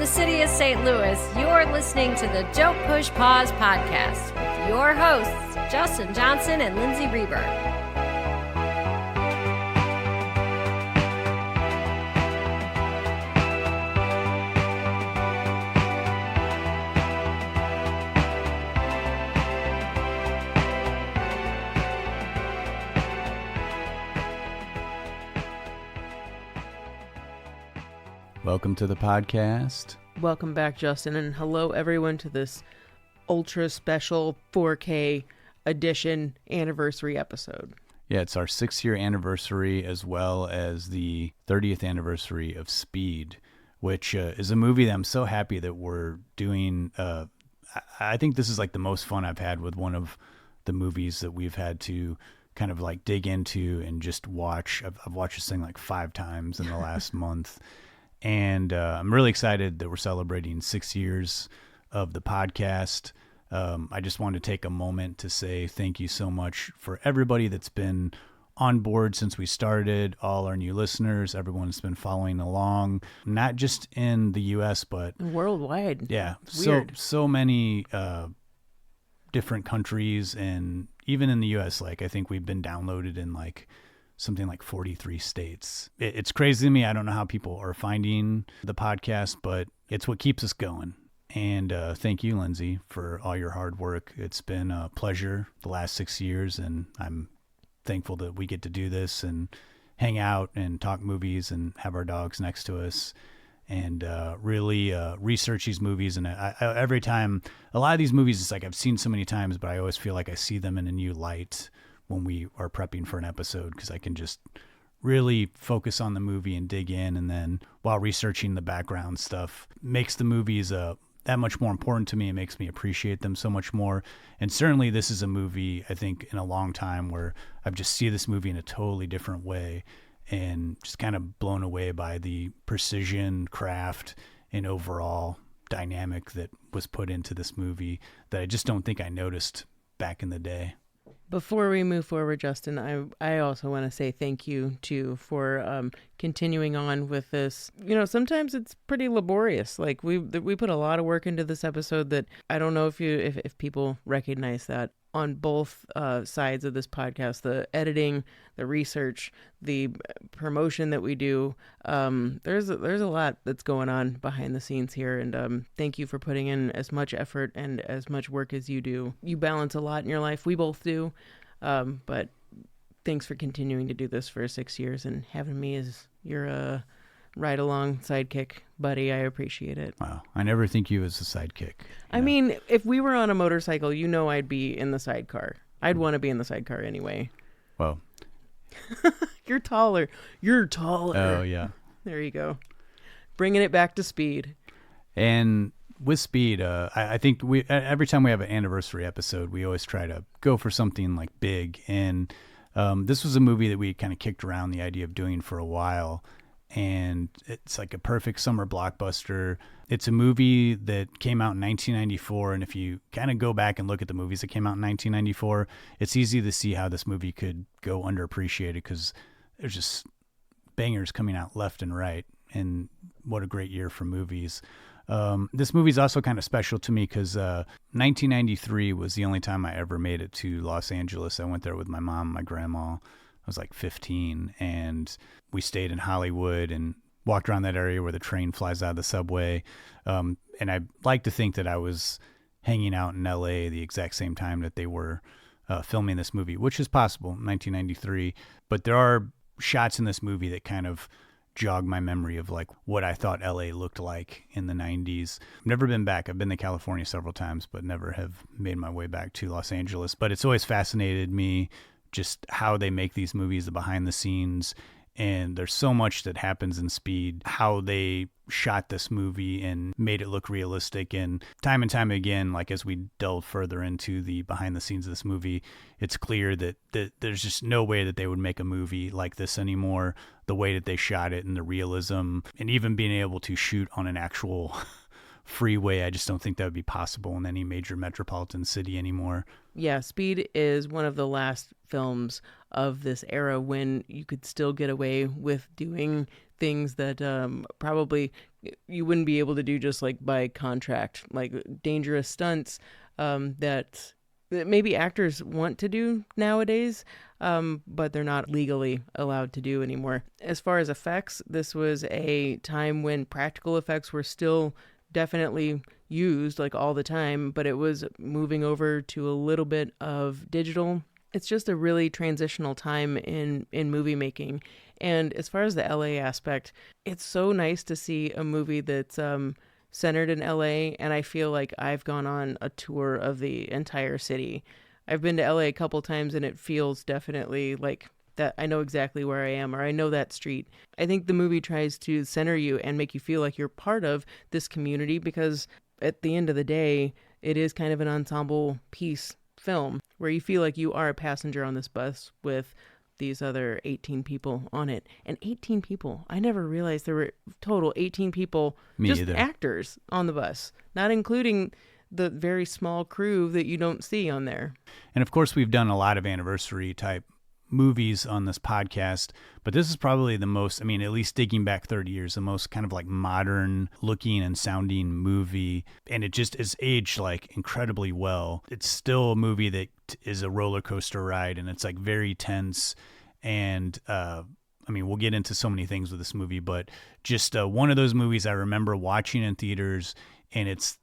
the city of St. Louis, you're listening to the Don't Push Pause podcast with your hosts, Justin Johnson and Lindsay Reber. Welcome to the podcast. Welcome back, Justin, and hello everyone to this ultra special 4K edition anniversary episode. Yeah, it's our 6-year anniversary as well as the 30th anniversary of Speed, which is a movie that I'm so happy that we're doing. I think this is like the most fun I've had with one of the movies that we've had to kind of like dig into and just watch. I've watched this thing like 5 times in the last month. And I'm really excited that we're celebrating 6 years of the podcast. I just wanted to take a moment to say thank you so much for everybody that's been on board since we started, all our new listeners, everyone that's been following along, not just in the U.S., but worldwide. Yeah, Weird. so many different countries, and even in the U.S., like I think we've been downloaded in like something like 43 states. It's crazy to me. I don't know how people are finding the podcast, but it's what keeps us going. And thank you, Lindsay, for all your hard work. It's been a pleasure the last 6 years, and I'm thankful that we get to do this and hang out and talk movies and have our dogs next to us and really research these movies. And I every time, a lot of these movies, it's like I've seen so many times, but I always feel like I see them in a new light when we are prepping for an episode, because I can just really focus on the movie and dig in, and then while researching the background stuff makes the movies that much more important to me. It makes me appreciate them so much more. And certainly this is a movie, I think, in a long time where I've just seen this movie in a totally different way and just kind of blown away by the precision, craft, and overall dynamic that was put into this movie that I just don't think I noticed back in the day. Before we move forward, Justin, I also want to say thank you, too, for continuing on with this. You know, sometimes it's pretty laborious. Like, we put a lot of work into this episode that I don't know if people recognize that on both sides of this podcast, the editing, the research, the promotion that we do. There's a lot that's going on behind the scenes here, and thank you for putting in as much effort and as much work as you do. You balance a lot in your life. We both do, but thanks for continuing to do this for 6 years and having me as your ride-along sidekick buddy. I appreciate it. Wow. I never think you as a sidekick. I mean, if we were on a motorcycle, you know I'd be in the sidecar. I'd want to be in the sidecar anyway. Well. You're taller. You're taller. Oh, yeah. There you go. Bringing it back to Speed. And with Speed, I think every time we have an anniversary episode, we always try to go for something like big. And this was a movie that we kind of kicked around the idea of doing for a while. And it's like a perfect summer blockbuster. It's a movie that came out in 1994. And if you kind of go back and look at the movies that came out in 1994, it's easy to see how this movie could go underappreciated because there's just bangers coming out left and right. And what a great year for movies. This movie is also kind of special to me because 1993 was the only time I ever made it to Los Angeles. I went there with my mom, my grandma. I was like 15, and we stayed in Hollywood and walked around that area where the train flies out of the subway. And I like to think that I was hanging out in LA the exact same time that they were filming this movie, which is possible, 1993. But there are shots in this movie that kind of jog my memory of like what I thought LA looked like in the 90s. I've never been back. I've been to California several times, but never have made my way back to Los Angeles. But it's always fascinated me just how they make these movies, the behind the scenes. And there's so much that happens in Speed, how they shot this movie and made it look realistic. And time again, like as we delve further into the behind the scenes of this movie, it's clear that there's just no way that they would make a movie like this anymore. The way that they shot it and the realism, and even being able to shoot on an actual freeway, I just don't think that would be possible in any major metropolitan city anymore. Yeah, Speed is one of the last films of this era when you could still get away with doing things that probably you wouldn't be able to do just like by contract, like dangerous stunts that maybe actors want to do nowadays, but they're not legally allowed to do anymore. As far as effects, this was a time when practical effects were still definitely used like all the time, but it was moving over to a little bit of digital. It's just a really transitional time in movie making. And as far as the LA aspect, it's so nice to see a movie that's centered in LA, and I feel like I've gone on a tour of the entire city. I've been to LA a couple times, and it feels definitely like that I know exactly where I am, or I know that street. I think the movie tries to center you and make you feel like you're part of this community, because at the end of the day, it is kind of an ensemble piece film where you feel like you are a passenger on this bus with these other 18 people on it. And 18 people. I never realized there were total 18 people, Me just either. actors on the bus, not including the very small crew that you don't see on there. And of course, we've done a lot of anniversary type movies on this podcast, but this is probably the most, I mean, at least digging back 30 years, the most kind of like modern looking and sounding movie. And it just is aged like incredibly well. It's still a movie that is a roller coaster ride, and it's like very tense. And, I mean, we'll get into so many things with this movie, but just one of those movies I remember watching in theaters, and it's,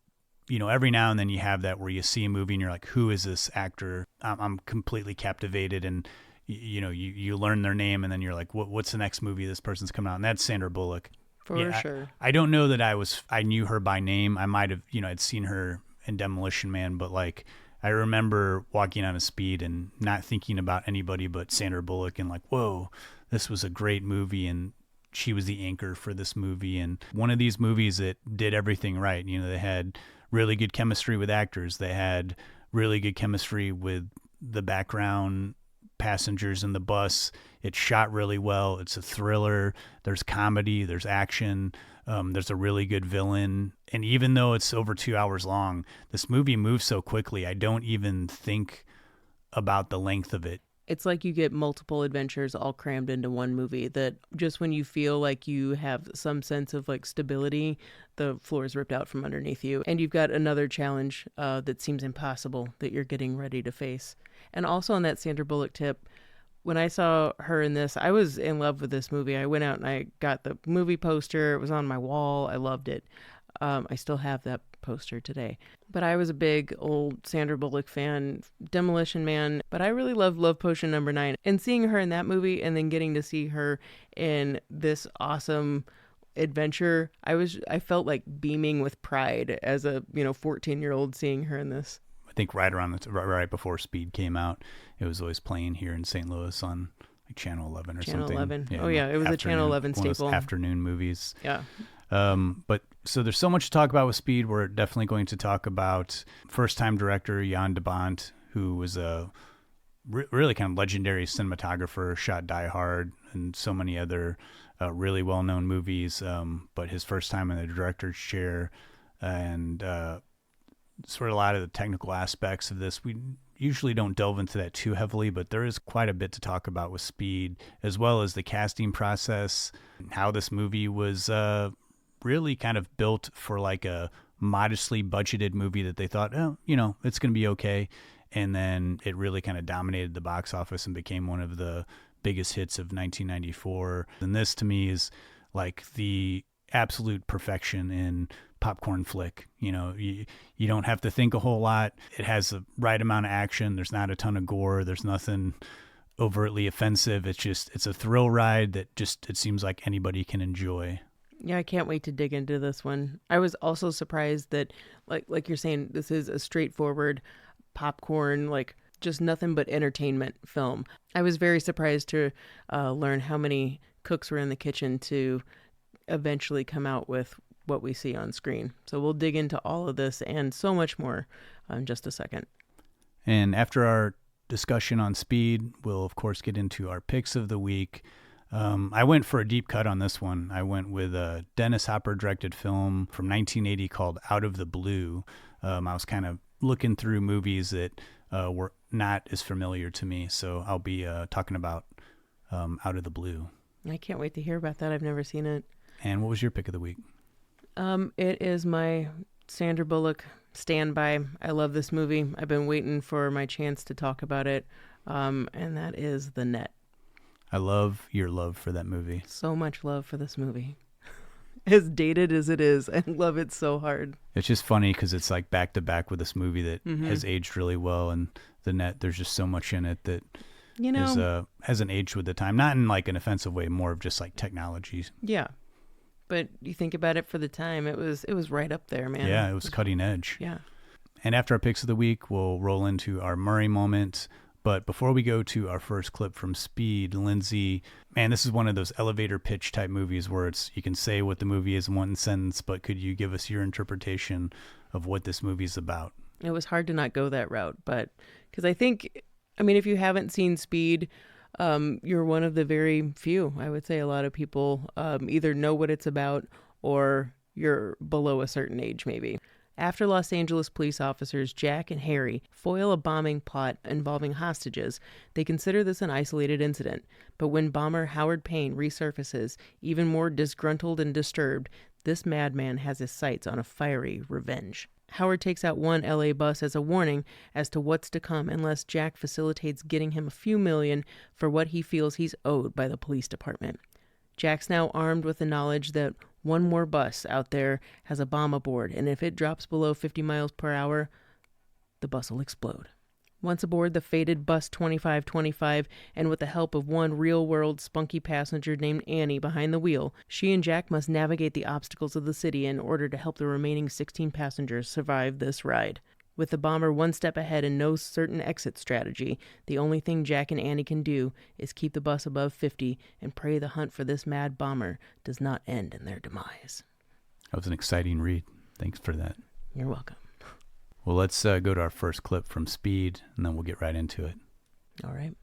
you know, every now and then you have that where you see a movie and you're like, who is this actor? I'm completely captivated. And you know, you learn their name, and then you're like, what's the next movie this person's coming out? And that's Sandra Bullock. For sure. I don't know that I knew her by name. I might have, you know, I'd seen her in Demolition Man, but like, I remember walking on a Speed and not thinking about anybody but Sandra Bullock, and like, whoa, this was a great movie. And she was the anchor for this movie. And one of these movies that did everything right. You know, they had really good chemistry with actors. They had really good chemistry with the background passengers in the bus. It's shot really well. It's a thriller. There's comedy. There's action. There's a really good villain. And even though it's over 2 hours long, this movie moves so quickly, I don't even think about the length of it. It's like you get multiple adventures all crammed into one movie, that just when you feel like you have some sense of like stability, the floor is ripped out from underneath you. And you've got another challenge that seems impossible that you're getting ready to face. And also on that Sandra Bullock tip, when I saw her in this, I was in love with this movie. I went out and I got the movie poster. It was on my wall. I loved it. I still have that poster today. But I was a big old Sandra Bullock fan, Demolition Man. But I really loved Love Potion number 9. And seeing her in that movie and then getting to see her in this awesome adventure, I felt like beaming with pride as a 14-year-old seeing her in this. I think right before Speed came out, it was always playing here in St. Louis on like Channel 11 or Channel something. 11. Yeah, it was a Channel 11 staple. One of those afternoon movies. Yeah. But so there's so much to talk about with Speed. We're definitely going to talk about first-time director Jan de Bont, who was a really kind of legendary cinematographer, shot Die Hard and so many other really well-known movies. But his first time in the director's chair, and sort of a lot of the technical aspects of this. We usually don't delve into that too heavily, but there is quite a bit to talk about with Speed, as well as the casting process, how this movie was really kind of built for like a modestly budgeted movie that they thought, oh, you know, it's going to be okay. And then it really kind of dominated the box office and became one of the biggest hits of 1994. And this to me is like the absolute perfection in popcorn flick. You know, you don't have to think a whole lot. It has the right amount of action. There's not a ton of gore. There's nothing overtly offensive. It's a thrill ride that just, it seems like anybody can enjoy. Yeah, I can't wait to dig into this one. I was also surprised that, like you're saying, this is a straightforward popcorn, like just nothing but entertainment film. I was very surprised to learn how many cooks were in the kitchen to eventually come out with what we see on screen. So we'll dig into all of this and so much more in just a second. And after our discussion on Speed, we'll of course get into our picks of the week. I went for a deep cut on this one. I went with a Dennis Hopper directed film from 1980 called Out of the Blue. I was kind of looking through movies that were not as familiar to me, so I'll be talking about Out of the Blue. I can't wait to hear about that. I've never seen it. And what was your pick of the week? It is my Sandra Bullock standby. I love this movie. I've been waiting for my chance to talk about it. And that is The Net. I love your love for that movie. So much love for this movie. As dated as it is, I love it so hard. It's just funny because it's like back to back with this movie that has aged really well, and The Net, there's just so much in it that hasn't aged with the time. Not in like an offensive way, more of just like technology. Yeah. But you think about it, for the time, it was right up there, man. Yeah, it was cutting edge. Yeah. And after our picks of the week, we'll roll into our Murray moment. But before we go to our first clip from Speed, Lindsay, man, this is one of those elevator pitch type movies where you can say what the movie is in one sentence, but could you give us your interpretation of what this movie is about? It was hard to not go that route, but because if you haven't seen Speed, you're one of the very few. I would say a lot of people either know what it's about or you're below a certain age, maybe. After Los Angeles police officers Jack and Harry foil a bombing plot involving hostages, they consider this an isolated incident. But when bomber Howard Payne resurfaces, even more disgruntled and disturbed, this madman has his sights on a fiery revenge. Howard takes out one LA bus as a warning as to what's to come unless Jack facilitates getting him a few million for what he feels he's owed by the police department. Jack's now armed with the knowledge that one more bus out there has a bomb aboard, and if it drops below 50 miles per hour, the bus will explode. Once aboard the fated Bus 2525, and with the help of one real-world spunky passenger named Annie behind the wheel, she and Jack must navigate the obstacles of the city in order to help the remaining 16 passengers survive this ride. With the bomber one step ahead and no certain exit strategy, the only thing Jack and Annie can do is keep the bus above 50 and pray the hunt for this mad bomber does not end in their demise. That was an exciting read. Thanks for that. You're welcome. Well, let's go to our first clip from Speed, and then we'll get right into it. All right.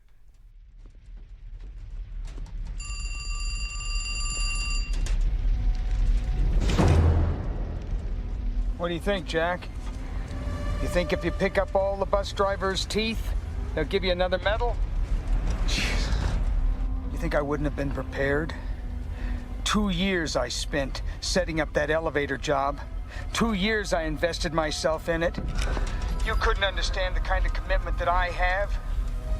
What do you think, Jack? You think if you pick up all the bus drivers' teeth, they'll give you another medal? Jeez. You think I wouldn't have been prepared? 2 years I spent setting up that elevator job. 2 years I invested myself in it. You couldn't understand the kind of commitment that I have.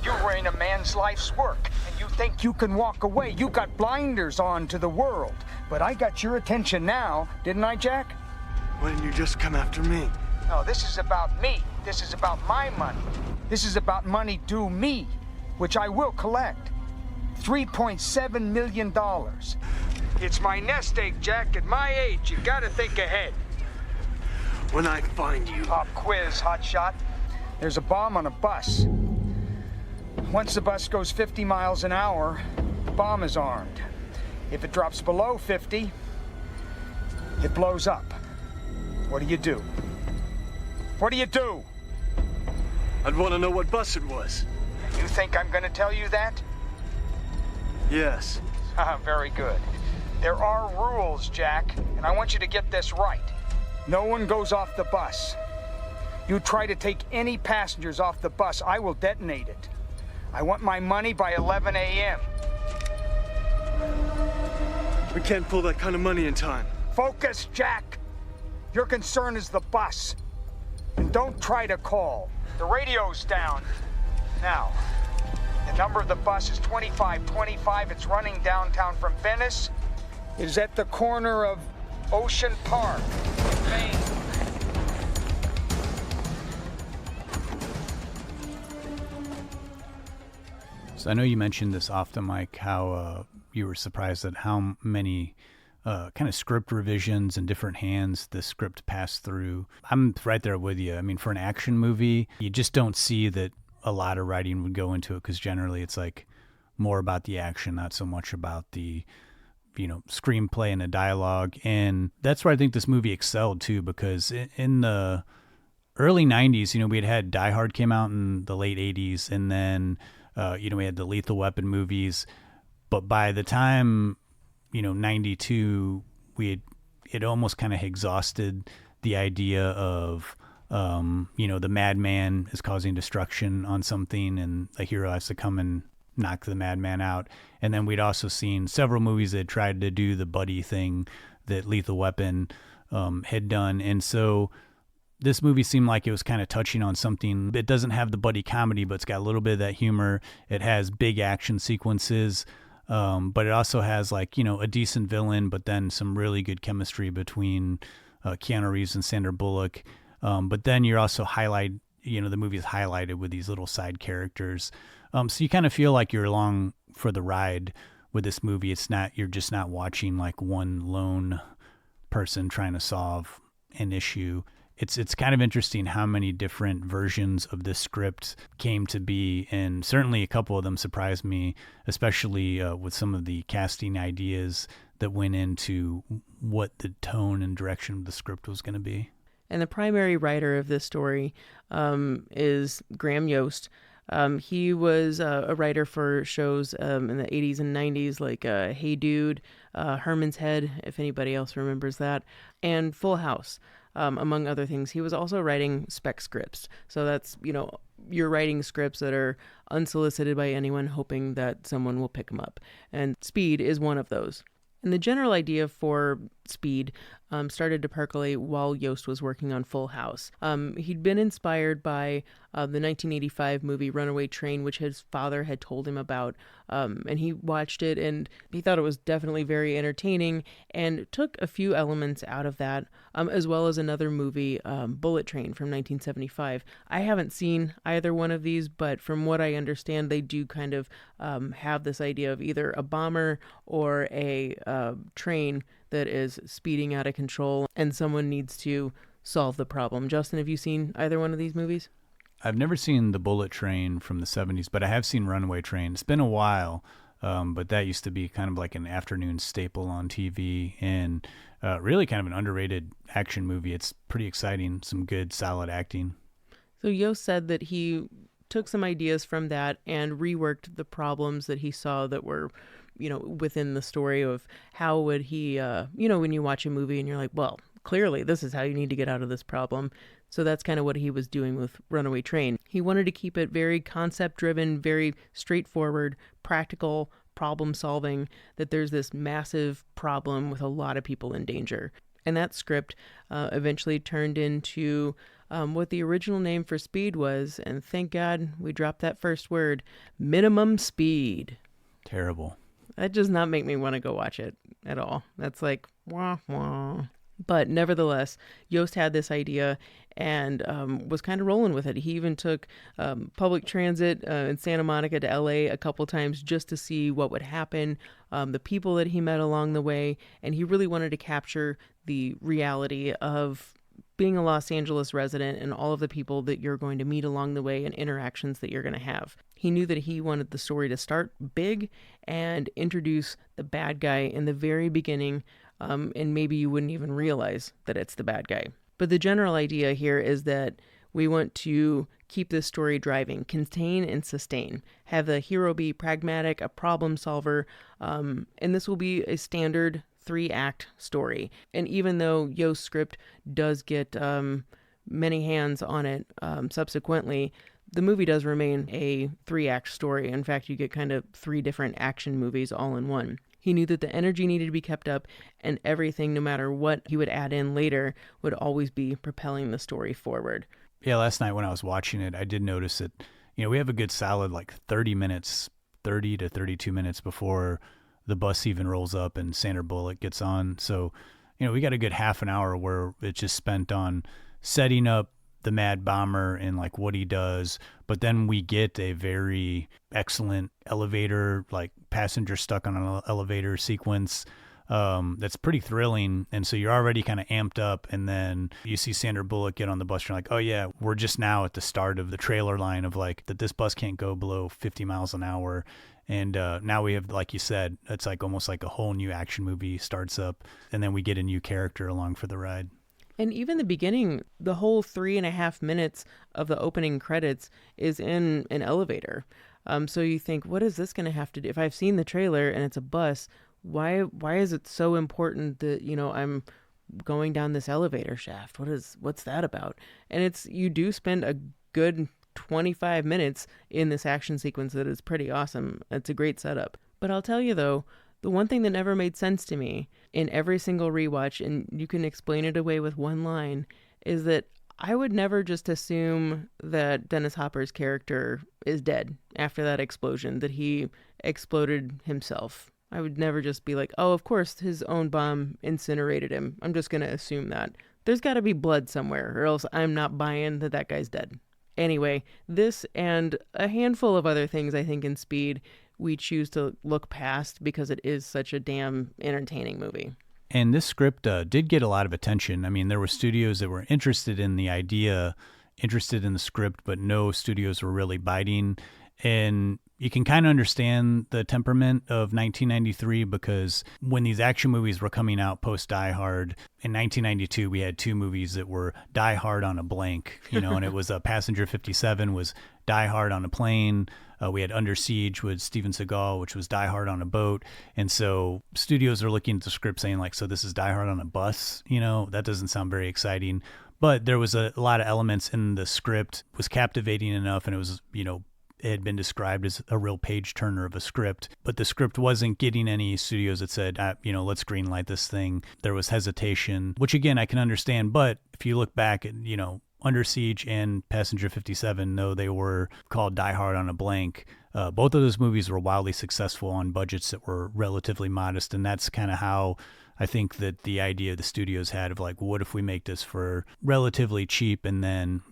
You're wearing a man's life's work, and you think you can walk away. You got blinders on to the world. But I got your attention now, didn't I, Jack? Why didn't you just come after me? No, this is about me. This is about my money. This is about money due me, which I will collect. $3.7 million. It's my nest egg, Jack. At my age, you gotta think ahead. When I find you... Pop quiz, hotshot. There's a bomb on a bus. Once the bus goes 50 miles an hour, the bomb is armed. If it drops below 50, it blows up. What do you do? What do you do? I'd want to know what bus it was. You think I'm gonna tell you that? Yes. Very good. There are rules, Jack, and I want you to get this right. No one goes off the bus. You try to take any passengers off the bus, I will detonate it. I want my money by 11 a.m. We can't pull that kind of money in time. Focus, Jack. Your concern is the bus. And don't try to call. The radio's down. Now, the number of the bus is 2525. It's running downtown from Venice. It is at the corner of Ocean Park, Maine. So I know you mentioned this off the mic, how you were surprised at how many kind of script revisions and different hands the script passed through. I'm right there with you. I mean, for an action movie, you just don't see that a lot of writing would go into it because generally it's like more about the action, not so much about the, screenplay and the dialogue. And that's where I think this movie excelled too, because in the early 90s, we had Die Hard came out in the late 80s, and then, we had the Lethal Weapon movies. But by the time, 92, it almost kind of exhausted the idea of, the madman is causing destruction on something and the hero has to come and knock the madman out. And then we'd also seen several movies that tried to do the buddy thing that Lethal Weapon had done. And so this movie seemed like it was kind of touching on something. It doesn't have the buddy comedy, but it's got a little bit of that humor. It has big action sequences, but it also has like, a decent villain, but then some really good chemistry between Keanu Reeves and Sandra Bullock. But then you're also the movie is highlighted with these little side characters. So you kind of feel like you're along for the ride with this movie. You're just not watching like one lone person trying to solve an issue. It's kind of interesting how many different versions of this script came to be, and certainly a couple of them surprised me, especially with some of the casting ideas that went into what the tone and direction of the script was going to be. And the primary writer of this story is Graham Yost. He was a writer for shows in the 80s and 90s like Hey Dude, Herman's Head, if anybody else remembers that, and Full House. Among other things, he was also writing spec scripts. So that's, you're writing scripts that are unsolicited by anyone, hoping that someone will pick them up. And Speed is one of those. And the general idea for Speed started to percolate while Yost was working on Full House. He'd been inspired by the 1985 movie Runaway Train, which his father had told him about. And he watched it and he thought it was definitely very entertaining and took a few elements out of that, as well as another movie, Bullet Train from 1975. I haven't seen either one of these, but from what I understand, they do kind of have this idea of either a bomber or a train that is speeding out of control and someone needs to solve the problem. Justin, have you seen either one of these movies? I've never seen the Bullet Train from the 70s, but I have seen Runaway Train. It's been a while, but that used to be kind of like an afternoon staple on TV, and really kind of an underrated action movie. It's pretty exciting, some good, solid acting. So Yost said that he took some ideas from that and reworked the problems that he saw that were within the story of how would he, when you watch a movie and you're like, well, clearly this is how you need to get out of this problem. So that's kind of what he was doing with Runaway Train. He wanted to keep it very concept-driven, very straightforward, practical, problem-solving, that there's this massive problem with a lot of people in danger. And that script eventually turned into what the original name for Speed was, and thank God we dropped that first word, minimum speed. Terrible. That does not make me want to go watch it at all. That's like, wah, wah. But nevertheless, Yost had this idea and was kind of rolling with it. He even took public transit in Santa Monica to LA a couple times just to see what would happen, the people that he met along the way. And he really wanted to capture the reality of being a Los Angeles resident and all of the people that you're going to meet along the way and interactions that you're going to have. He knew that he wanted the story to start big and introduce the bad guy in the very beginning, and maybe you wouldn't even realize that it's the bad guy. But the general idea here is that we want to keep this story driving, contain and sustain, have the hero be pragmatic, a problem solver, and this will be a standard 3-act story. And even though Yost's script does get many hands on it subsequently, the movie does remain a 3-act story. In fact, you get kind of 3 different action movies all in one. He knew that the energy needed to be kept up, and everything, no matter what he would add in later, would always be propelling the story forward. Yeah, last night when I was watching it, I did notice that, we have a good solid 30 to 32 minutes before the bus even rolls up and Sandra Bullock gets on. So, we got a good half an hour where it's just spent on setting up the Mad Bomber and what he does, but then we get a very excellent elevator, passenger stuck on an elevator sequence that's pretty thrilling. And so you're already kind of amped up, and then you see Sandra Bullock get on the bus. You're like, oh yeah, we're just now at the start of the trailer line of that this bus can't go below 50 miles an hour. And now we have, like you said, it's almost like a whole new action movie starts up, and then we get a new character along for the ride. And even the beginning, the whole 3.5 minutes of the opening credits is in an elevator. So you think, what is this going to have to do? If I've seen the trailer and it's a bus, why is it so important that, I'm going down this elevator shaft? What's that about? And you do spend a good 25 minutes in this action sequence that is pretty awesome. It's a great setup. But I'll tell you though, The one thing that never made sense to me in every single rewatch, and you can explain it away with one line, is that I would never just assume that Dennis Hopper's character is dead after that explosion, that he exploded himself. I would never just be like, oh, of course, his own bomb incinerated him. I'm just going to assume that. There's got to be blood somewhere, or else I'm not buying that that guy's dead. Anyway, this and a handful of other things I think in Speed we choose to look past because it is such a damn entertaining movie. And this script did get a lot of attention. I mean, there were studios that were interested in the idea, interested in the script, but no studios were really biting. And you can kind of understand the temperament of 1993 because when these action movies were coming out post Die Hard, in 1992, we had two movies that were Die Hard on a blank, and it was Passenger 57 was Die Hard on a plane. We had Under Siege with Steven Seagal, which was Die Hard on a boat. And so studios are looking at the script saying like, so this is Die Hard on a bus, that doesn't sound very exciting. But there was a lot of elements in the script, was captivating enough, and it was, it had been described as a real page turner of a script, but the script wasn't getting any studios that said, let's greenlight this thing. There was hesitation, which again, I can understand. But if you look back at, Under Siege and Passenger 57, though they were called Die Hard on a blank, both of those movies were wildly successful on budgets that were relatively modest. And that's kind of how I think that the idea the studios had of like, what if we make this for relatively cheap and then,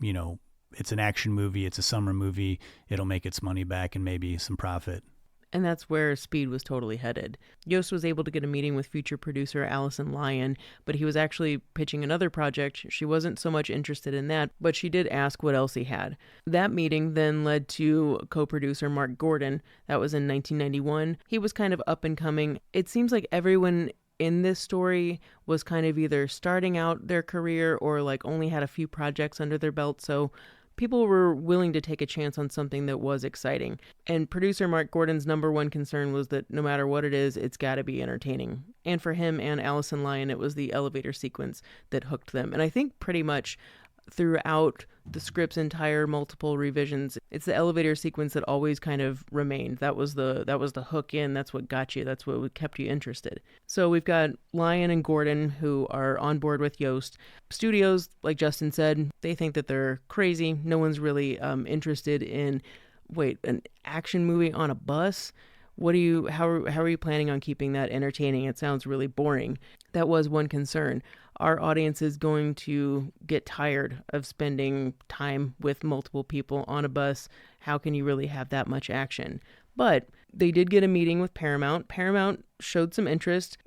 it's an action movie, it's a summer movie, it'll make its money back and maybe some profit. And that's where Speed was totally headed. Yost was able to get a meeting with future producer Allison Lyon, but he was actually pitching another project. She wasn't so much interested in that, but she did ask what else he had. That meeting then led to co-producer Mark Gordon. That was in 1991. He was kind of up and coming. It seems like everyone in this story was kind of either starting out their career or like only had a few projects under their belt, so people were willing to take a chance on something that was exciting. And producer Mark Gordon's number one concern was that no matter what it is, it's got to be entertaining. And for him and Allison Lyon, it was the elevator sequence that hooked them. And I think pretty much throughout the script's entire multiple revisions, it's the elevator sequence that always kind of remained. That was the hook in. That's what got you. That's what kept you interested. So we've got Lyon and Gordon who are on board with Yost. Studios, like Justin said, they think that they're crazy. No one's really interested in, an action movie on a bus? How are you planning on keeping that entertaining? It sounds really boring. That was one concern. Our audience is going to get tired of spending time with multiple people on a bus. How can you really have that much action? But they did get a meeting with Paramount. Paramount showed some interest.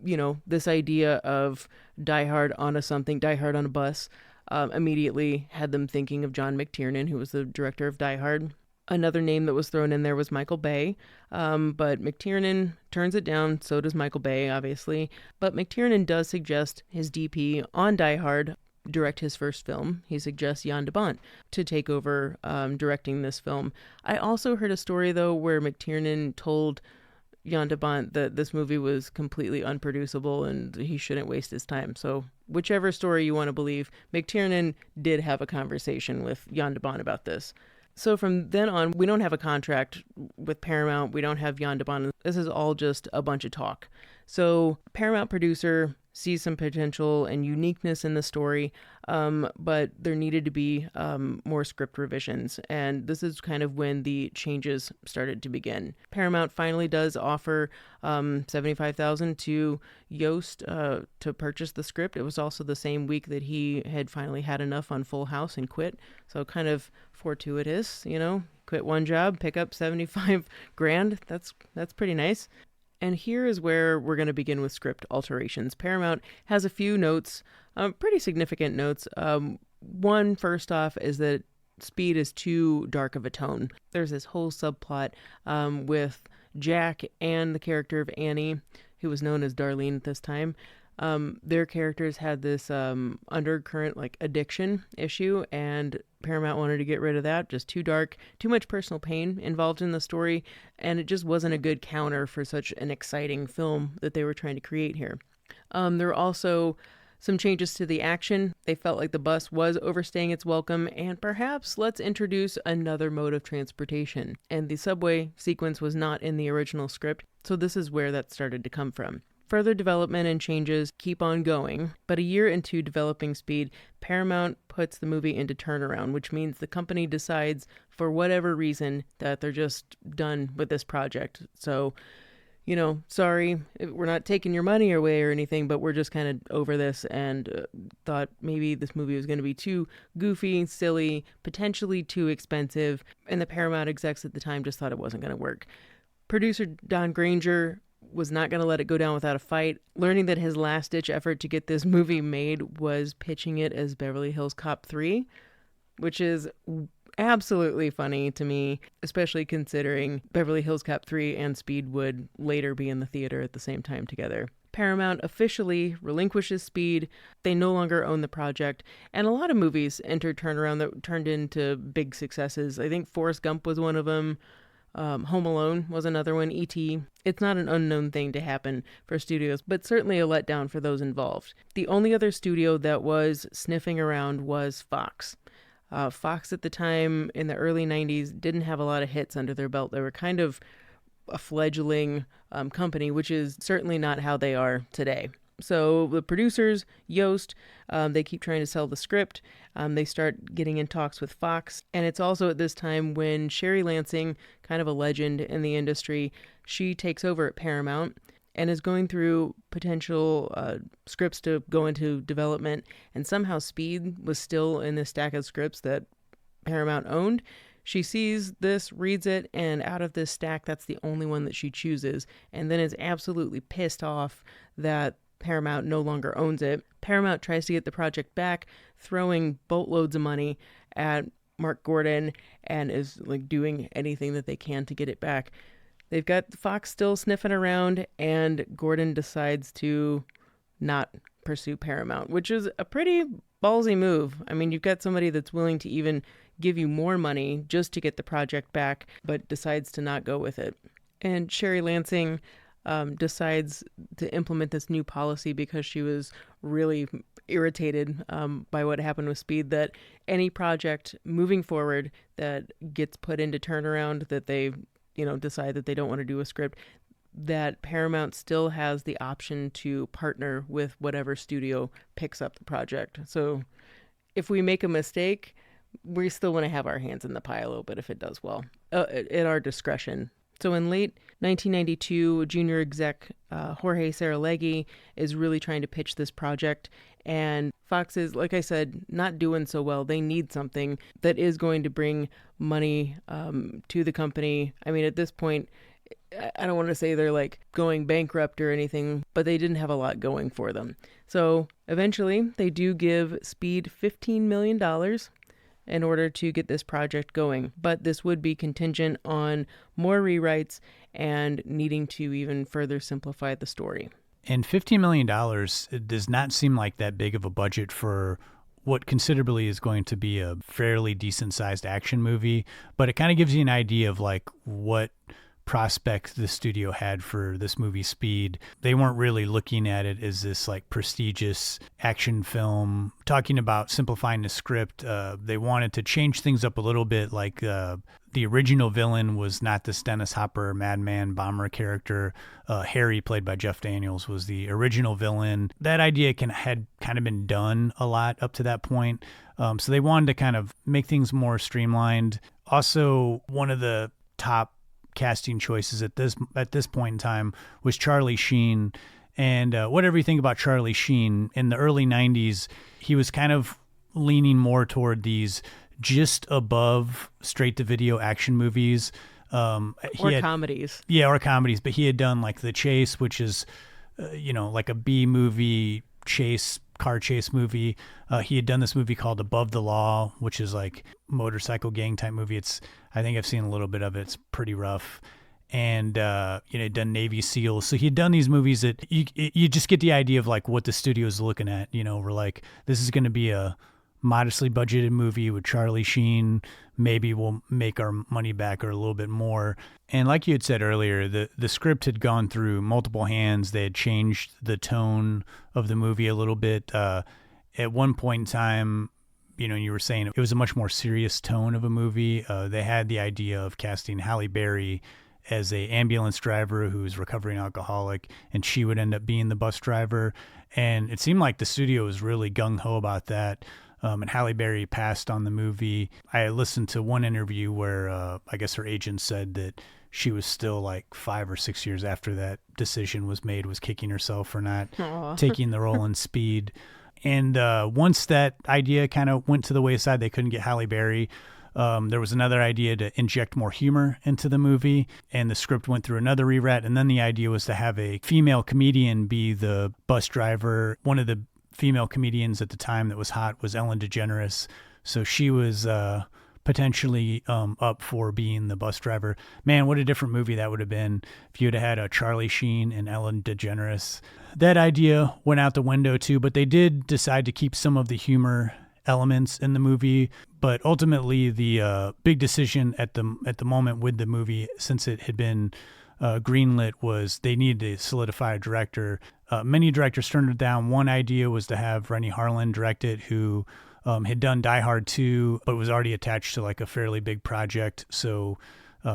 This idea of Die Hard on a bus, immediately had them thinking of John McTiernan, who was the director of Die Hard. Another name that was thrown in there was Michael Bay, but McTiernan turns it down. So does Michael Bay, obviously. But McTiernan does suggest his DP on Die Hard direct his first film. He suggests Jan de Bont to take over directing this film. I also heard a story, though, where McTiernan told Jan de Bont that this movie was completely unproducible and he shouldn't waste his time. So whichever story you want to believe, McTiernan did have a conversation with Jan de Bont about this. So from then on, we don't have a contract with Paramount. We don't have Jan de Bont. This is all just a bunch of talk. So Paramount producer sees some potential and uniqueness in the story, but there needed to be more script revisions. And this is kind of when the changes started to begin. Paramount finally does offer $75,000 to Yost to purchase the script. It was also the same week that he had finally had enough on Full House and quit. So kind of fortuitous, quit one job, pick up $75,000. That's pretty nice. And here is where we're going to begin with script alterations. Paramount has a few notes, pretty significant notes. One, first off, is that Speed is too dark of a tone. There's this whole subplot with Jack and the character of Annie, who was known as Darlene at this time. Their characters had this undercurrent addiction issue, and Paramount wanted to get rid of that. Just too dark, too much personal pain involved in the story, and it just wasn't a good counter for such an exciting film that they were trying to create here. There were also Some changes to the action. They felt like the bus was overstaying its welcome, and perhaps let's introduce another mode of transportation. And the subway sequence was not in the original script, so this is where that started to come from. Further development and changes keep on going, but a year into developing Speed, Paramount puts the movie into turnaround, which means the company decides, for whatever reason, that they're just done with this project. So, sorry, we're not taking your money away or anything, but we're just kind of over this and thought maybe this movie was going to be too goofy, silly, potentially too expensive, and the Paramount execs at the time just thought it wasn't going to work. Producer Don Granger was not going to let it go down without a fight, learning that his last-ditch effort to get this movie made was pitching it as Beverly Hills Cop 3, which is absolutely funny to me, especially considering Beverly Hills Cop 3 and Speed would later be in the theater at the same time together. Paramount officially relinquishes Speed. They no longer own the project, and a lot of movies entered turnaround that turned into big successes. I think Forrest Gump was one of them. Home Alone was another one, E.T. It's not an unknown thing to happen for studios, but certainly a letdown for those involved. The only other studio that was sniffing around was Fox. Fox at the time in the early 90s didn't have a lot of hits under their belt. They were kind of a fledgling company, which is certainly not how they are today. So the producers, Yost, they keep trying to sell the script. They start getting in talks with Fox. And it's also at this time when Sherry Lansing, kind of a legend in the industry, she takes over at Paramount and is going through potential scripts to go into development. And somehow Speed was still in the stack of scripts that Paramount owned. She sees this, reads it, and out of this stack, that's the only one that she chooses. And then is absolutely pissed off that Paramount no longer owns it. Paramount tries to get the project back, throwing boatloads of money at Mark Gordon and is doing anything that they can to get it back. They've got Fox still sniffing around, and Gordon decides to not pursue Paramount, which is a pretty ballsy move. I mean, you've got somebody that's willing to even give you more money just to get the project back, but decides to not go with it. And Sherry Lansing decides to implement this new policy because she was really irritated by what happened with Speed, that any project moving forward that gets put into turnaround, that they decide that they don't want to do a script, that Paramount still has the option to partner with whatever studio picks up the project. So if we make a mistake, we still want to have our hands in the pie a little bit if it does well, at our discretion. So in late 1992, junior exec Jorge Saralegui is really trying to pitch this project, and Fox is, like I said, not doing so well. They need something that is going to bring money to the company. I mean, at this point, I don't want to say they're going bankrupt or anything, but they didn't have a lot going for them. So eventually, they do give Speed $15 million in order to get this project going. But this would be contingent on more rewrites and needing to even further simplify the story. And $15 million, it does not seem like that big of a budget for what considerably is going to be a fairly decent-sized action movie. But it kind of gives you an idea of what prospect the studio had for this movie Speed. They weren't really looking at it as this prestigious action film. Talking about simplifying the script, they wanted to change things up a little bit. The original villain was not this Dennis Hopper madman bomber character. Harry, played by Jeff Daniels, was the original villain. That idea had kind of been done a lot up to that point. So they wanted to kind of make things more streamlined. Also, one of the top casting choices at this point in time was Charlie Sheen. And whatever you think about Charlie Sheen, in the early 90s, he was kind of leaning more toward these just above straight-to-video action movies. Comedies. Yeah, or comedies. But he had done The Chase, which is, a B-movie car chase movie. He had done this movie called Above the Law, which is motorcycle gang type movie. I think I've seen a little bit of it. It's pretty rough. And, he'd done Navy SEALs. So he'd done these movies that you just get the idea of what the studio's looking at. We're this is going to be a modestly budgeted movie with Charlie Sheen. Maybe we'll make our money back or a little bit more. And like you had said earlier, the script had gone through multiple hands. They had changed the tone of the movie a little bit. At one point in time, you were saying it was a much more serious tone of a movie. They had the idea of casting Halle Berry as a ambulance driver who's recovering alcoholic, and she would end up being the bus driver. And it seemed like the studio was really gung-ho about that. And Halle Berry passed on the movie. I listened to one interview where I guess her agent said that she was still like 5 or 6 years after that decision was made, was kicking herself for not taking the role in Speed. And once that idea kind of went to the wayside, they couldn't get Halle Berry. There was another idea to inject more humor into the movie, and the script went through another rewrite. And then the idea was to have a female comedian be the bus driver. One of the female comedians at the time that was hot was Ellen DeGeneres. So she was potentially up for being the bus driver. Man, what a different movie that would have been if you'd have had a Charlie Sheen and Ellen DeGeneres. That idea went out the window too, but they did decide to keep some of the humor elements in the movie. But ultimately, the big decision at the moment with the movie, since it had been greenlit, was they needed to solidify a director. Many directors turned it down. One idea was to have Rennie Harlin direct it, who had done Die Hard 2, but was already attached to like a fairly big project. So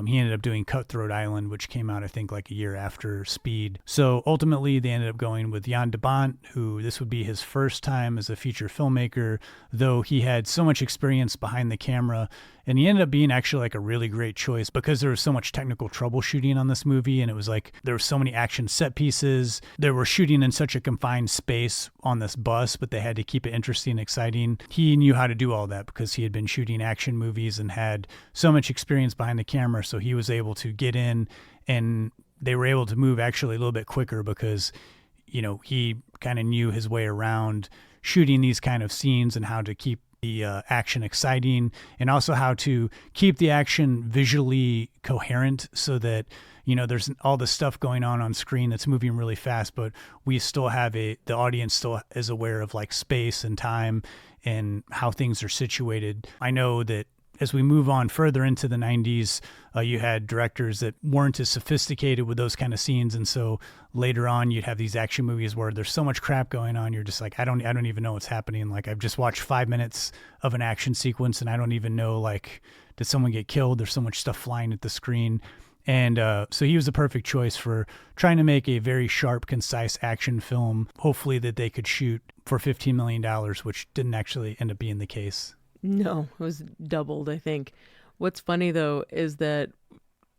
he ended up doing Cutthroat Island, which came out, I think, like a year after Speed. So ultimately, they ended up going with Jan de Bont, who this would be his first time as a feature filmmaker, though he had so much experience behind the camera. And he ended up being actually like a really great choice because there was so much technical troubleshooting on this movie. And it was like there were so many action set pieces. They were shooting in such a confined space on this bus, but they had to keep it interesting and exciting. He knew how to do all that because he had been shooting action movies and had so much experience behind the camera. So he was able to get in, and they were able to move actually a little bit quicker because, he kind of knew his way around shooting these kind of scenes and how to keep the action exciting, and also how to keep the action visually coherent so that, there's all this stuff going on screen that's moving really fast, but we still have the audience still is aware of like space and time and how things are situated. I know that as we move on further into the 90s, you had directors that weren't as sophisticated with those kind of scenes. And so later on, you'd have these action movies where there's so much crap going on. You're just like, I don't even know what's happening. Like, I've just watched 5 minutes of an action sequence and I don't even know, like, did someone get killed? There's so much stuff flying at the screen. And so he was the perfect choice for trying to make a very sharp, concise action film, hopefully that they could shoot for $15 million, which didn't actually end up being the case. No, it was doubled, I think. What's funny, though, is that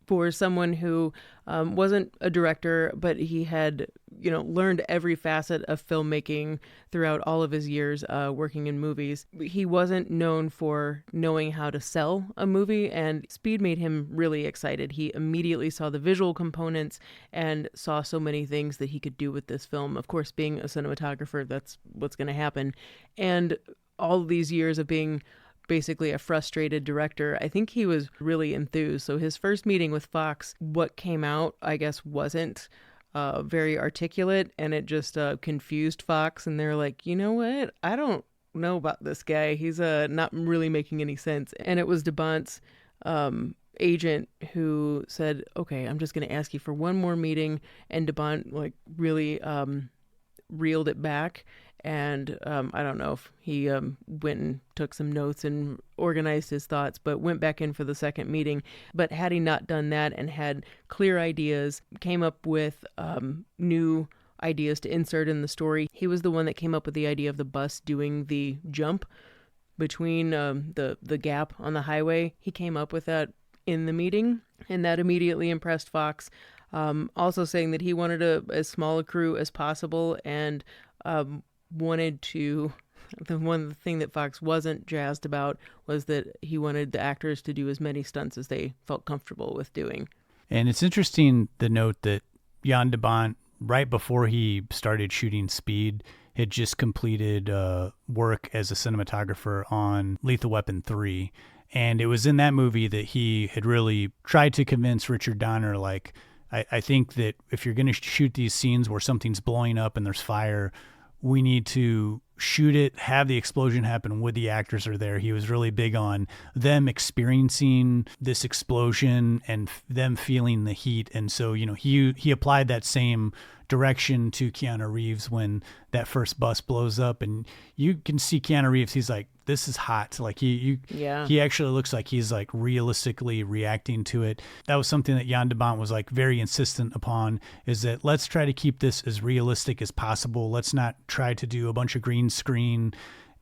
for someone who wasn't a director, but he had, learned every facet of filmmaking throughout all of his years working in movies, he wasn't known for knowing how to sell a movie, and Speed made him really excited. He immediately saw the visual components and saw so many things that he could do with this film. Of course, being a cinematographer, that's what's going to happen. And all of these years of being basically a frustrated director, I think he was really enthused. So his first meeting with Fox, what came out, I guess, wasn't very articulate, and it just confused Fox. And they're like, you know what? I don't know about this guy. He's not really making any sense. And it was de Bont's agent who said, okay, I'm just going to ask you for one more meeting. And de Bont really reeled it back. And I don't know if he went and took some notes and organized his thoughts, but went back in for the second meeting. But had he not done that and had clear ideas, came up with new ideas to insert in the story, he was the one that came up with the idea of the bus doing the jump between the gap on the highway. He came up with that in the meeting, and that immediately impressed Fox. Also saying that he wanted as small a crew as possible, and wanted to, the one thing that Fox wasn't jazzed about was that he wanted the actors to do as many stunts as they felt comfortable with doing. And it's interesting the note that Jan de Bont, right before he started shooting Speed, had just completed work as a cinematographer on Lethal Weapon 3. And it was in that movie that he had really tried to convince Richard Donner, I think that if you're going to shoot these scenes where something's blowing up and there's fire, we need to shoot it, have the explosion happen when the actors are there. He was really big on them experiencing this explosion and them feeling the heat. And so, he applied that same direction to Keanu Reeves when that first bus blows up, and you can see Keanu Reeves, he's like, this is hot. Like he actually looks like he's like realistically reacting to it. That was something that Jan de Bont was like very insistent upon, is that let's try to keep this as realistic as possible. Let's not try to do a bunch of green screen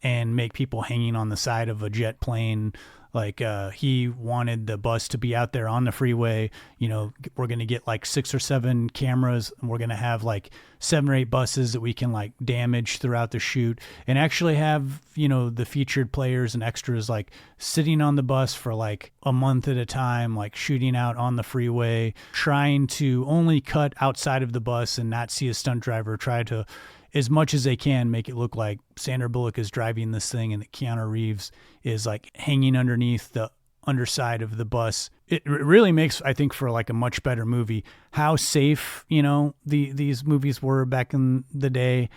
and make people hanging on the side of a jet plane. Like he wanted the bus to be out there on the freeway. We're going to get like 6 or 7 cameras, and we're going to have like 7 or 8 buses that we can like damage throughout the shoot, and actually have, the featured players and extras like sitting on the bus for like a month at a time, like shooting out on the freeway, trying to only cut outside of the bus and not see a stunt driver, try to, as much as they can, make it look like Sandra Bullock is driving this thing and that Keanu Reeves is like hanging underneath the underside of the bus. It really makes, I think, for like a much better movie. How safe, these movies were back in the day,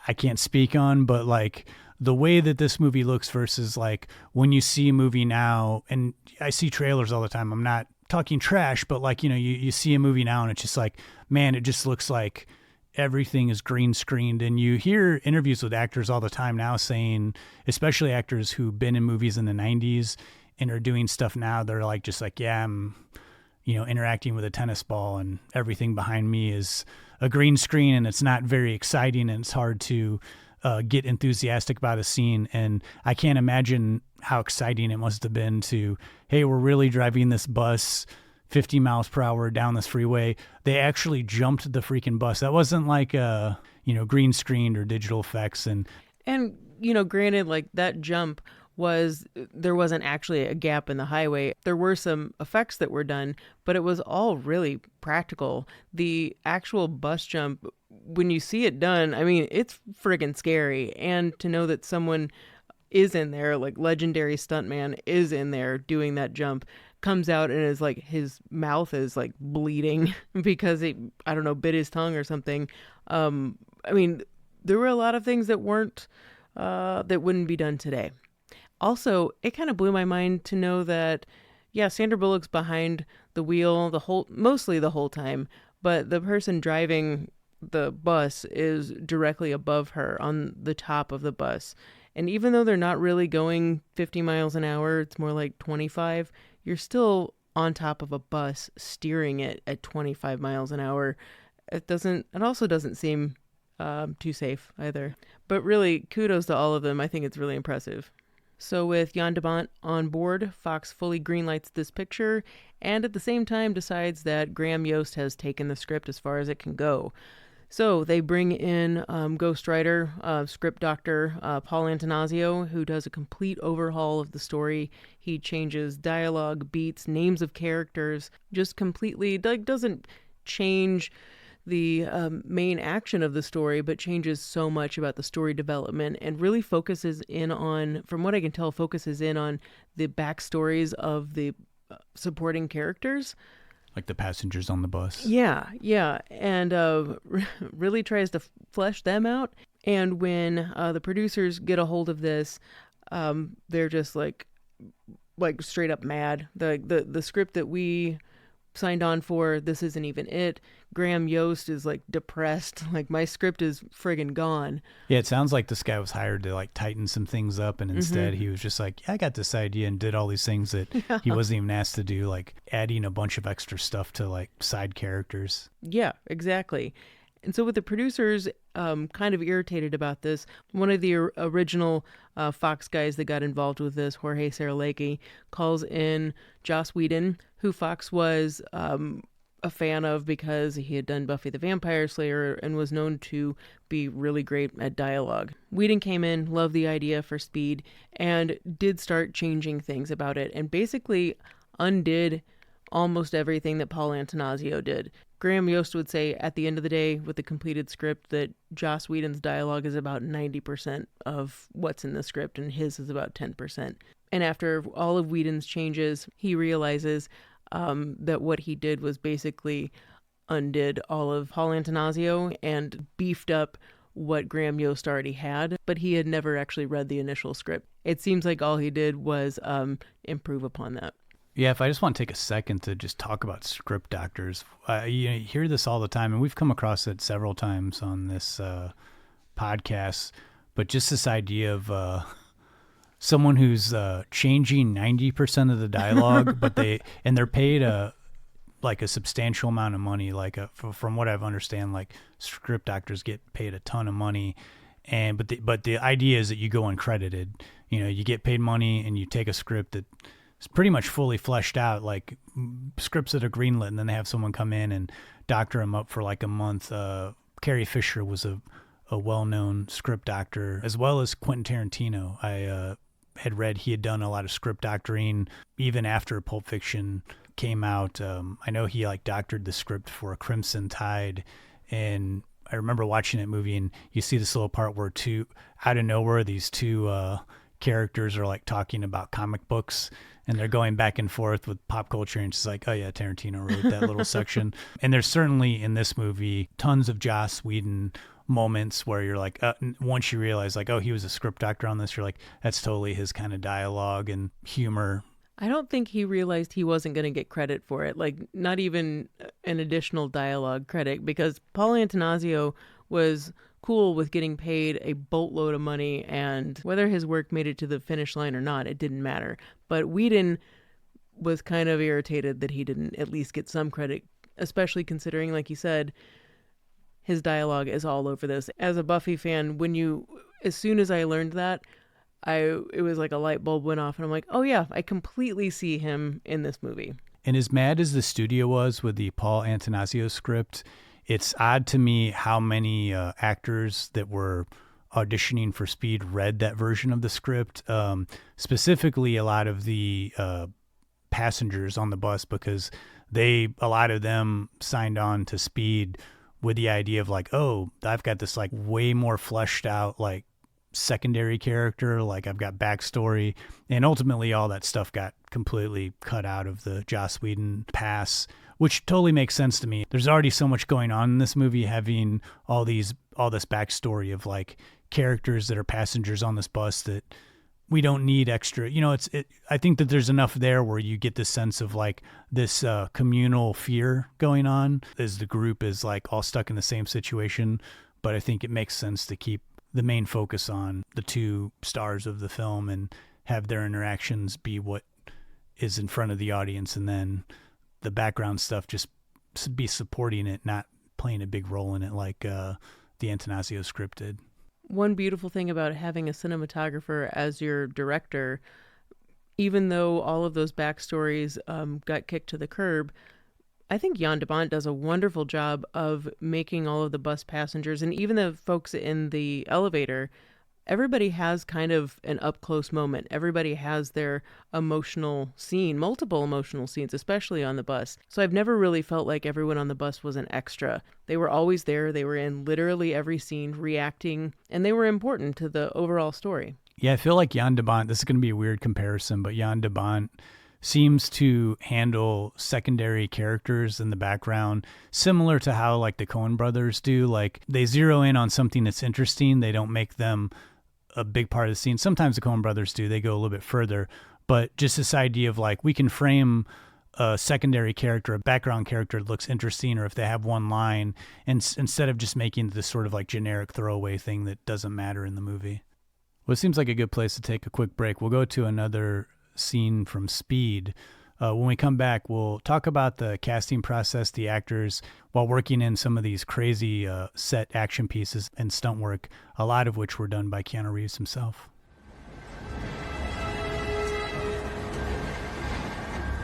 I can't speak on, but like the way that this movie looks versus like when you see a movie now, and I see trailers all the time. I'm not talking trash, but like, you see a movie now and it's just like, man, it just looks like everything is green screened. And you hear interviews with actors all the time now saying, especially actors who've been in movies in the 90s and are doing stuff now, they're like, just like, yeah, I'm, interacting with a tennis ball and everything behind me is a green screen, and it's not very exciting, and it's hard to get enthusiastic about a scene. And I can't imagine how exciting it must have been to, hey, we're really driving this bus 50 miles per hour down this freeway. They actually jumped the freaking bus. That wasn't like green screened or digital effects. And granted, like that jump there wasn't actually a gap in the highway. There were some effects that were done, but it was all really practical. The actual bus jump, when you see it done, I mean, it's friggin' scary. And to know that someone is in there, like legendary stuntman is in there doing that jump, comes out and is like, his mouth is like bleeding because he, I don't know, bit his tongue or something. I mean, there were a lot of things that wouldn't be done today. Also, it kind of blew my mind to know that, yeah, Sandra Bullock's behind the wheel mostly the whole time, but the person driving the bus is directly above her on the top of the bus. And even though they're not really going 50 miles an hour, it's more like 25, you're still on top of a bus steering it at 25 miles an hour. It also doesn't seem too safe either. But really, kudos to all of them. I think it's really impressive. So with Jan de Bont on board, Fox fully greenlights this picture and at the same time decides that Graham Yost has taken the script as far as it can go. So they bring in ghostwriter, script doctor Paul Antanasio, who does a complete overhaul of the story. He changes dialogue, beats, names of characters, just completely doesn't change the main action of the story, but changes so much about the story development and really focuses in on, from what I can tell, the backstories of the supporting characters. Like the passengers on the bus. Yeah. And really tries to flesh them out. And when the producers get a hold of this, they're just like straight up mad. The script that we signed on for, this isn't even it. Graham Yost is like depressed, like my script is friggin' gone. Yeah, it sounds like this guy was hired to like tighten some things up, and instead he was just like, yeah, I got this idea, and did all these things that he wasn't even asked to do, like adding a bunch of extra stuff to like side characters. Yeah, exactly. And so with the producers kind of irritated about this, one of the original Fox guys that got involved with this, Jorge Saralegui, calls in Joss Whedon, who Fox was a fan of because he had done Buffy the Vampire Slayer and was known to be really great at dialogue. Whedon came in, loved the idea for Speed, and did start changing things about it, and basically undid almost everything that Paul Antanasio did. Graham Yost would say at the end of the day with the completed script that Joss Whedon's dialogue is about 90% of what's in the script and his is about 10%. And after all of Whedon's changes, he realizes that what he did was basically undid all of Paul Antanasio and beefed up what Graham Yost already had, but he had never actually read the initial script. It seems like all he did was improve upon that. Yeah, if I just want to take a second to just talk about script doctors, you hear this all the time, and we've come across it several times on this podcast, but just this idea of someone who's changing 90% of the dialogue, but they're paid a substantial amount of money. From what I've understand, like script doctors get paid a ton of money, but the idea is that you go uncredited. You get paid money and you take a script that is pretty much fully fleshed out, like scripts that are greenlit, and then they have someone come in and doctor them up for like a month. Carrie Fisher was a well-known script doctor, as well as Quentin Tarantino. I had read he had done a lot of script doctoring even after Pulp Fiction came out. I know he doctored the script for Crimson Tide, and I remember watching that movie, and you see this little part where out of nowhere these two characters are talking about comic books, and they're going back and forth with pop culture, and it's just like, oh yeah, Tarantino wrote that little section. And there's certainly in this movie tons of Joss Whedon moments where you're like, once you realize oh, he was a script doctor on this, you're like, that's totally his kind of dialogue and humor. I don't think he realized he wasn't going to get credit for it, not even an additional dialogue credit, because Paul Antanasio was cool with getting paid a boatload of money, and whether his work made it to the finish line or not, it didn't matter. But Whedon was kind of irritated that he didn't at least get some credit, especially considering, like you said, his dialogue is all over this. As a Buffy fan, as soon as I learned that, it was like a light bulb went off, and I'm like, oh yeah, I completely see him in this movie. And as mad as the studio was with the Paul Antanasio script, it's odd to me how many actors that were auditioning for Speed read that version of the script. Specifically, a lot of the passengers on the bus, because a lot of them signed on to Speed with the idea of oh, I've got this way more fleshed out secondary character, I've got backstory, and ultimately all that stuff got completely cut out of the Joss Whedon pass, which totally makes sense to me. There's already so much going on in this movie, having all this backstory of characters that are passengers on this bus that we don't need extra. I think that there's enough there where you get this sense of this communal fear going on as the group is all stuck in the same situation. But I think it makes sense to keep the main focus on the two stars of the film and have their interactions be what is in front of the audience, and then the background stuff just be supporting it, not playing a big role in it like the Antanasio script did. One beautiful thing about having a cinematographer as your director, even though all of those backstories got kicked to the curb, I think Jan de Bont does a wonderful job of making all of the bus passengers and even the folks in the elevator, everybody has kind of an up-close moment. Everybody has their emotional scene, multiple emotional scenes, especially on the bus. So I've never really felt like everyone on the bus was an extra. They were always there. They were in literally every scene, reacting, and they were important to the overall story. Yeah, I feel like Jan de Bont, this is going to be a weird comparison, but Jan de Bont seems to handle secondary characters in the background similar to how the Coen brothers do. They zero in on something that's interesting. They don't make them a big part of the scene. Sometimes the Coen brothers do. They go a little bit further. But just this idea of we can frame a secondary character, a background character that looks interesting, or if they have one line, and instead of just making this sort of generic throwaway thing that doesn't matter in the movie. Well, it seems like a good place to take a quick break. We'll go to another scene from Speed. When we come back, we'll talk about the casting process, the actors, while working in some of these crazy set action pieces and stunt work, a lot of which were done by Keanu Reeves himself.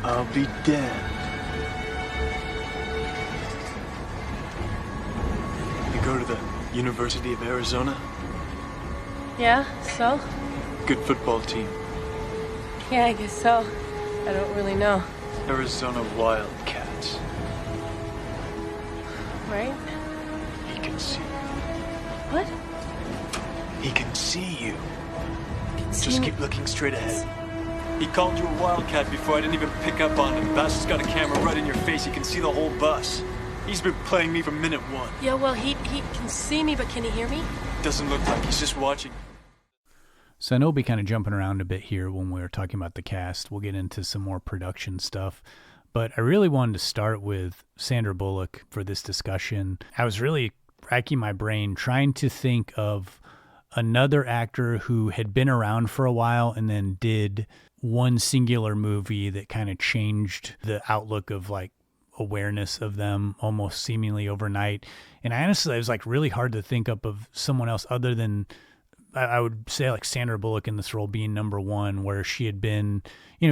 I'll be damned. You go to the University of Arizona? Yeah, so? Good football team. Yeah, I guess so. I don't really know. Arizona Wildcats. Right? He can see you. What? He can see you. See Just me? keep looking straight ahead. He called you a Wildcat before I didn't even pick up on him. The boss has got a camera right in your face. He can see the whole bus. He's been playing me from minute one. Yeah, well, he can see me, but can he hear me? Doesn't look like he's just watching. So I know we'll be kind of jumping around a bit here when we're talking about the cast. We'll get into some more production stuff. But I really wanted to start with Sandra Bullock for this discussion. I was really racking my brain trying to think of another actor who had been around for a while and then did one singular movie that kind of changed the outlook of like awareness of them almost seemingly overnight. And I honestly, it was like really hard to think up of someone else other than, I would say like Sandra Bullock in this role being number one, where she had been,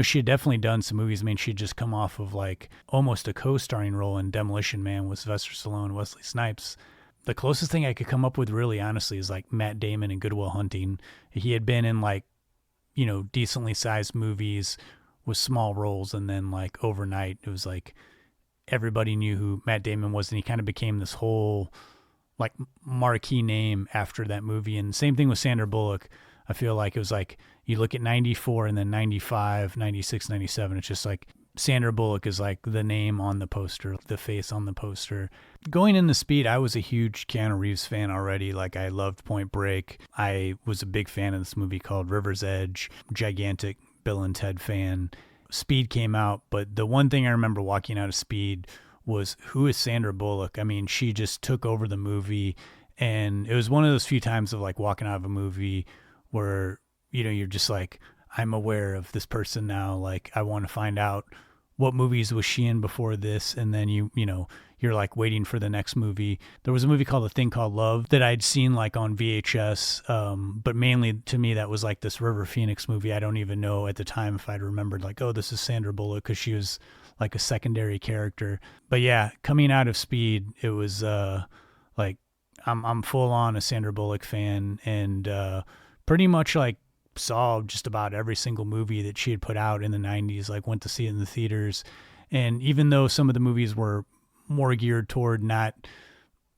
she had definitely done some movies. I mean, she'd just come off of like almost a co-starring role in Demolition Man with Sylvester Stallone and Wesley Snipes. The closest thing I could come up with really honestly is like Matt Damon in Good Will Hunting. He had been in like, decently sized movies with small roles, and then like overnight it was like everybody knew who Matt Damon was, and he kind of became this whole like marquee name after that movie. And same thing with Sandra Bullock. I feel like it was like you look at 94 and then 95, 96, 97. It's just like Sandra Bullock is like the name on the poster, the face on the poster. Going into Speed, I was a huge Keanu Reeves fan already. Like I loved Point Break. I was a big fan of this movie called River's Edge, gigantic Bill and Ted fan. Speed came out, but the one thing I remember walking out of Speed was, who is Sandra Bullock? I mean, she just took over the movie, and it was one of those few times of like walking out of a movie where, you're just like, I'm aware of this person now. Like, I want to find out what movies was she in before this, and then you're like waiting for the next movie. There was a movie called A Thing Called Love that I'd seen like on VHS, but mainly to me that was like this River Phoenix movie. I don't even know at the time if I'd remembered like, oh, this is Sandra Bullock, because she was like a secondary character. But yeah, coming out of Speed, it was like I'm full on a Sandra Bullock fan, and pretty much like saw just about every single movie that she had put out in the 90s, like went to see it in the theaters. And even though some of the movies were more geared toward not,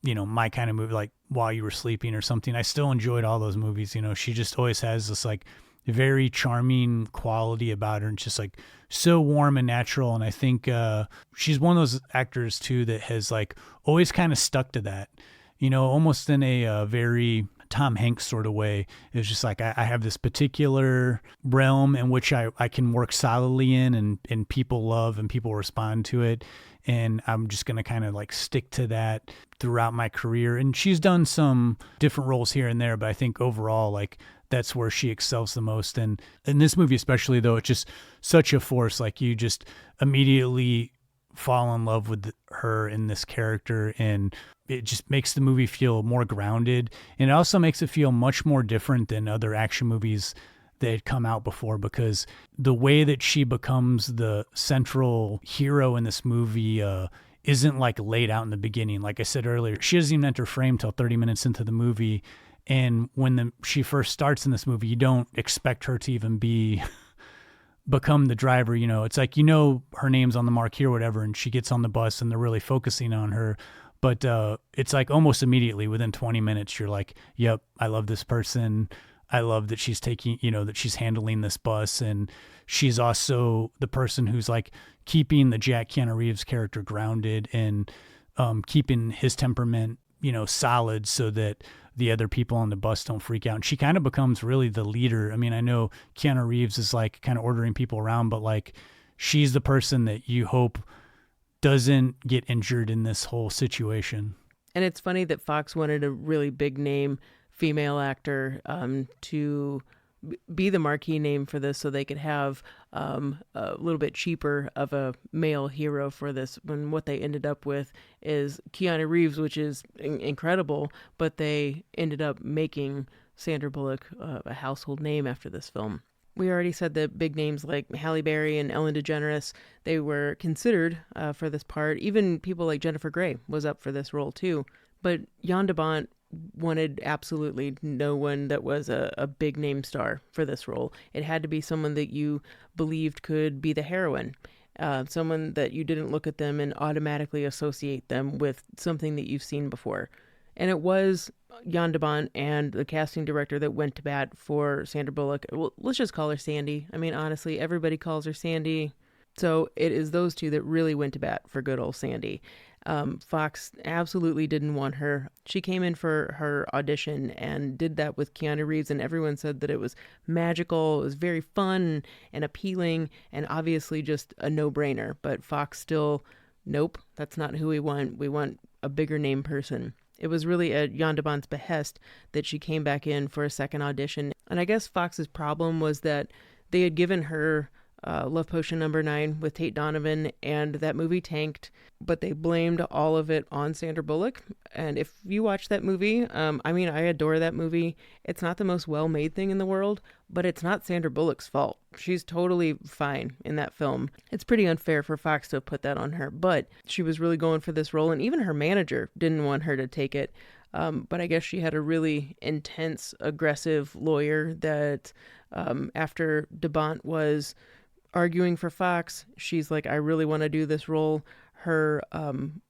my kind of movie, like While You Were Sleeping or something, I still enjoyed all those movies. She just always has this like very charming quality about her, and just like so warm and natural. And I think she's one of those actors too that has like always kind of stuck to that, almost in a very Tom Hanks sort of way. It's just like I have this particular realm in which I can work solidly in, and people love and people respond to it, and I'm just going to kind of like stick to that throughout my career. And she's done some different roles here and there, but I think overall like that's where she excels the most. And in this movie especially, though, it's just such a force. Like you just immediately fall in love with her in this character, and it just makes the movie feel more grounded. And it also makes it feel much more different than other action movies that had come out before, because the way that she becomes the central hero in this movie isn't like laid out in the beginning. Like I said earlier, she doesn't even enter frame till 30 minutes into the movie. And when she first starts in this movie, you don't expect her to even become the driver. It's like, her name's on the marquee or whatever, and she gets on the bus and they're really focusing on her. But it's like almost immediately within 20 minutes, you're like, yep, I love this person. I love that she's taking, that she's handling this bus. And she's also the person who's like keeping the Keanu Reeves character grounded, and keeping his temperament, solid, so that the other people on the bus don't freak out. And she kind of becomes really the leader. I mean, I know Keanu Reeves is like kind of ordering people around, but like she's the person that you hope doesn't get injured in this whole situation. And it's funny that Fox wanted a really big name female actor to be the marquee name for this, so they could have a little bit cheaper of a male hero for this, when what they ended up with is Keanu Reeves, which is incredible, but they ended up making Sandra Bullock a household name after this film. We already said that big names like Halle Berry and Ellen DeGeneres, they were considered for this part. Even people like Jennifer Grey was up for this role too. But Jan de Bont wanted absolutely no one that was a big name star for this role. It had to be someone that you believed could be the heroine. Someone that you didn't look at them and automatically associate them with something that you've seen before. And it was Jan de Bont and the casting director that went to bat for Sandra Bullock. Well, let's just call her Sandy. I mean, honestly, everybody calls her Sandy. So it is those two that really went to bat for good old Sandy. Fox absolutely didn't want her. She came in for her audition and did that with Keanu Reeves, and everyone said that it was magical, it was very fun and appealing, and obviously just a no-brainer. But Fox still, nope, that's not who we want. We want a bigger name person. It was really at Jan de Bont's behest that she came back in for a second audition. And I guess Fox's problem was that they had given her Love Potion #9 with Tate Donovan, and that movie tanked, but they blamed all of it on Sandra Bullock. And if you watch that movie, I adore that movie. It's not the most well-made thing in the world, but it's not Sandra Bullock's fault. She's totally fine in that film. It's pretty unfair for Fox to have put that on her, but she was really going for this role, and even her manager didn't want her to take it. But I guess she had a really intense, aggressive lawyer that after de Bont was arguing for Fox, she's like, I really want to do this role. Her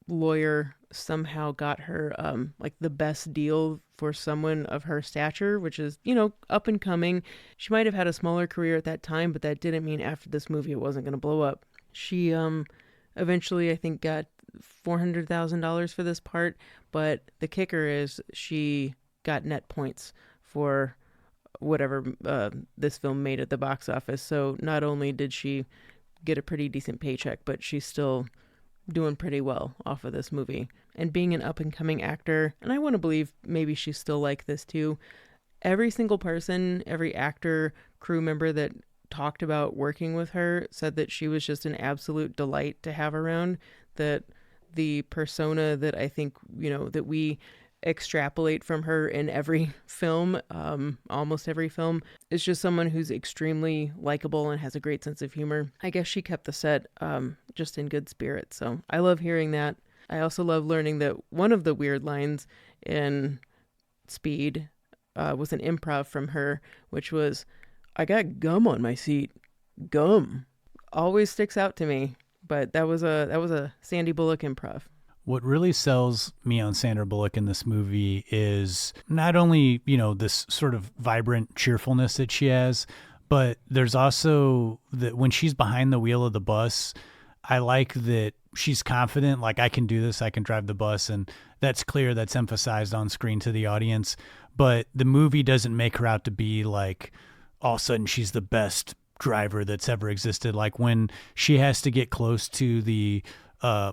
lawyer somehow got her like the best deal for someone of her stature, which is, up and coming. She might have had a smaller career at that time, but that didn't mean after this movie it wasn't going to blow up. She eventually, I think, got $400,000 for this part, but the kicker is she got net points for whatever this film made at the box office. So not only did she get a pretty decent paycheck, but she's still doing pretty well off of this movie. And being an up-and-coming actor, and I want to believe maybe she's still like this too, every single person, every actor, crew member that talked about working with her said that she was just an absolute delight to have around, that the persona that I think, that we extrapolate from her in every film, almost every film, is just someone who's extremely likable and has a great sense of humor. I guess she kept the set just in good spirits. So I love hearing that. I also love learning that one of the weird lines in Speed was an improv from her, which was, I got gum on my seat. Gum. Always sticks out to me. But that was a Sandy Bullock improv. What really sells me on Sandra Bullock in this movie is not only, this sort of vibrant cheerfulness that she has, but there's also that when she's behind the wheel of the bus, I like that she's confident, like, I can do this, I can drive the bus. And that's clear, that's emphasized on screen to the audience. But the movie doesn't make her out to be like, all of a sudden she's the best driver that's ever existed. Like when she has to get close to the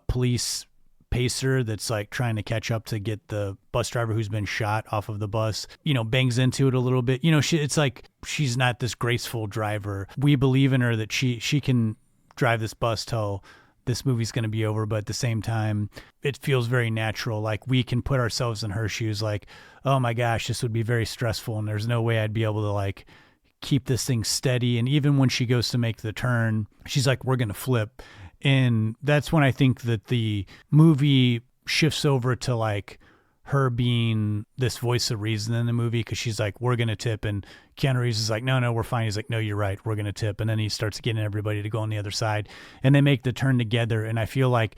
police pacer that's like trying to catch up to get the bus driver who's been shot off of the bus, bangs into it a little bit. It's like she's not this graceful driver. We believe in her that she can drive this bus till this movie's going to be over, but at the same time, it feels very natural. Like we can put ourselves in her shoes, like, oh my gosh, this would be very stressful, and there's no way I'd be able to like keep this thing steady. And even when she goes to make the turn, she's like, we're going to flip. And that's when I think that the movie shifts over to like her being this voice of reason in the movie, because she's like, we're going to tip. And Keanu Reeves is like, no, we're fine. He's like, no, you're right, we're going to tip. And then he starts getting everybody to go on the other side. And they make the turn together. And I feel like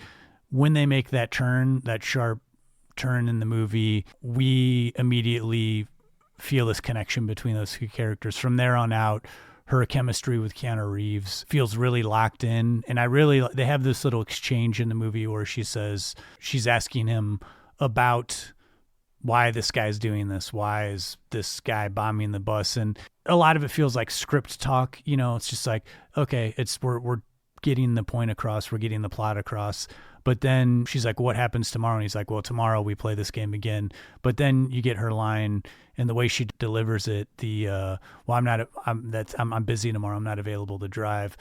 when they make that turn, that sharp turn in the movie, we immediately feel this connection between those two characters. From there on out, her chemistry with Keanu Reeves feels really locked in. And they have this little exchange in the movie where she says, she's asking him about why this guy's doing this. Why is this guy bombing the bus? And a lot of it feels like script talk. It's just like, okay, we're getting the point across. We're getting the plot across. But then she's like, what happens tomorrow? And he's like, well, tomorrow we play this game again. But then you get her line and the way she delivers it, I'm busy tomorrow, I'm not available to drive.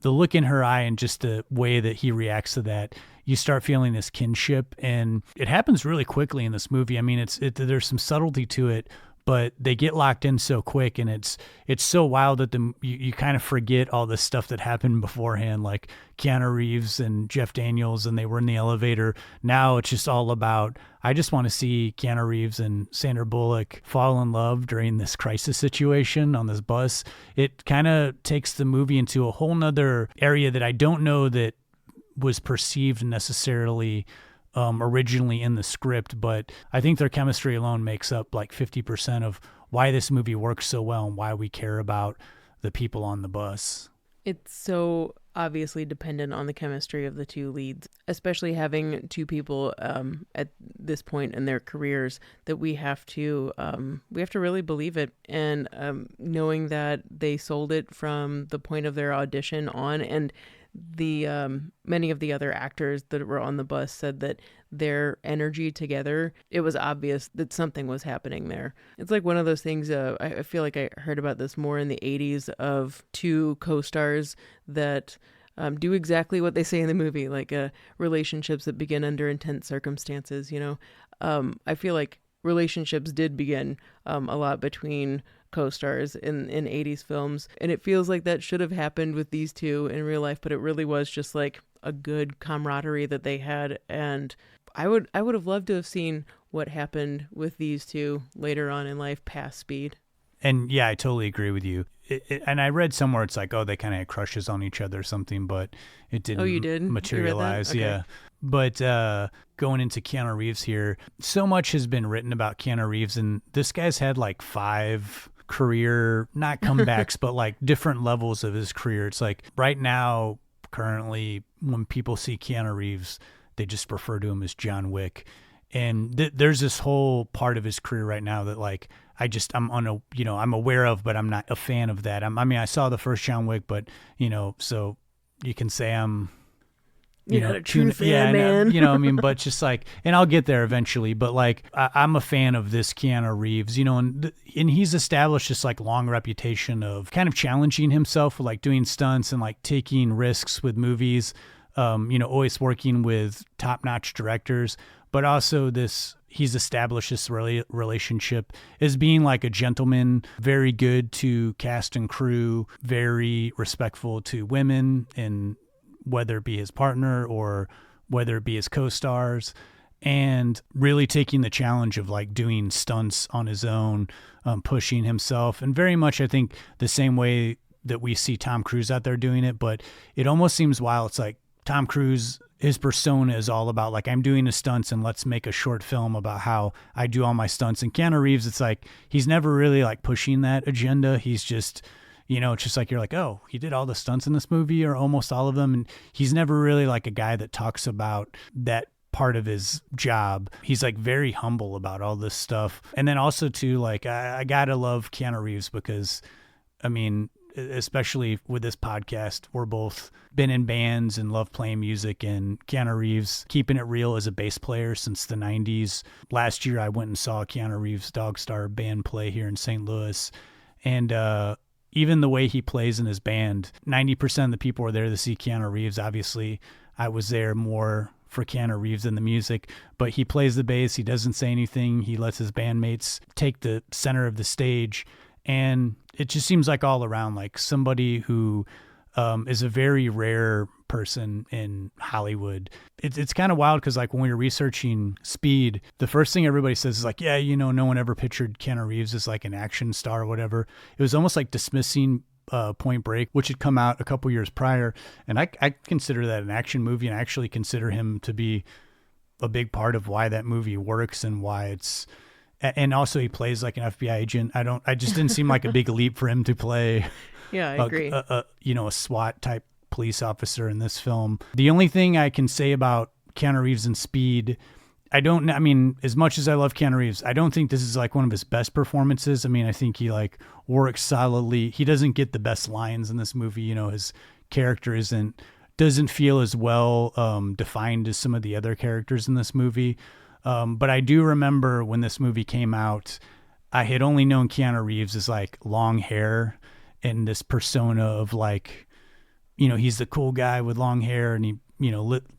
The look in her eye and just the way that he reacts to that, you start feeling this kinship, and it happens really quickly in this movie. I mean, there's some subtlety to it, but they get locked in so quick, and it's so wild that you kind of forget all this stuff that happened beforehand, like Keanu Reeves and Jeff Daniels, and they were in the elevator. Now it's just all about, I just want to see Keanu Reeves and Sandra Bullock fall in love during this crisis situation on this bus. It kind of takes the movie into a whole nother area that I don't know that was perceived necessarily originally in the script, but I think their chemistry alone makes up like 50% of why this movie works so well and why we care about the people on the bus. It's so obviously dependent on the chemistry of the two leads, especially having two people at this point in their careers that we have to really believe it, and knowing that they sold it from the point of their audition on, and the many of the other actors that were on the bus said that their energy together, it was obvious that something was happening there. It's like one of those things, I feel like I heard about this more in the 80s, of two co-stars that do exactly what they say in the movie, like relationships that begin under intense circumstances, you know. I feel like relationships did begin a lot between co-stars in 80s films, and it feels like that should have happened with these two in real life, but it really was just like a good camaraderie that they had. And I would have loved to have seen what happened with these two later on in life past Speed. And yeah, I totally agree with you. And I read somewhere it's like, oh, they kind of had crushes on each other or something, but it didn't you did? materialize. You read that? Okay. Yeah. But going into Keanu Reeves here, so much has been written about Keanu Reeves, and this guy's had like 5 career, not comebacks, but like different levels of his career. It's like right now, currently, when people see Keanu Reeves, they just refer to him as John Wick. And there's this whole part of his career right now that like I'm aware of, but I'm not a fan of that. I saw the first John Wick, but so you can say I'm You're not a true fan, man. But just like, and I'll get there eventually, but like I'm a fan of this Keanu Reeves, and he's established this like long reputation of kind of challenging himself with like doing stunts and like taking risks with movies, always working with top-notch directors, but also he's established this relationship as being like a gentleman, very good to cast and crew, very respectful to women, and whether it be his partner or whether it be his co-stars, and really taking the challenge of like doing stunts on his own, pushing himself, and very much I think the same way that we see Tom Cruise out there doing it. But it almost seems wild. It's like Tom Cruise, his persona is all about like, I'm doing the stunts and let's make a short film about how I do all my stunts. And Keanu Reeves, it's like he's never really like pushing that agenda. He's just, it's just like you're like, oh, he did all the stunts in this movie, or almost all of them. And he's never really like a guy that talks about that part of his job. He's like very humble about all this stuff. And then also too, like I gotta love Keanu Reeves because, especially with this podcast, we're both been in bands and love playing music, and Keanu Reeves keeping it real as a bass player since the 90s. Last year I went and saw Keanu Reeves Dog Star band play here in St. Louis, and even the way he plays in his band, 90% of the people were there to see Keanu Reeves. Obviously, I was there more for Keanu Reeves than the music, but he plays the bass. He doesn't say anything. He lets his bandmates take the center of the stage. And it just seems like all around, like somebody who is a very rare person in Hollywood. It's kind of wild because like when we were researching Speed, the first thing everybody says is like, yeah, no one ever pictured Keanu Reeves as like an action star or whatever. It was almost like dismissing Point Break, which had come out a couple years prior. And I consider that an action movie, and I actually consider him to be a big part of why that movie works and why it's... And also he plays like an FBI agent. I just didn't seem like a big leap for him to play Yeah, I agree. A SWAT type police officer in this film. The only thing I can say about Keanu Reeves and Speed, as much as I love Keanu Reeves, I don't think this is like one of his best performances. I think he like works solidly. He doesn't get the best lines in this movie. His character doesn't feel as well defined as some of the other characters in this movie. But I do remember when this movie came out, I had only known Keanu Reeves as like long hair and this persona of like, he's the cool guy with long hair, and he,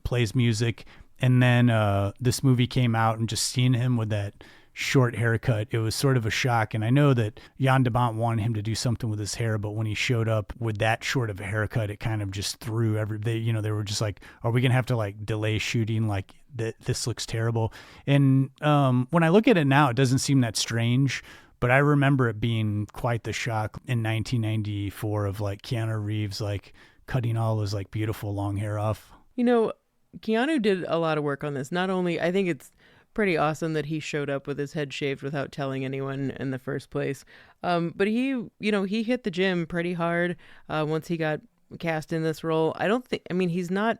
plays music. And then this movie came out, and just seeing him with that short haircut, it was sort of a shock. And I know that Jan de Bont wanted him to do something with his hair, but when he showed up with that short of a haircut, it kind of just threw they were just like, are we going to have to like delay shooting? Like this looks terrible. And when I look at it now, it doesn't seem that strange, but I remember it being quite the shock in 1994 of like Keanu Reeves, like cutting all his like beautiful long hair off. Keanu did a lot of work on this. Not only, I think it's pretty awesome that he showed up with his head shaved without telling anyone in the first place. But he hit the gym pretty hard once he got cast in this role. I mean, he's not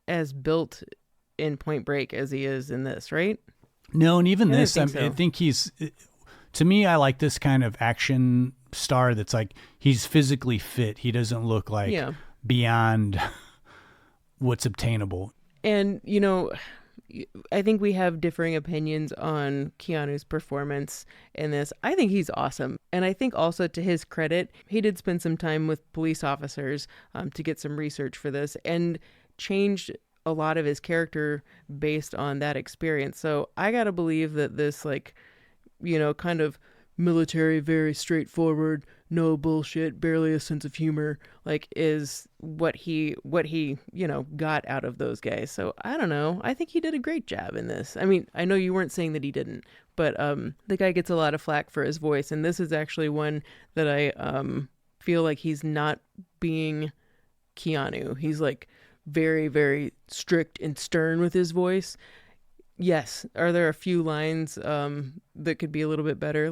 as built in Point Break as he is in this, right? No, and even this, think so. I think he's, to me, I like this kind of action star that's like, he's physically fit. He doesn't look like beyond what's obtainable. And, I think we have differing opinions on Keanu's performance in this. I think he's awesome. And I think also, to his credit, he did spend some time with police officers to get some research for this and changed a lot of his character based on that experience. So I got to believe that this, kind of military, very straightforward, no bullshit, barely a sense of humor, is what he got out of those guys. So I don't know. I think he did a great job in this. I mean, I know you weren't saying that he didn't, but the guy gets a lot of flack for his voice, and this is actually one that I feel like he's not being Keanu. He's very, very strict and stern with his voice. Yes. Are there a few lines that could be a little bit better?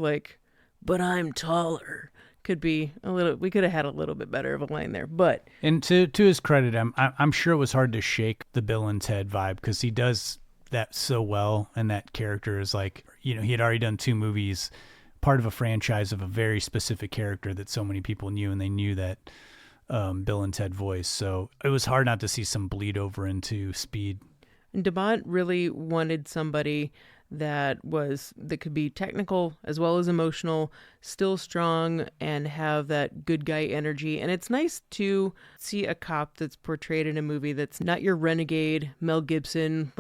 But I'm taller. Could be a little. We could have had a little bit better of a line there, but. And to his credit, I'm sure it was hard to shake the Bill and Ted vibe, because he does that so well, and that character is he had already done 2 movies, part of a franchise of a very specific character that so many people knew, and they knew that Bill and Ted voice. So it was hard not to see some bleed over into Speed. And DeBont really wanted somebody that could be technical as well as emotional, still strong, and have that good guy energy. And it's nice to see a cop that's portrayed in a movie that's not your renegade Mel Gibson,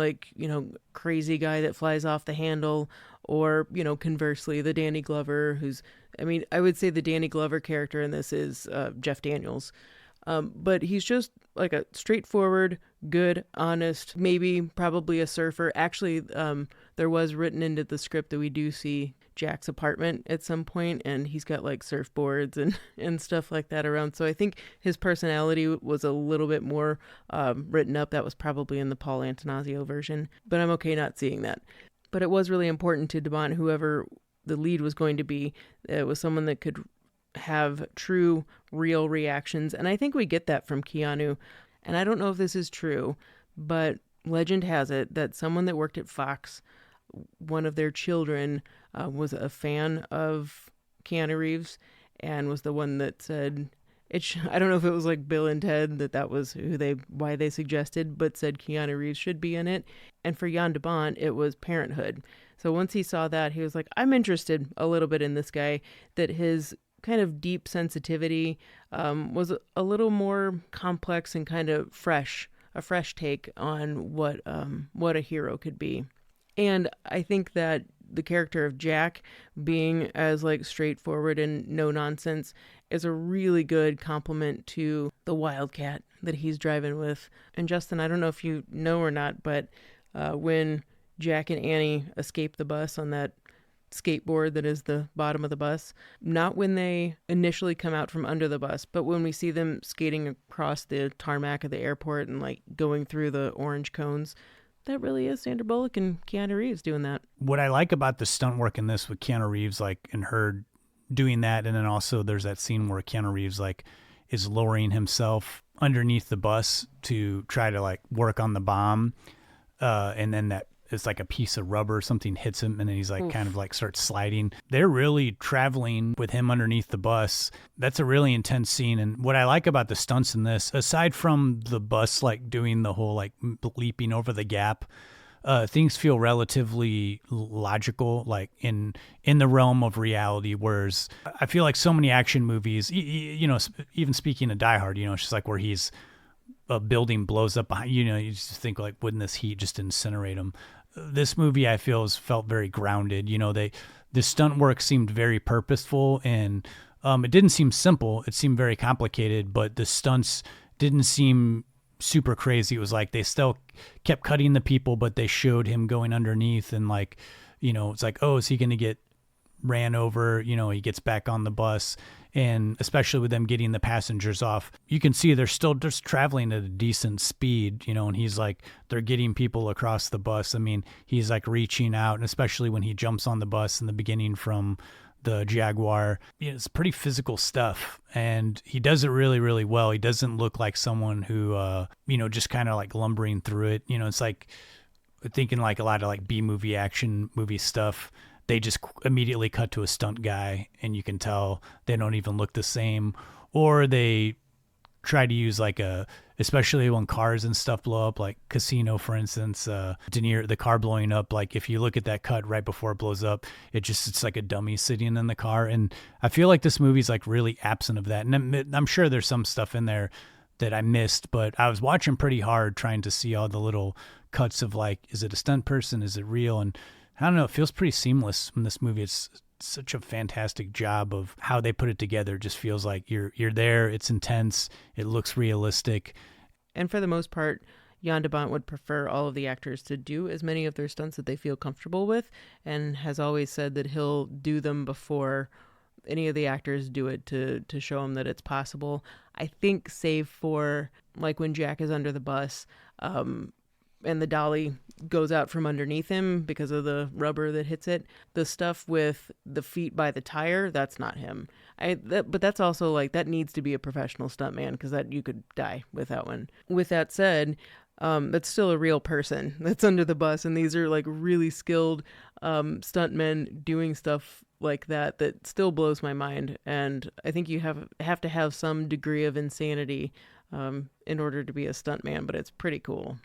crazy guy that flies off the handle, or, conversely, the Danny Glover, I would say the Danny Glover character in this is Jeff Daniels. But he's just a straightforward, good, honest, probably a surfer. Actually, there was written into the script that we do see Jack's apartment at some point, and he's got surfboards and stuff like that around. So I think his personality was a little bit more written up. That was probably in the Paul Antanasio version, but I'm okay not seeing that. But it was really important to DeBont, whoever the lead was going to be, it was someone that could have true, real reactions. And I think we get that from Keanu. And I don't know if this is true, but legend has it that someone that worked at Fox, one of their children, was a fan of Keanu Reeves, and was the one that said, I don't know if it was Bill and Ted, that was why they suggested, but said Keanu Reeves should be in it. And for Jan DeBont, it was Parenthood. So once he saw that, he was like, I'm interested a little bit in this guy, that his kind of deep sensitivity was a little more complex and kind of a fresh take on what a hero could be. And I think that the character of Jack being as straightforward and no nonsense is a really good compliment to the Wildcat that he's driving with. And Justin, I don't know if you know or not, but when Jack and Annie escape the bus on that skateboard that is the bottom of the bus, not when they initially come out from under the bus, but when we see them skating across the tarmac of the airport and going through the orange cones, that really is Sandra Bullock and Keanu Reeves doing that. What I like about the stunt work in this with Keanu Reeves, and her doing that, and then also there's that scene where Keanu Reeves is lowering himself underneath the bus to try to work on the bomb, and then that it's a piece of rubber, something hits him, and then he's kind of starts sliding. They're really traveling with him underneath the bus. That's a really intense scene. And what I like about the stunts in this, aside from the bus doing the whole leaping over the gap, things feel relatively logical, in the realm of reality. Whereas I feel so many action movies, even speaking of Die Hard, it's just where he's a building blows up behind, you just think wouldn't this heat just incinerate him? This movie, I feel, felt very grounded. The stunt work seemed very purposeful, and it didn't seem simple. It seemed very complicated, but the stunts didn't seem super crazy. It was they still kept cutting the people, but they showed him going underneath, and it's oh, is he going to get ran over? He gets back on the bus. And especially with them getting the passengers off, you can see they're still just traveling at a decent speed, and he's they're getting people across the bus. I mean, he's reaching out, and especially when he jumps on the bus in the beginning from the Jaguar. It's pretty physical stuff, and he does it really, really well. He doesn't look like someone who, just kind of like lumbering through it. It's like thinking like a lot of like B-movie action movie stuff. They just immediately cut to a stunt guy, and you can tell they don't even look the same. Or they try to use like especially when cars and stuff blow up, like Casino, for instance, De Niro, the car blowing up. Like if you look at that cut right before it blows up, it's like a dummy sitting in the car. And I feel like this movie's like really absent of that. And I'm sure there's some stuff in there that I missed, but I was watching pretty hard trying to see all the little cuts of like, is it a stunt person? Is it real? And I don't know, it feels pretty seamless in this movie. It's such a fantastic job of how they put it together. It just feels like you're there. It's intense. It looks realistic. And for the most part, Jan de Bont would prefer all of the actors to do as many of their stunts that they feel comfortable with, and has always said that he'll do them before any of the actors do it to show them that it's possible. I think save for like when Jack is under the bus, and the dolly goes out from underneath him because of the rubber that hits it. The stuff with the feet by the tire, that's not him. But that's also like, that needs to be a professional stuntman, because that you could die with that one. With that said, that's still a real person that's under the bus, and these are like really skilled stuntmen doing stuff like that still blows my mind. And I think you have to have some degree of insanity in order to be a stuntman, but it's pretty cool.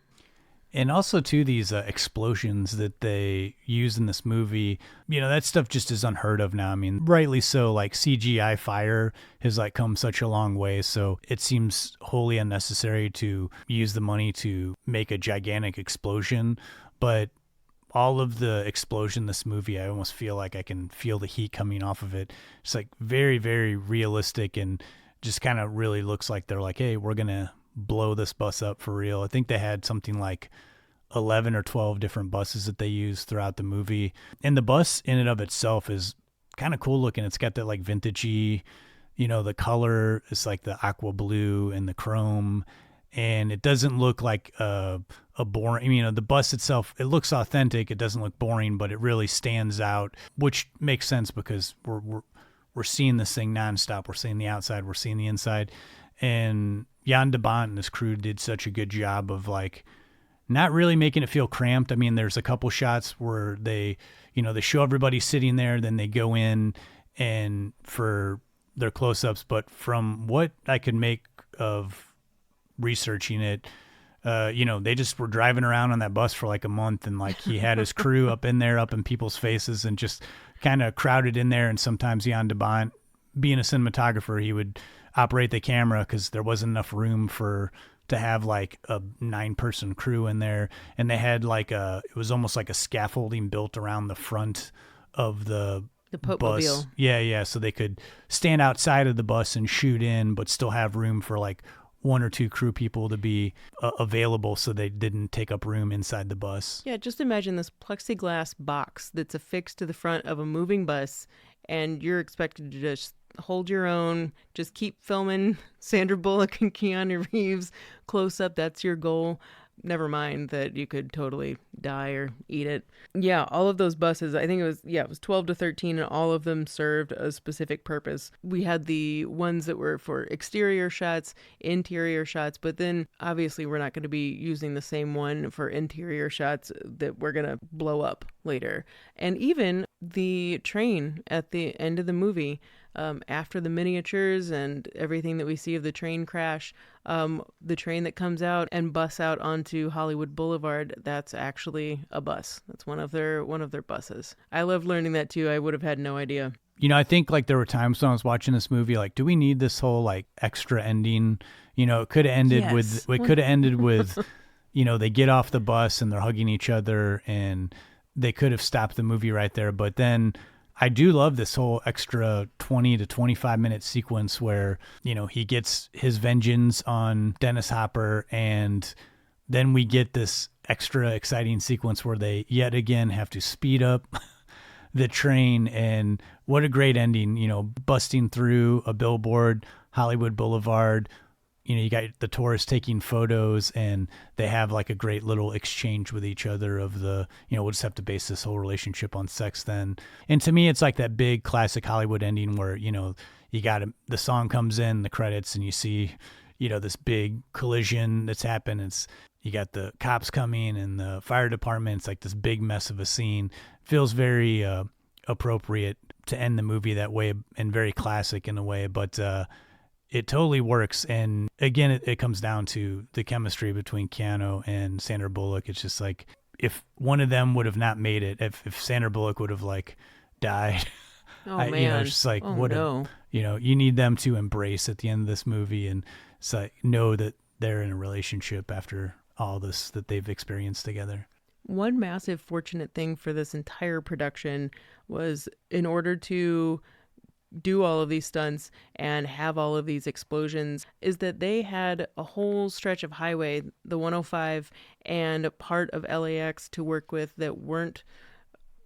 And also, too, these explosions that they use in this movie, that stuff just is unheard of now. I mean, rightly so, like CGI fire has like come such a long way. So it seems wholly unnecessary to use the money to make a gigantic explosion. But all of the explosion in this movie, I almost feel like I can feel the heat coming off of it. It's like very, very realistic, and just kind of really looks like they're like, hey, we're going to blow this bus up for real. I think they had something like 11 or 12 different buses that they used throughout the movie. And the bus in and of itself is kind of cool looking. It's got that like vintagey, the color is like the aqua blue and the chrome. And it doesn't look like a boring, the bus itself, it looks authentic. It doesn't look boring, but it really stands out, which makes sense because we're seeing this thing nonstop. We're seeing the outside, we're seeing the inside. And Jan de Bont and his crew did such a good job of like not really making it feel cramped. I mean, there's a couple shots where they show everybody sitting there, then they go in and for their close-ups. But from what I could make of researching it, they just were driving around on that bus for like a month, and like he had his crew up in people's faces and just kind of crowded in there. And sometimes Jan de Bont, being a cinematographer, he would operate the camera because there wasn't enough room to have like a 9-person crew in there. And they had like it was almost like a scaffolding built around the front of the bus. Yeah. So they could stand outside of the bus and shoot in, but still have room for like 1 or 2 crew people to be available, so they didn't take up room inside the bus. Yeah, just imagine this plexiglass box that's affixed to the front of a moving bus, and you're expected to just hold your own, just keep filming Sandra Bullock and Keanu Reeves close up. That's your goal. Never mind that you could totally die or eat it. Yeah, all of those buses, I think it was 12 to 13, and all of them served a specific purpose. We had the ones that were for exterior shots, interior shots, but then obviously we're not going to be using the same one for interior shots that we're going to blow up later. And even the train at the end of the movie, after the miniatures and everything that we see of the train crash, the train that comes out and busts out onto Hollywood Boulevard, that's actually a bus. That's one of their buses. I love learning that too. I would have had no idea. I think like there were times when I was watching this movie, like, do we need this whole like extra ending? It could have ended with they get off the bus and they're hugging each other, and they could have stopped the movie right there. But then I do love this whole extra 20 to 25 minute sequence where, he gets his vengeance on Dennis Hopper, and then we get this extra exciting sequence where they yet again have to speed up the train. And what a great ending, busting through a billboard, Hollywood Boulevard, you got the tourists taking photos, and they have like a great little exchange with each other of the, we'll just have to base this whole relationship on sex then. And to me, it's like that big classic Hollywood ending where, you got the song comes in, the credits, and you see, this big collision that's happened. You got the cops coming and the fire department. It's like this big mess of a scene. Feels very appropriate to end the movie that way, and very classic in a way, but it totally works. And again, it comes down to the chemistry between Keanu and Sandra Bullock. It's just like, if one of them would have not made it, if Sandra Bullock would have like died, Oh man, it's just like, oh, what no. You need them to embrace at the end of this movie, and it's like, know that they're in a relationship after all this that they've experienced together. One massive fortunate thing for this entire production was, in order to do all of these stunts and have all of these explosions, is that they had a whole stretch of highway, the 105, and part of LAX to work with that weren't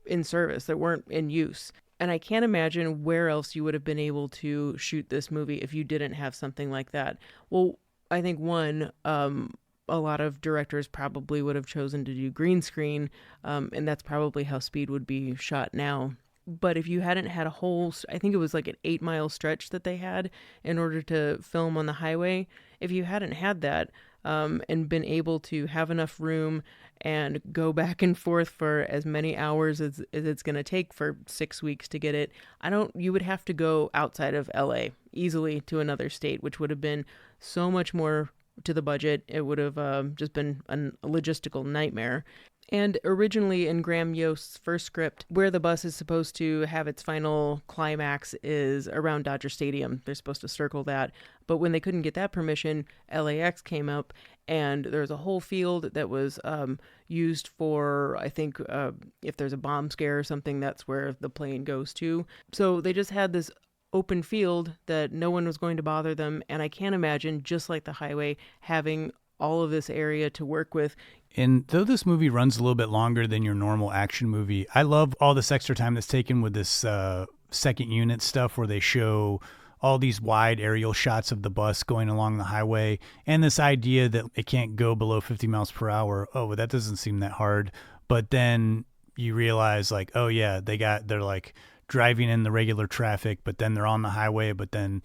in service, that weren't in use. And I can't imagine where else you would have been able to shoot this movie if you didn't have something like that. Well, I think a lot of directors probably would have chosen to do green screen, and that's probably how Speed would be shot now. But if you hadn't had I think it was like an 8-mile stretch that they had in order to film on the highway, if you hadn't had that and been able to have enough room and go back and forth for as many hours as it's going to take for 6 weeks to get it, you would have to go outside of LA easily to another state, which would have been so much more to the budget. It would have just been a logistical nightmare. And originally in Graham Yost's first script, where the bus is supposed to have its final climax is around Dodger Stadium. They're supposed to circle that. But when they couldn't get that permission, LAX came up, and there was a whole field that was used for, I think, if there's a bomb scare or something, that's where the plane goes to. So they just had this open field that no one was going to bother them. And I can't imagine, just like the highway, having all of this area to work with. And though this movie runs a little bit longer than your normal action movie, I love all this extra time that's taken with this second unit stuff, where they show all these wide aerial shots of the bus going along the highway, and this idea that it can't go below 50 miles per hour. Oh, that doesn't seem that hard. But then you realize, like, oh yeah, they're like driving in the regular traffic, but then they're on the highway, but then,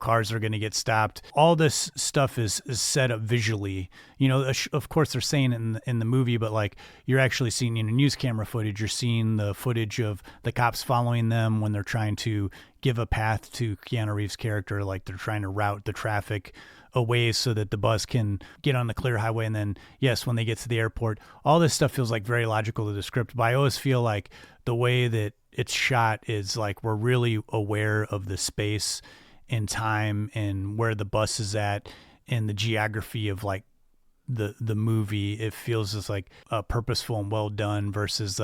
cars are going to get stopped. All this stuff is set up visually. Of course they're saying it in the movie, but like, you're actually seeing, news camera footage. You're seeing the footage of the cops following them when they're trying to give a path to Keanu Reeves' character. Like, they're trying to route the traffic away so that the bus can get on the clear highway. And then, yes, when they get to the airport, all this stuff feels like very logical to the script. But I always feel like the way that it's shot is like, we're really aware of the space and time and where the bus is at and the geography of like the movie. It feels just like purposeful and well done versus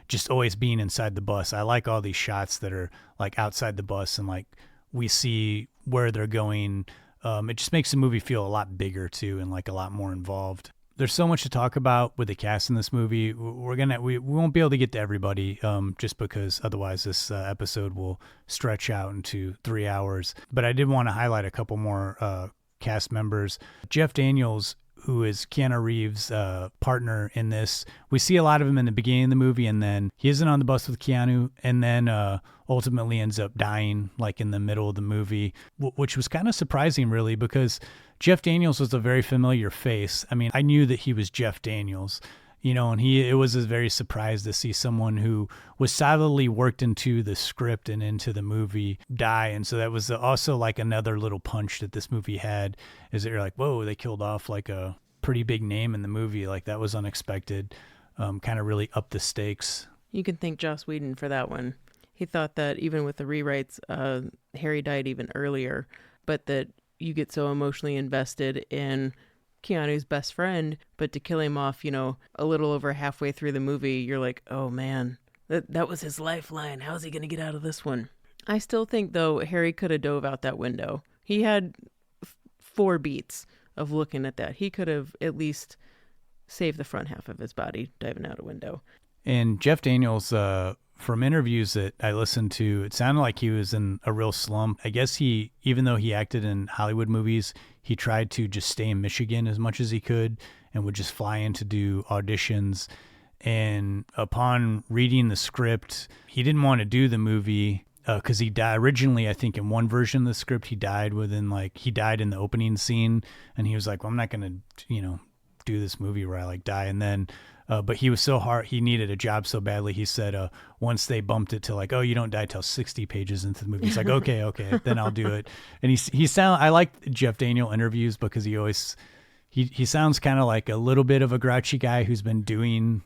just always being inside the bus. I like all these shots that are like outside the bus, and like we see where they're going. It just makes the movie feel a lot bigger too, and like a lot more involved. There's so much to talk about with the cast in this movie. We won't be able to get to everybody, just because otherwise this episode will stretch out into 3 hours. But I did want to highlight a couple more cast members. Jeff Daniels, who is Keanu Reeves' partner in this. We see a lot of him in the beginning of the movie, and then he isn't on the bus with Keanu, and then ultimately ends up dying like in the middle of the movie, which was kind of surprising, really, because Jeff Daniels was a very familiar face. I mean, I knew that he was Jeff Daniels, and it was a very surprise to see someone who was solidly worked into the script and into the movie die. And so that was also like another little punch that this movie had, is that you're like, whoa, they killed off like a pretty big name in the movie. Like, that was unexpected, kind of really upped the stakes. You can thank Joss Whedon for that one. He thought that even with the rewrites, Harry died even earlier, but that you get so emotionally invested in Keanu's best friend, but to kill him off, a little over halfway through the movie, you're like, oh man, that was his lifeline. How's he going to get out of this one? I still think, though, Harry could have dove out that window. He had 4 beats of looking at that. He could have at least saved the front half of his body diving out a window. And Jeff Daniels from interviews that I listened to, it sounded like he was in a real slump. I guess even though he acted in Hollywood movies, he tried to just stay in Michigan as much as he could and would just fly in to do auditions. And upon reading the script, he didn't want to do the movie because he died originally. I think in one version of the script, he died in the opening scene, and he was like, well, I'm not going to, do this movie where I die. And then, but he was so hard, he needed a job so badly. He said, once they bumped it to oh, you don't die till 60 pages into the movie. He's like, okay, then I'll do it. And I like Jeff Daniel interviews because he sounds kind of like a little bit of a grouchy guy who's been doing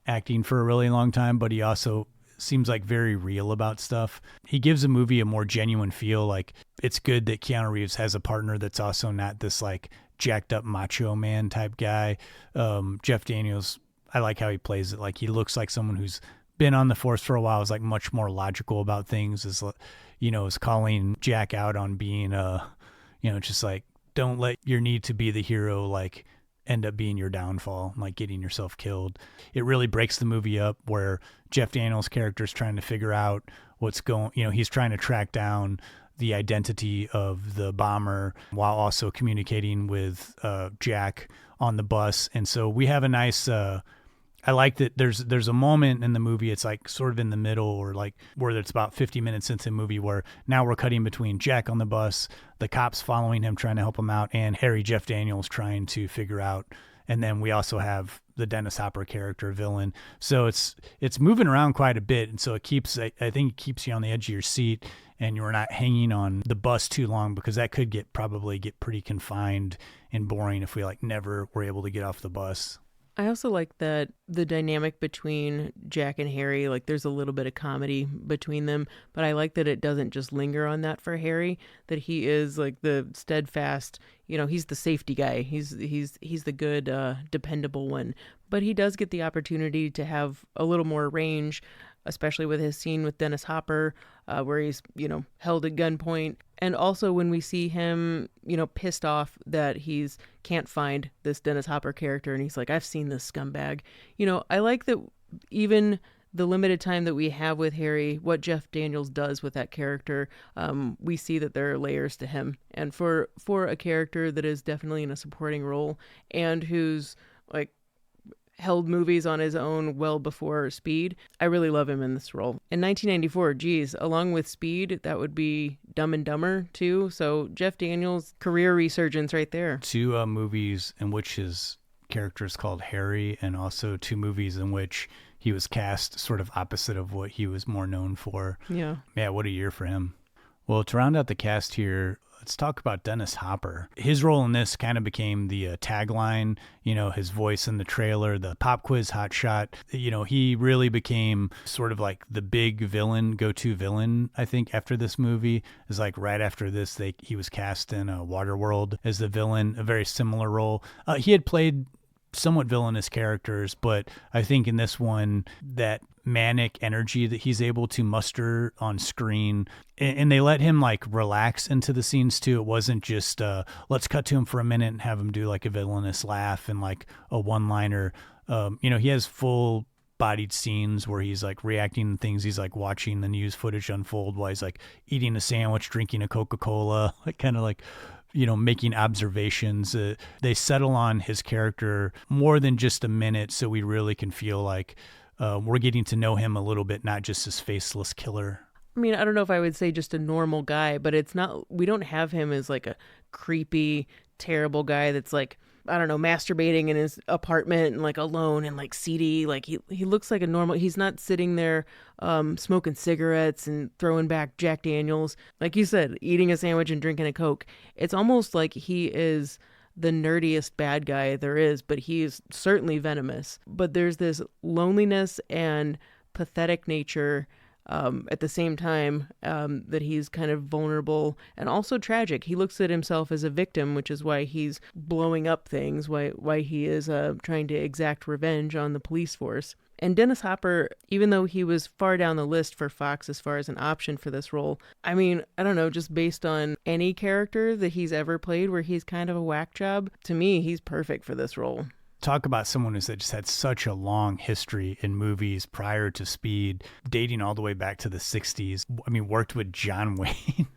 acting for a really long time, but he also seems like very real about stuff. He gives the movie a more genuine feel. Like, it's good that Keanu Reeves has a partner that's also not this jacked up macho man type guy. Jeff Daniels, I like how he plays it. He looks like someone who's been on the force for a while, is much more logical about things, is calling Jack out on being just don't let your need to be the hero end up being your downfall, getting yourself killed. It really breaks the movie up where Jeff Daniels' character is trying to figure out what's going, he's trying to track down the identity of the bomber while also communicating with Jack on the bus. And so we have a nice, I like that there's a moment in the movie, it's sort of in the middle, or where it's about 50 minutes into the movie, where now we're cutting between Jack on the bus, the cops following him trying to help him out, and Harry Jeff Daniels trying to figure out. And then we also have the Dennis Hopper character villain. So it's moving around quite a bit, and so I think it keeps you on the edge of your seat, and you're not hanging on the bus too long, because that could probably get pretty confined and boring if we never were able to get off the bus. I also like that the dynamic between Jack and Harry, there's a little bit of comedy between them, but I like that it doesn't just linger on that for Harry, that he is the steadfast, he's the safety guy. He's the good, dependable one, but he does get the opportunity to have a little more range, especially with his scene with Dennis Hopper, where he's, held at gunpoint. And also when we see him, pissed off that he's can't find this Dennis Hopper character, and he's like, I've seen this scumbag. I like that even the limited time that we have with Harry, what Jeff Daniels does with that character, we see that there are layers to him. And for a character that is definitely in a supporting role and who's held movies on his own well before Speed, I really love him in this role. In 1994, geez, along with Speed, that would be Dumb and Dumber too. So Jeff Daniels' career resurgence right there. 2 movies in which his character is called Harry, and also 2 movies in which he was cast sort of opposite of what he was more known for. Yeah, what a year for him. Well, to round out the cast here, let's talk about Dennis Hopper. His role in this kind of became the tagline, his voice in the trailer, the pop quiz hot shot. He really became sort of the big villain, go-to villain, I think, after this movie. Is right after this, he was cast in Waterworld as the villain, a very similar role. He had played somewhat villainous characters, but I think in this one, that manic energy that he's able to muster on screen, and they let him relax into the scenes too. It wasn't just let's cut to him for a minute and have him do a villainous laugh and a one-liner. He has full bodied scenes where he's reacting to things. He's watching the news footage unfold while he's eating a sandwich, drinking a Coca-Cola, making observations. They settle on his character more than just a minute, so we really can feel we're getting to know him a little bit, not just this faceless killer. I mean, I don't know if I would say just a normal guy, but we don't have him as a creepy, terrible guy that's I don't know, masturbating in his apartment and alone and seedy. He looks like a normal, he's not sitting there smoking cigarettes and throwing back Jack Daniels. Like you said, eating a sandwich and drinking a Coke. It's almost like he is the nerdiest bad guy there is, but he is certainly venomous. But there's this loneliness and pathetic nature at the same time that he's kind of vulnerable and also tragic. He looks at himself as a victim, which is why he's blowing up things, why he is trying to exact revenge on the police force. And Dennis Hopper, even though he was far down the list for Fox as far as an option for this role, I mean, I don't know, just based on any character that he's ever played where he's kind of a whack job, to me, he's perfect for this role. talk about someone who's just had such a long history in movies prior to Speed, dating all the way back to the 60s. I mean, worked with John Wayne,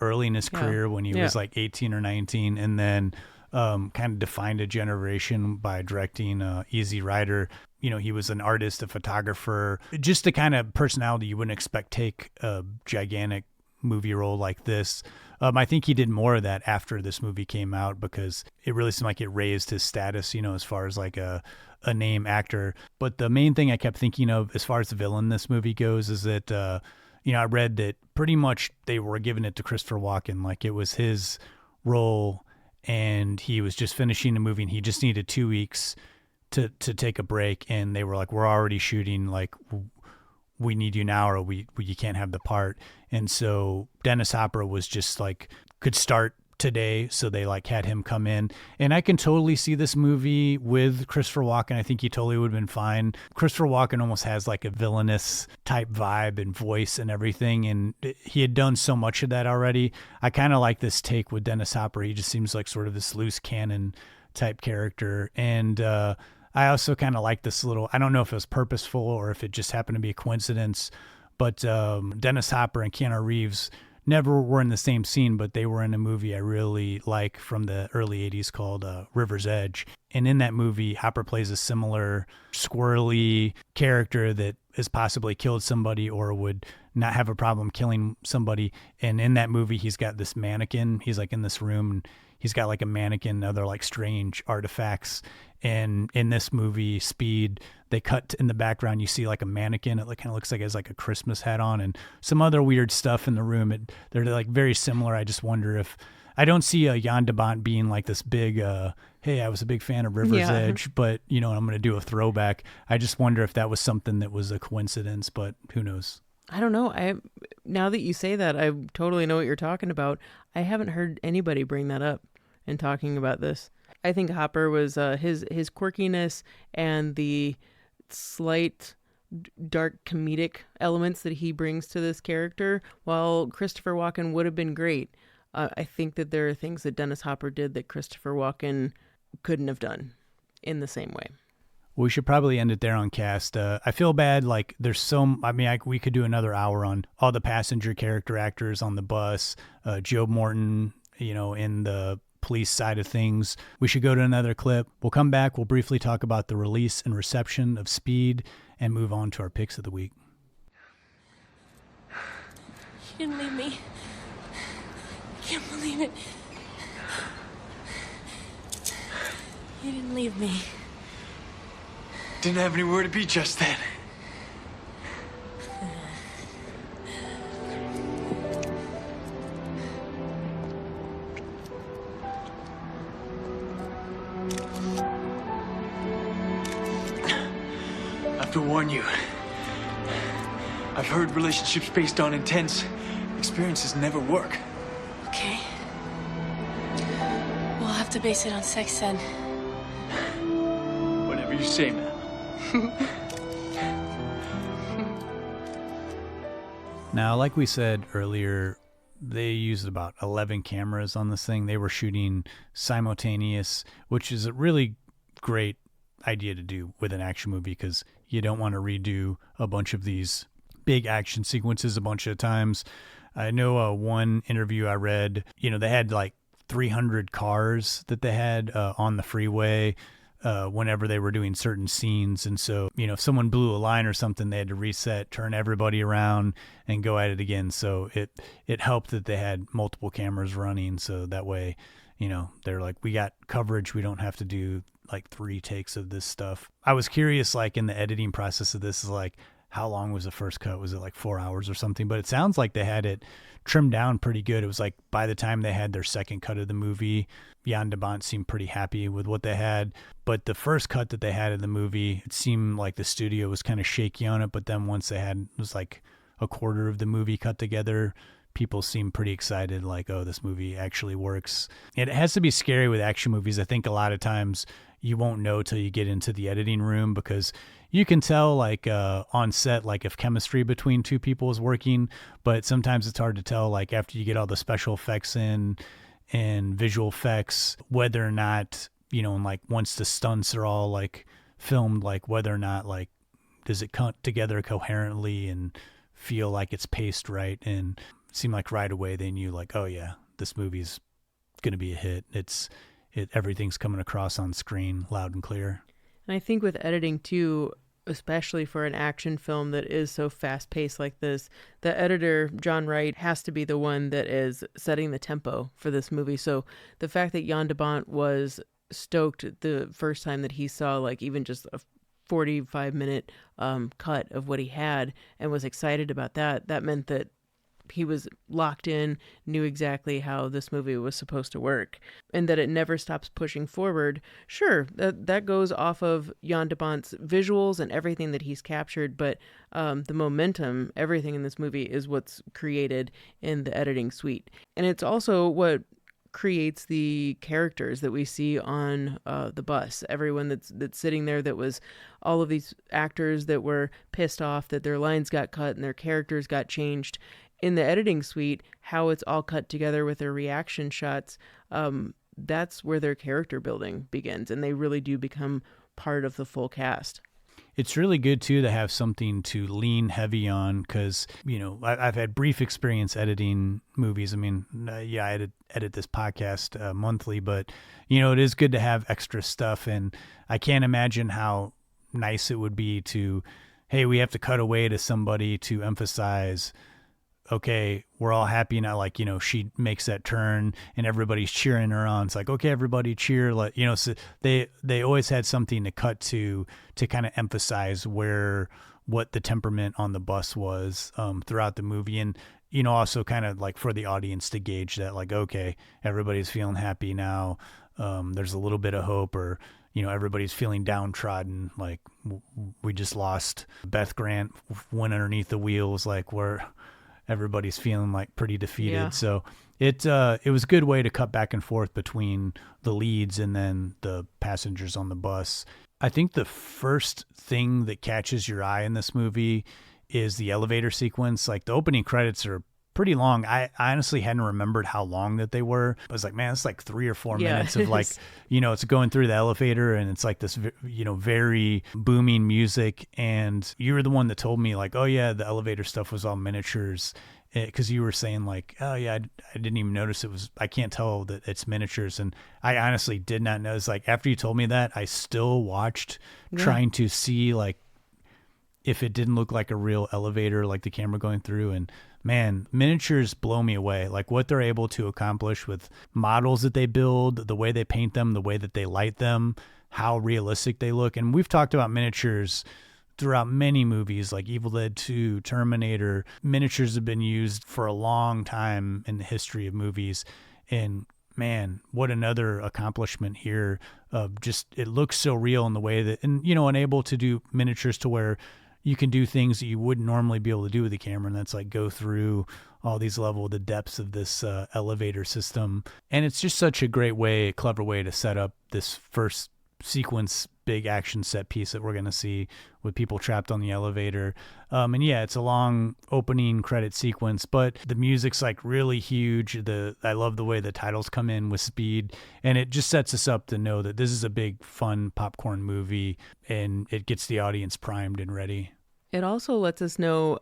early in his career when he was like 18 or 19, and then kind of defined a generation by directing Easy Rider. He was an artist, a photographer, just the kind of personality you wouldn't expect take a gigantic movie role like this. I think he did more of that after this movie came out because it really seemed like it raised his status, as far as like a name actor. But the main thing I kept thinking of as far as the villain in this movie goes is that, I read that pretty much they were giving it to Christopher Walken. Like it was his role and he was just finishing the movie and he just needed 2 weeks to take a break. And they were like, we're already shooting, like we need you now or you can't have the part. And so Dennis Hopper was just like, could start today. So they like had him come in, and I can totally see this movie with Christopher Walken. I think he totally would have been fine. Christopher Walken almost has like a villainous type vibe and voice and everything. And he had done so much of that already. I kind of like this take with Dennis Hopper. He just seems like sort of this loose cannon type character. And, I also kind of like this little, I don't know if it was purposeful or if it just happened to be a coincidence, but Dennis Hopper and Keanu Reeves never were in the same scene, but they were in a movie I really like from the early 80s called River's Edge. And in that movie, Hopper plays a similar squirrely character that has possibly killed somebody or would not have a problem killing somebody. And in that movie, he's got this mannequin. He's like in this room and he's got like a mannequin and other like strange artifacts. And in this movie, Speed, they cut in the background. You see like a mannequin. It kind of looks like it has like a Christmas hat on and some other weird stuff in the room. They're like very similar. I just wonder if I don't see Jan de Bont being like this big, hey, I was a big fan of River's Edge, but I'm going to do a throwback. I just wonder if that was something that was a coincidence, but who knows? I don't know. Now that you say that, I totally know what you're talking about. I haven't heard anybody bring that up in talking about this. I think Hopper was his quirkiness and the slight dark comedic elements that he brings to this character, while Christopher Walken would have been great. I think that there are things that Dennis Hopper did that Christopher Walken couldn't have done in the same way. We should probably end it there on cast. I feel bad. Like there's we could do another hour on all the passenger character actors on the bus, Joe Morton, in the police side of things. We should go to another clip. We'll come back. We'll briefly talk about the release and reception of Speed and move on to our picks of the week. You didn't leave me. I can't believe it. You didn't leave me. Didn't have anywhere to be just then. I have to warn you. I've heard relationships based on intense experiences never work. Okay. We'll have to base it on sex then. Whatever you say, man. Now, like we said earlier, they used about 11 cameras on this thing. They were shooting simultaneous, which is a really great idea to do with an action movie because you don't want to redo a bunch of these big action sequences a bunch of times. I know one interview I read, they had like 300 cars that they had on the freeway whenever they were doing certain scenes. And so, if someone blew a line or something, they had to reset, turn everybody around and go at it again. So it helped that they had multiple cameras running. So that way, they're like, we got coverage. We don't have to do like 3 takes of this stuff. I was curious, like in the editing process of this, is like, how long was the first cut? Was it like 4 hours or something? But it sounds like they had it trimmed down pretty good. It was like by the time they had their second cut of the movie, Jan de Bont seemed pretty happy with what they had. But the first cut that they had of the movie, it seemed like the studio was kind of shaky on it. But then once it was like a quarter of the movie cut together, people seemed pretty excited, like, oh, this movie actually works. And it has to be scary with action movies. I think a lot of times you won't know till you get into the editing room because you can tell like on set, like if chemistry between two people is working, but sometimes it's hard to tell like after you get all the special effects in and visual effects, whether or not and like once the stunts are all like filmed, like whether or not like does it come together coherently and feel like it's paced right, and it seemed like right away they knew like, oh yeah, this movie's going to be a hit. Everything's coming across on screen loud and clear. And I think with editing too, especially for an action film that is so fast-paced like this, the editor, John Wright, has to be the one that is setting the tempo for this movie. So the fact that Jan de Bont was stoked the first time that he saw like even just a 45-minute cut of what he had and was excited about that meant that he was locked in, knew exactly how this movie was supposed to work, and that it never stops pushing forward. Sure, that goes off of Jan de Bont's visuals and everything that he's captured, but the momentum, everything in this movie is what's created in the editing suite. And it's also what creates the characters that we see on the bus. Everyone that's sitting there, that was all of these actors that were pissed off that their lines got cut and their characters got changed. In the editing suite, how it's all cut together with their reaction shots, that's where their character building begins, and they really do become part of the full cast. It's really good, too, to have something to lean heavy on because, I've had brief experience editing movies. I mean, I edit this podcast monthly, but, it is good to have extra stuff. And I can't imagine how nice it would be to, hey, we have to cut away to somebody to emphasize, okay, we're all happy now. Like, she makes that turn and everybody's cheering her on. It's like, okay, everybody cheer. Like, so they always had something to cut to kind of emphasize what the temperament on the bus was throughout the movie. And, also kind of like for the audience to gauge that, like, okay, everybody's feeling happy now. There's a little bit of hope, or, everybody's feeling downtrodden. Like we just lost Beth Grant, went underneath the wheels. Like everybody's feeling like pretty defeated. Yeah. So it was a good way to cut back and forth between the leads and then the passengers on the bus. I think the first thing that catches your eye in this movie is the elevator sequence. Like the opening credits are pretty long. I honestly hadn't remembered how long that they were. I was like, man, it's like 3 or 4 minutes of like, it's going through the elevator and it's like this, very booming music. And you were the one that told me like, oh yeah, the elevator stuff was all miniatures. Because you were saying like, oh yeah, I didn't even notice it was, I can't tell that it's miniatures. And I honestly did not know. It's like after you told me that, I still watched trying to see like if it didn't look like a real elevator, like the camera going through. And man, miniatures blow me away. Like what they're able to accomplish with models that they build, the way they paint them, the way that they light them, how realistic they look. And we've talked about miniatures throughout many movies like Evil Dead 2, Terminator. Miniatures have been used for a long time in the history of movies. And man, what another accomplishment here of just, it looks so real in the way that, and able to do miniatures to where you can do things that you wouldn't normally be able to do with a camera. And that's like go through all these the depths of this elevator system. And it's just such a clever way to set up this first sequence, big action set piece that we're going to see with people trapped on the elevator. And yeah, it's a long opening credit sequence, but the music's like really huge. I love the way the titles come in with speed, and it just sets us up to know that this is a big, fun popcorn movie, and it gets the audience primed and ready. It also lets us know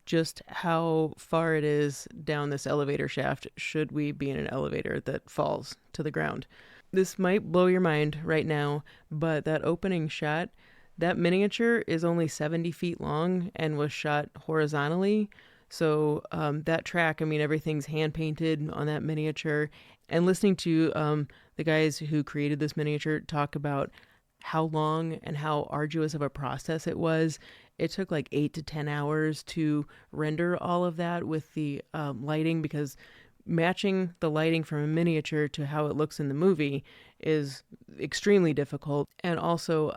just how far it is down this elevator shaft should we be in an elevator that falls to the ground. This might blow your mind right now, but that opening shot, that miniature is only 70 feet long and was shot horizontally. So that track, I mean, everything's hand painted on that miniature. And listening to the guys who created this miniature talk about how long and how arduous of a process it was. It took like 8 to 10 hours to render all of that with the lighting, because matching the lighting from a miniature to how it looks in the movie is extremely difficult. And also,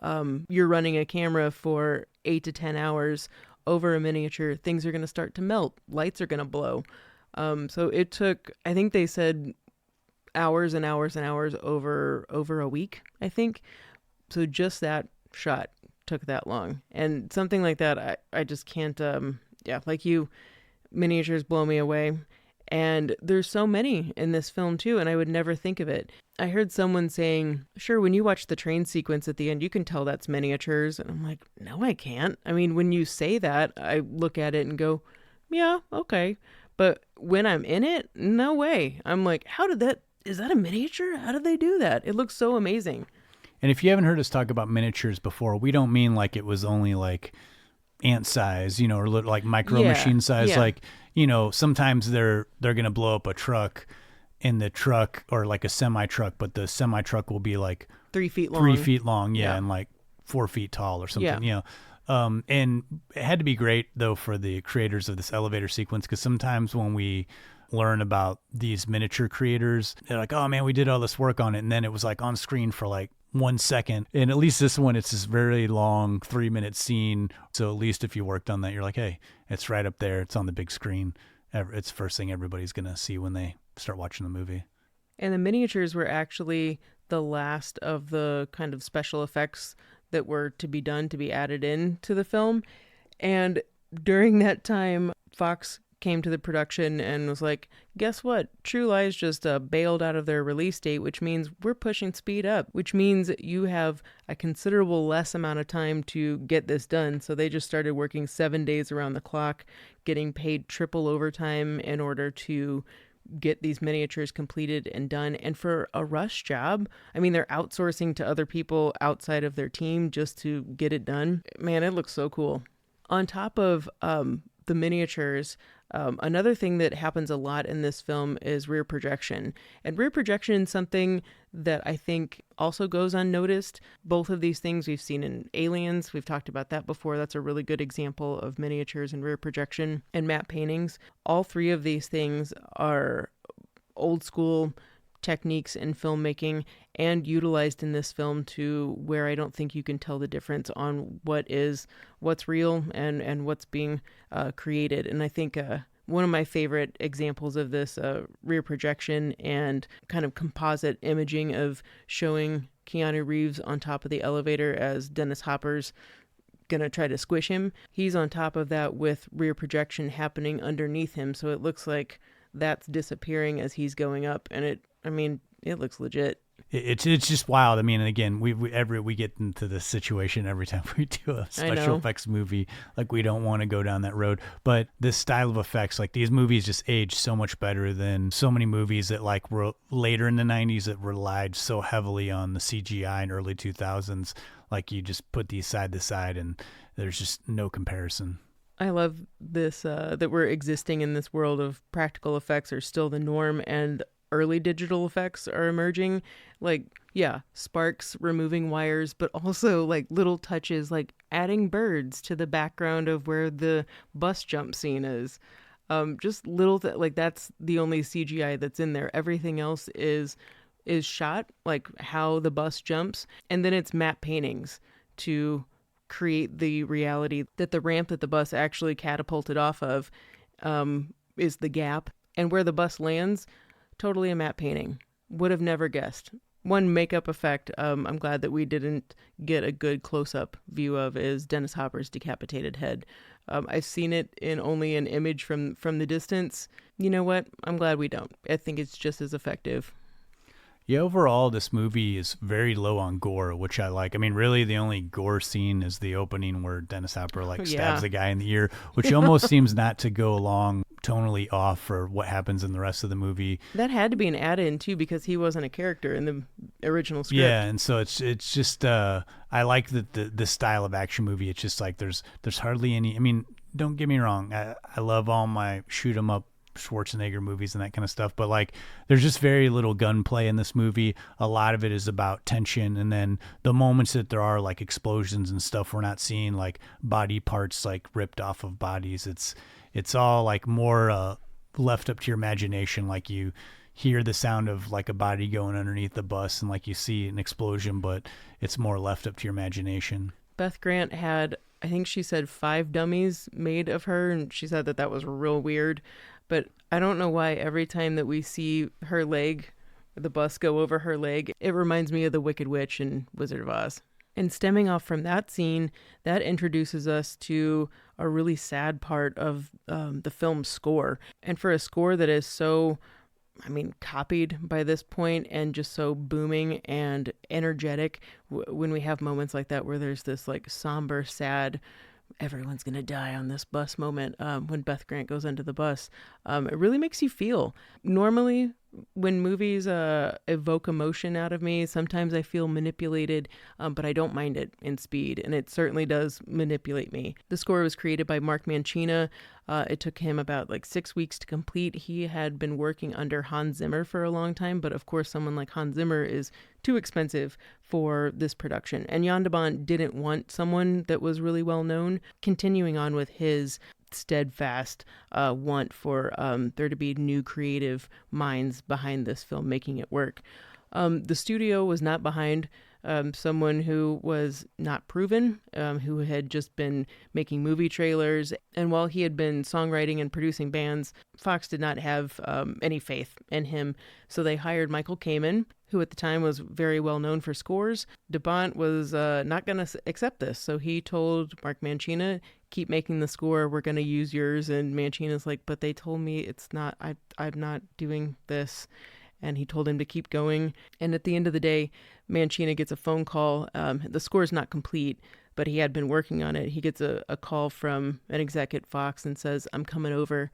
you're running a camera for 8 to 10 hours over a miniature. Things are going to start to melt. Lights are going to blow. So it took, I think they said hours and hours and hours over a week, I think. So just that shot took that long. And something like that, I just can't, like you, miniatures blow me away. And there's so many in this film too, and I would never think of it. I heard someone saying, sure, when you watch the train sequence at the end, you can tell that's miniatures. And I'm like, no, I can't. I mean, when you say that, I look at it and go, yeah, okay. But when I'm in it, no way. I'm like, is that a miniature? How did they do that? It looks so amazing. And if you haven't heard us talk about miniatures before, we don't mean like it was only like ant size, or like micro machine size. Yeah. Like, sometimes they're going to blow up a truck in the truck, or like a semi truck, but the semi truck will be like 3 feet long. 3 feet long. Yeah. Yeah. And like 4 feet tall or something, Yeah. And it had to be great though for the creators of this elevator sequence. Cause sometimes when we learn about these miniature creators, they're like, oh man, we did all this work on it. And then it was like on screen for like 1 second. And at least this one, it's this very long 3-minute scene. So at least if you worked on that, you're like, hey, it's right up there. It's on the big screen. It's the first thing everybody's going to see when they start watching the movie. And the miniatures were actually the last of the kind of special effects that were to be done, to be added in to the film. And during that time, Fox came to the production and was like, guess what? True Lies just bailed out of their release date, which means we're pushing speed up, which means you have a considerable less amount of time to get this done. So they just started working 7 days around the clock, getting paid triple overtime in order to get these miniatures completed and done. And for a rush job, I mean, they're outsourcing to other people outside of their team just to get it done. Man, it looks so cool. On top of the miniatures, another thing that happens a lot in this film is rear projection. And rear projection is something that I think also goes unnoticed. Both of these things we've seen in Aliens. We've talked about that before. That's a really good example of miniatures and rear projection and matte paintings. All three of these things are old school techniques in filmmaking and utilized in this film to where I don't think you can tell the difference on what's real and what's being created. And I think one of my favorite examples of this rear projection and kind of composite imaging of showing Keanu Reeves on top of the elevator as Dennis Hopper's gonna try to squish him. He's on top of that with rear projection happening underneath him, so it looks like that's disappearing as he's going up, and it looks legit. It's just wild. I mean, and again, we get into this situation every time we do a special effects movie. Like, we don't want to go down that road, but this style of effects, like these movies, just age so much better than so many movies that like were later in the 90s that relied so heavily on the CGI in early 2000s. Like, you just put these side to side, and there's just no comparison. I love this that we're existing in this world of practical effects are still the norm, and early digital effects are emerging. Like, yeah, sparks, removing wires, but also like little touches, like adding birds to the background of where the bus jump scene is. Just little like that's the only CGI that's in there. Everything else is shot like how the bus jumps, and then it's matte paintings to create the reality that the ramp that the bus actually catapulted off of is the gap, and where the bus lands, totally a matte painting. Would have never guessed. One makeup effect I'm glad that we didn't get a good close-up view of is Dennis Hopper's decapitated head. I've seen it in only an image from the distance. You know what? I'm glad we don't. I think it's just as effective. Yeah, overall, this movie is very low on gore, which I like. I mean, really, the only gore scene is the opening where Dennis Hopper stabs the guy in the ear, which almost seems not to go along tonally off for what happens in the rest of the movie. That had to be an add-in too, because he wasn't a character in the original script. Yeah, and so it's just I like the style of action movie. It's just like there's hardly any. I mean, don't get me wrong. I love all my shoot 'em up Schwarzenegger movies and that kind of stuff, but like there's just very little gunplay in this movie. A lot of it is about tension, and then the moments that there are like explosions and stuff, we're not seeing like body parts like ripped off of bodies. It's all like more left up to your imagination. Like, you hear the sound of like a body going underneath the bus, and like you see an explosion, but it's more left up to your imagination. Beth Grant had, I think she said 5 dummies made of her, and she said that was real weird. But I don't know why every time that we see her leg, the bus go over her leg, it reminds me of the Wicked Witch in Wizard of Oz. And stemming off from that scene, that introduces us to a really sad part of the film's score. And for a score that is so, copied by this point and just so booming and energetic, when we have moments like that where there's this like somber, sad, everyone's going to die on this bus moment when Beth Grant goes into the bus, it really makes you feel. Normally, when movies evoke emotion out of me, sometimes I feel manipulated, but I don't mind it in Speed, and it certainly does manipulate me. The score was created by Mark Mancina. It took him about 6 weeks to complete. He had been working under Hans Zimmer for a long time, but of course someone like Hans Zimmer is too expensive for this production. And Jan de Bont didn't want someone that was really well known. Continuing on with his steadfast want for there to be new creative minds behind this film, making it work. The studio was not behind someone who was not proven, who had just been making movie trailers. And while he had been songwriting and producing bands, Fox did not have any faith in him. So they hired Michael Kamen, who at the time was very well known for scores. De Bont was not going to accept this. So he told Mark Mancina, keep making the score, we're going to use yours. And Mancina's like, but they told me it's not, I'm not doing this. And he told him to keep going. And at the end of the day, Mancina gets a phone call. The score is not complete, but he had been working on it. He gets a call from an exec at Fox and says, I'm coming over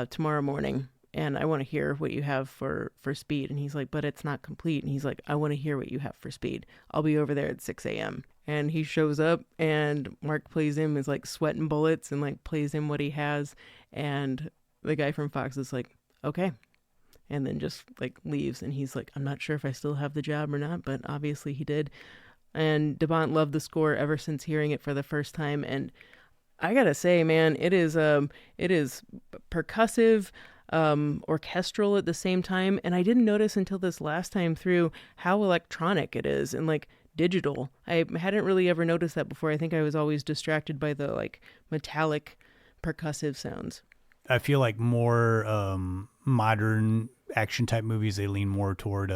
tomorrow morning, and I want to hear what you have for Speed. And he's like, but it's not complete. And he's like, I want to hear what you have for Speed. I'll be over there at 6 a.m. And he shows up, and Mark plays him, is like sweating bullets, and like plays him what he has. And the guy from Fox is like, okay. And then just like leaves. And he's like, I'm not sure if I still have the job or not, but obviously he did. And de Bont loved the score ever since hearing it for the first time. And I gotta say, man, it is percussive, orchestral at the same time. And I didn't notice until this last time through how electronic it is and like digital. I hadn't really ever noticed that before. I think I was always distracted by the like metallic percussive sounds. I feel like more modern action type movies, they lean more toward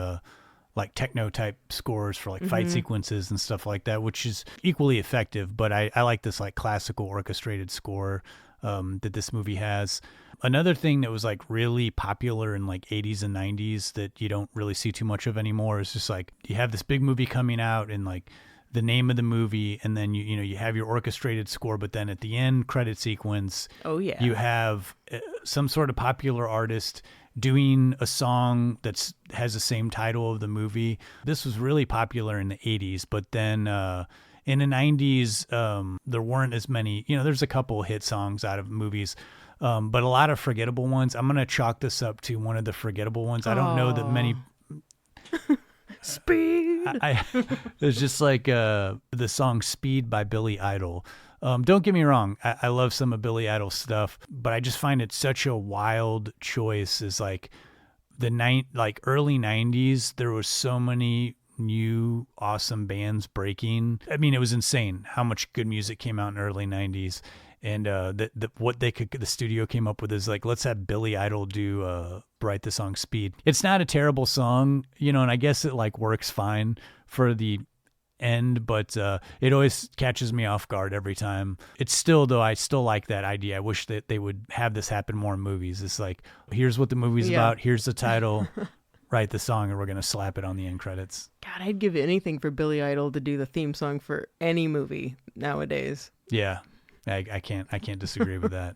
like techno type scores for like fight sequences and stuff like that, which is equally effective. But I like this like classical orchestrated score that this movie has. Another thing that was like really popular in like 80s and 90s that you don't really see too much of anymore is just like you have this big movie coming out and like the name of the movie, and then you have your orchestrated score, but then at the end credit sequence, you have some sort of popular artist doing a song that has the same title of the movie. This was really popular in the 80s, but then in the 90s, there weren't as many, there's a couple hit songs out of movies, but a lot of forgettable ones. I'm going to chalk this up to one of the forgettable ones. I don't know that many... Speed. There's just like the song Speed by Billy Idol. Don't get me wrong. I love some of Billy Idol's stuff, but I just find it such a wild choice. Is like early 90s, there was so many new awesome bands breaking. I mean, it was insane how much good music came out in the early 90s. And what the studio came up with is like, let's have Billy Idol write the song Speed. It's not a terrible song, and I guess it like works fine for the end, but it always catches me off guard every time. It's still, though, I still like that idea. I wish that they would have this happen more in movies. It's like, here's what the movie's about. Here's the title. Write the song, and we're going to slap it on the end credits. God, I'd give anything for Billy Idol to do the theme song for any movie nowadays. Yeah. I can't disagree with that.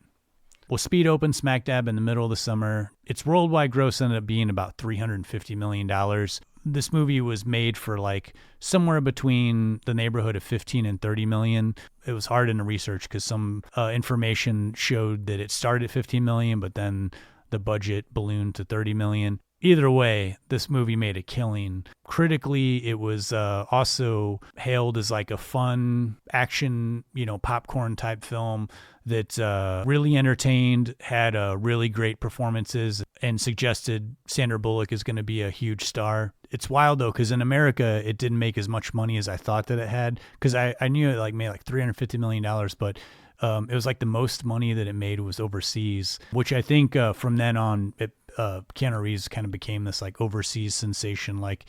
Well, Speed opened smack dab in the middle of the summer. Its worldwide gross ended up being about $350 million. This movie was made for like somewhere between the neighborhood of 15 and 30 million. It was hard in the research because some information showed that it started at 15 million, but then the budget ballooned to 30 million. Either way, this movie made a killing. Critically, it was also hailed as like a fun action, popcorn type film that really entertained, had really great performances, and suggested Sandra Bullock is going to be a huge star. It's wild though, because in America, it didn't make as much money as I thought that it had, because I knew it like made like $350 million, but it was like the most money that it made was overseas, which I think from then on, Keanu Reeves kind of became this like overseas sensation. Like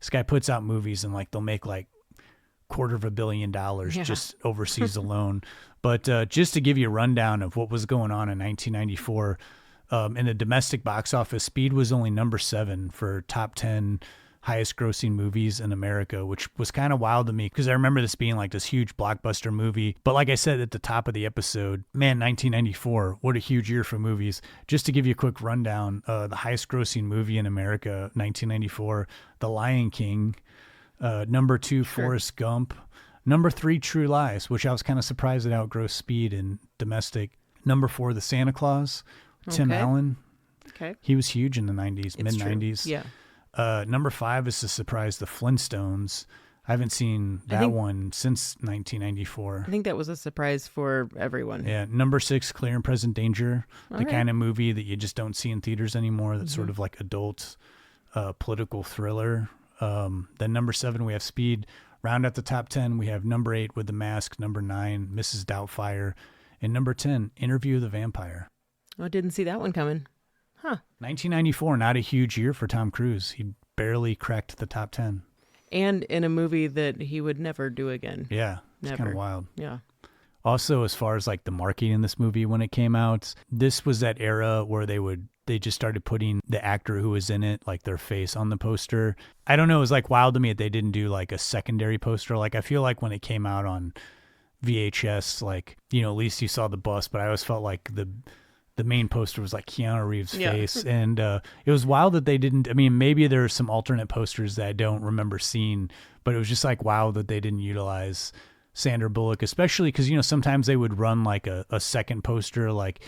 this guy puts out movies and like they'll make like $250 million just overseas alone. But just to give you a rundown of what was going on in 1994, in the domestic box office, Speed was only number 7 for top 10 highest grossing movies in America, which was kind of wild to me because I remember this being like this huge blockbuster movie. But like I said at the top of the episode, man, 1994, what a huge year for movies. Just to give you a quick rundown, the highest grossing movie in America, 1994, The Lion King, number 2, Forrest Gump, number 3, True Lies, which I was kind of surprised it outgrossed Speed in domestic. Number 4, The Santa Claus, Tim Allen. Okay. He was huge in the 90s, It's mid-90s. true. Yeah. Number 5 is a surprise, The Flintstones. I haven't seen that one since 1994. I think that was a surprise for everyone. Yeah. Number 6, Clear and Present Danger, the kind of movie that you just don't see in theaters anymore. That's sort of like adult political thriller. Then number 7, we have Speed. Round out the top 10, we have number 8, With the Mask. Number 9, Mrs. Doubtfire. And number 10, Interview with the Vampire. Oh, I didn't see that one coming. Huh. 1994, not a huge year for Tom Cruise. He barely cracked the top 10. And in a movie that he would never do again. Yeah, it's kind Never. of wild. Yeah. Also, as far as like the marketing in this movie when it came out, this was that era where they just started putting the actor who was in it, like their face on the poster. I don't know, it was like wild to me that they didn't do like a secondary poster. Like I feel like when it came out on VHS, like, you know, at least you saw the bust, but I always felt like the main poster was like Keanu Reeves' face. And it was wild that they didn't, I mean, maybe there are some alternate posters that I don't remember seeing, but it was just like wild that they didn't utilize Sandra Bullock, especially because, you know, sometimes they would run like a second poster, like,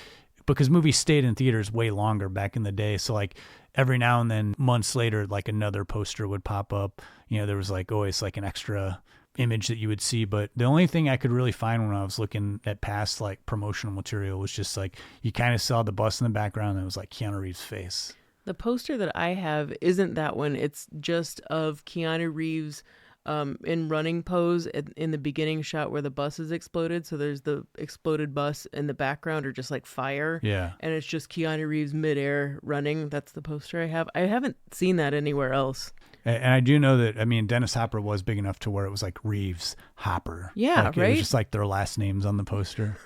because movies stayed in theaters way longer back in the day. So like every now and then, months later, like another poster would pop up. You know, there was like always like an extra image that you would see. But the only thing I could really find when I was looking at past like promotional material was just like you kind of saw the bus in the background and it was like Keanu Reeves' face. The poster that I have isn't that one. It's just of Keanu Reeves in running pose in the beginning shot where the bus is exploded. So there's the exploded bus in the background or just like fire. Yeah. And it's just Keanu Reeves midair running. That's the poster I have. I haven't seen that anywhere else. And I do know that, I mean, Dennis Hopper was big enough to where it was like Reeves Hopper. Yeah, like, right? It was just like their last names on the poster.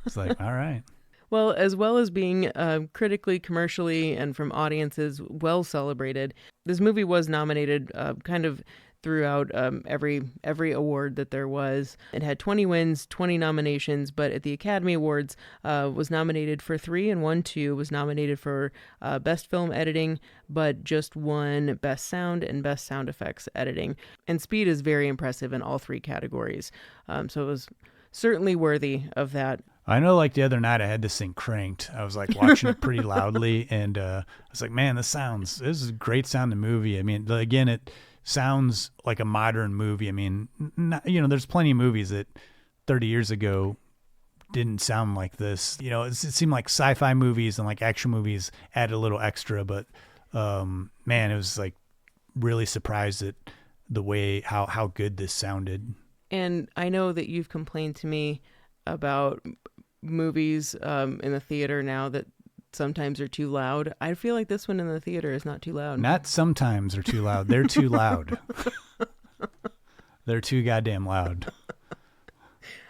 It's like, all right. Well as being critically, commercially, and from audiences well celebrated, this movie was nominated kind of throughout every award that there was. It had 20 wins, 20 nominations, but at the Academy Awards was nominated for 3 and won 2, was nominated for Best Film Editing, but just won Best Sound and Best Sound Effects Editing. And Speed is very impressive in all 3 categories. So it was certainly worthy of that. I know, like the other night I had this thing cranked. I was like watching it pretty loudly and I was like, man, this is a great sounding movie. I mean, again, it sounds like a modern movie. I mean, you know, there's plenty of movies that 30 years ago didn't sound like this. You know, it seemed like sci-fi movies and like action movies added a little extra, but man, it was like really surprised at the way how good this sounded. And I know that you've complained to me about movies in the theater now that sometimes are too loud. I feel like this one in the theater is not too loud. Not sometimes are too loud. They're too loud. They're too goddamn loud.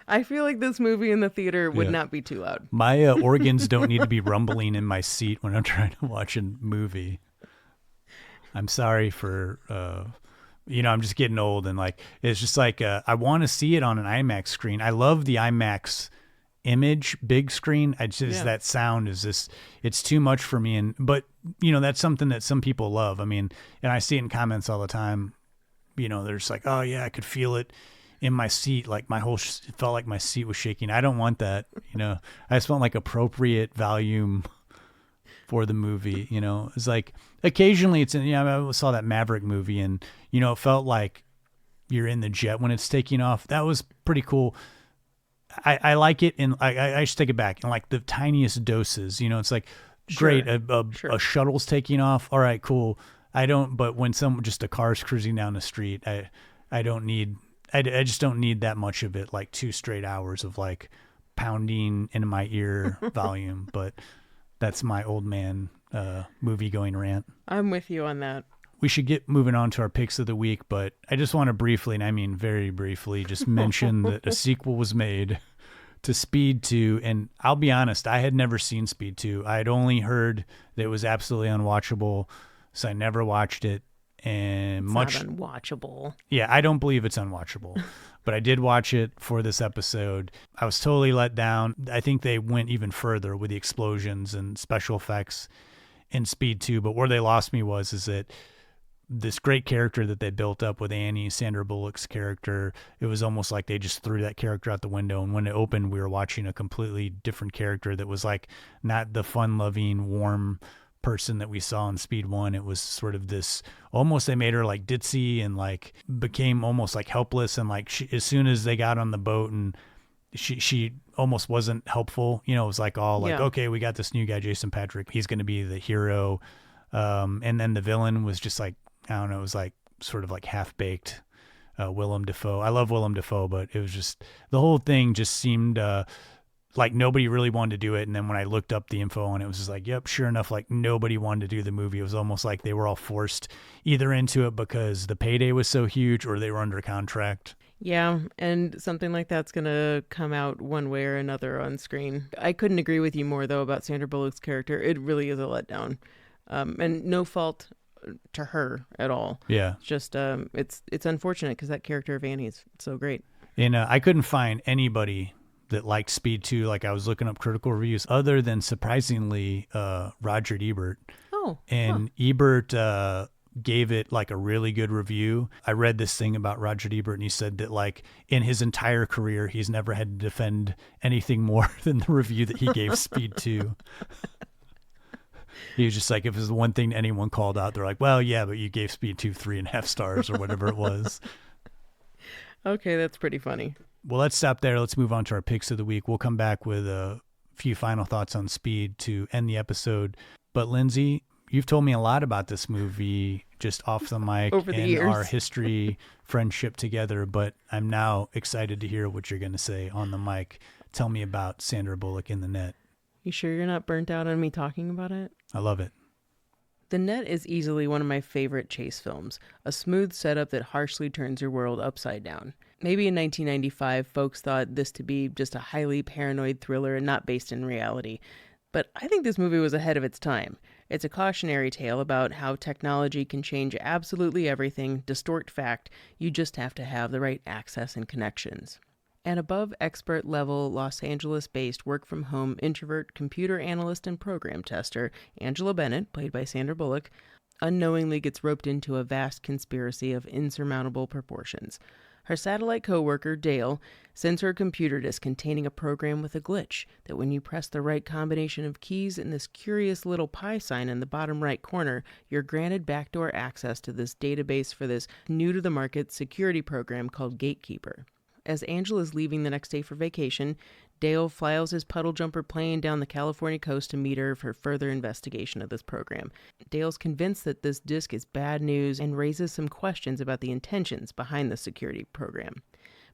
I feel like this movie in the theater would not be too loud. My organs don't need to be rumbling in my seat when I'm trying to watch a movie. I'm sorry for, you know, I'm just getting old and like, it's just like, I want to see it on an IMAX screen. I love the IMAX image, big screen. That sound is just, it's too much for me. But you know, that's something that some people love. I mean, and I see it in comments all the time, you know, they're just like, oh yeah, I could feel it in my seat. Like my whole, it felt like my seat was shaking. I don't want that. You know, I just want like appropriate volume for the movie. You know, it's like occasionally it's in, you know, I saw that Maverick movie and, you know, it felt like you're in the jet when it's taking off. That was pretty cool. I like it, and I should take it back in like the tiniest doses. You know, it's like great. A shuttle's taking off. All right, cool. But when just a car's cruising down the street, I just don't need that much of it. Like 2 straight hours of like pounding in my ear volume. But that's my old man movie going rant. I'm with you on that. we should get moving on to our picks of the week, but I just want to briefly, and I mean very briefly, just mention that a sequel was made to Speed 2. And I'll be honest, I had never seen Speed 2. I had only heard that it was absolutely unwatchable, so I never watched it. And It's much not unwatchable. Yeah, I don't believe it's unwatchable, but I did watch it for this episode. I was totally let down. I think they went even further with the explosions and special effects in Speed 2, but where they lost me is that this great character that they built up with Annie, Sandra Bullock's character, it was almost like they just threw that character out the window. And when it opened, we were watching a completely different character that was like not the fun-loving, warm person that we saw in Speed 1. It was sort of this, almost they made her like ditzy and like became almost like helpless. And like as soon as they got on the boat and she almost wasn't helpful, you know, it was like all like, okay, we got this new guy, Jason Patrick. He's going to be the hero. And then the villain was just like, I don't know, it was like sort of like half-baked Willem Dafoe. I love Willem Dafoe, but it was just, the whole thing just seemed like nobody really wanted to do it. And then when I looked up the info on it, it was just like, yep, sure enough, like nobody wanted to do the movie. It was almost like they were all forced either into it because the payday was so huge or they were under contract. Yeah, and something like that's going to come out one way or another on screen. I couldn't agree with you more, though, about Sandra Bullock's character. It really is a letdown. And no fault to her at all. Yeah. It's just, it's unfortunate because that character of Annie is so great. And I couldn't find anybody that liked Speed 2. Like I was looking up critical reviews other than surprisingly Roger Ebert. Oh. And Ebert gave it like a really good review. I read this thing about Roger Ebert and he said that like in his entire career, he's never had to defend anything more than the review that he gave Speed 2. He was just like, if it was the one thing anyone called out, they're like, well, yeah, but you gave Speed 2 3.5 stars or whatever it was. Okay, that's pretty funny. Well, let's stop there. Let's move on to our picks of the week. We'll come back with a few final thoughts on Speed to end the episode. But Lindsay, you've told me a lot about this movie just off the mic over the and years. Our history, friendship together. But I'm now excited to hear what you're going to say on the mic. Tell me about Sandra Bullock in The Net. You sure you're not burnt out on me talking about it? I love it. The Net is easily one of my favorite chase films, a smooth setup that harshly turns your world upside down. Maybe in 1995, folks thought this to be just a highly paranoid thriller and not based in reality. But I think this movie was ahead of its time. It's a cautionary tale about how technology can change absolutely everything, distort fact. You just have to have the right access and connections. An above expert level Los Angeles based work from home introvert computer analyst and program tester, Angela Bennett, played by Sandra Bullock, unknowingly gets roped into a vast conspiracy of insurmountable proportions. Her satellite coworker, Dale, sends her a computer disk containing a program with a glitch that when you press the right combination of keys and this curious little pi sign in the bottom right corner, you're granted backdoor access to this database for this new-to-the-market security program called Gatekeeper. As Angela is leaving the next day for vacation, Dale flies his puddle jumper plane down the California coast to meet her for further investigation of this program. Dale's convinced that this disk is bad news and raises some questions about the intentions behind the security program.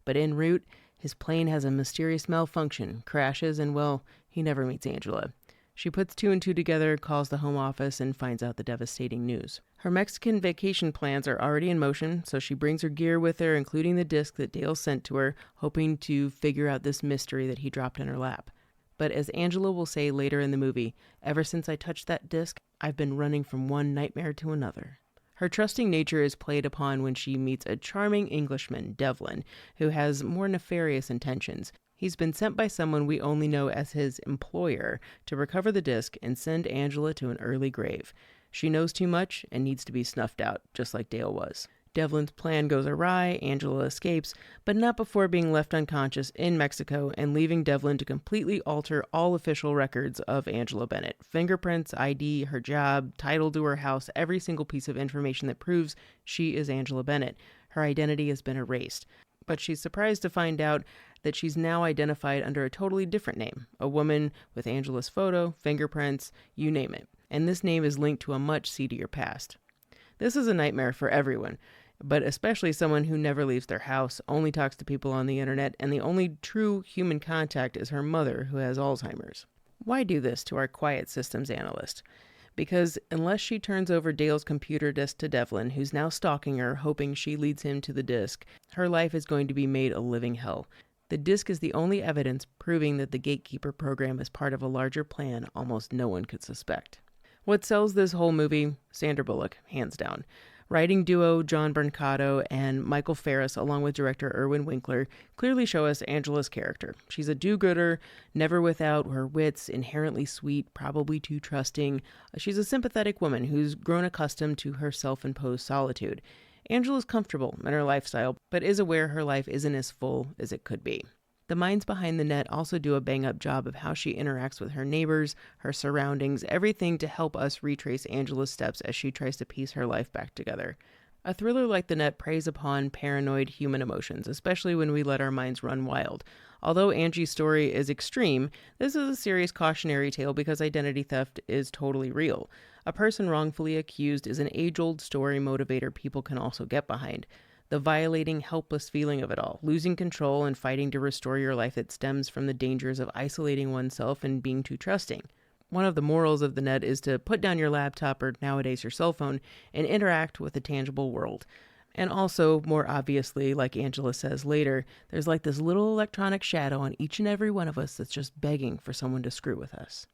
But en route, his plane has a mysterious malfunction, crashes, and well, he never meets Angela. She puts two and two together, calls the home office, and finds out the devastating news. Her Mexican vacation plans are already in motion, so she brings her gear with her, including the disc that Dale sent to her, hoping to figure out this mystery that he dropped in her lap. But as Angela will say later in the movie, ever since I touched that disc, I've been running from one nightmare to another. Her trusting nature is played upon when she meets a charming Englishman, Devlin, who has more nefarious intentions. He's been sent by someone we only know as his employer to recover the disc and send Angela to an early grave. She knows too much and needs to be snuffed out, just like Dale was. Devlin's plan goes awry, Angela escapes, but not before being left unconscious in Mexico and leaving Devlin to completely alter all official records of Angela Bennett. Fingerprints, ID, her job, title to her house, every single piece of information that proves she is Angela Bennett. Her identity has been erased. But she's surprised to find out that she's now identified under a totally different name, a woman with Angela's photo, fingerprints, you name it. And this name is linked to a much seedier past. This is a nightmare for everyone, but especially someone who never leaves their house, only talks to people on the internet, and the only true human contact is her mother, who has Alzheimer's. Why do this to our quiet systems analyst? Because unless she turns over Dale's computer disk to Devlin, who's now stalking her, hoping she leads him to the disk, her life is going to be made a living hell. The disk is the only evidence proving that the Gatekeeper program is part of a larger plan almost no one could suspect. What sells this whole movie? Sandra Bullock, hands down. Writing duo John Brancato and Michael Ferris, along with director Irwin Winkler, clearly show us Angela's character. She's a do-gooder, never without her wits, inherently sweet, probably too trusting. She's a sympathetic woman who's grown accustomed to her self-imposed solitude. Angela's comfortable in her lifestyle, but is aware her life isn't as full as it could be. The minds behind The Net also do a bang-up job of how she interacts with her neighbors, her surroundings, everything to help us retrace Angela's steps as she tries to piece her life back together. A thriller like The Net preys upon paranoid human emotions, especially when we let our minds run wild. Although Angie's story is extreme, this is a serious cautionary tale because identity theft is totally real. A person wrongfully accused is an age-old story motivator people can also get behind. The violating, helpless feeling of it all, losing control and fighting to restore your life that stems from the dangers of isolating oneself and being too trusting. One of the morals of The Net is to put down your laptop or nowadays your cell phone and interact with the tangible world. And also, more obviously, like Angela says later, there's like this little electronic shadow on each and every one of us that's just begging for someone to screw with us.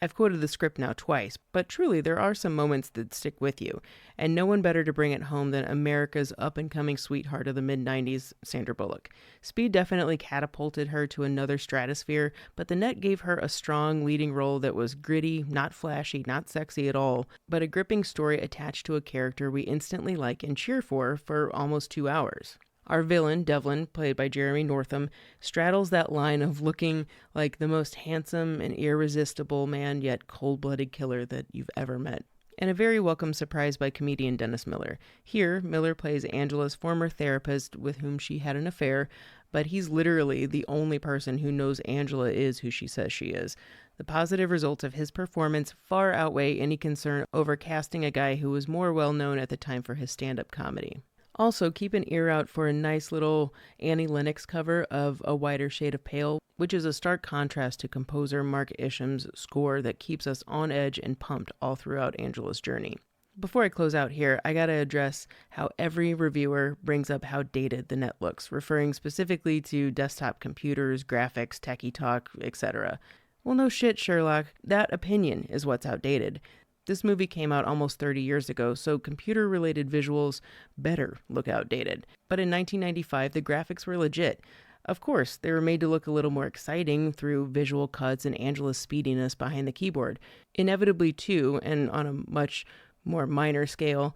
I've quoted the script now twice, but truly there are some moments that stick with you, and no one better to bring it home than America's up-and-coming sweetheart of the mid-90s, Sandra Bullock. Speed definitely catapulted her to another stratosphere, but The Net gave her a strong leading role that was gritty, not flashy, not sexy at all, but a gripping story attached to a character we instantly like and cheer for almost 2 hours. Our villain, Devlin, played by Jeremy Northam, straddles that line of looking like the most handsome and irresistible man yet cold-blooded killer that you've ever met. And a very welcome surprise by comedian Dennis Miller. Here, Miller plays Angela's former therapist with whom she had an affair, but he's literally the only person who knows Angela is who she says she is. The positive results of his performance far outweigh any concern over casting a guy who was more well-known at the time for his stand-up comedy. Also, keep an ear out for a nice little Annie Lennox cover of A Whiter Shade of Pale, which is a stark contrast to composer Mark Isham's score that keeps us on edge and pumped all throughout Angela's journey. Before I close out here, I gotta address how every reviewer brings up how dated The Net looks, referring specifically to desktop computers, graphics, techie talk, etc. Well, no shit, Sherlock. That opinion is what's outdated. This movie came out almost 30 years ago, so computer-related visuals better look outdated. But in 1995, the graphics were legit. Of course, they were made to look a little more exciting through visual cuts and Angela's speediness behind the keyboard. Inevitably, too, and on a much more minor scale,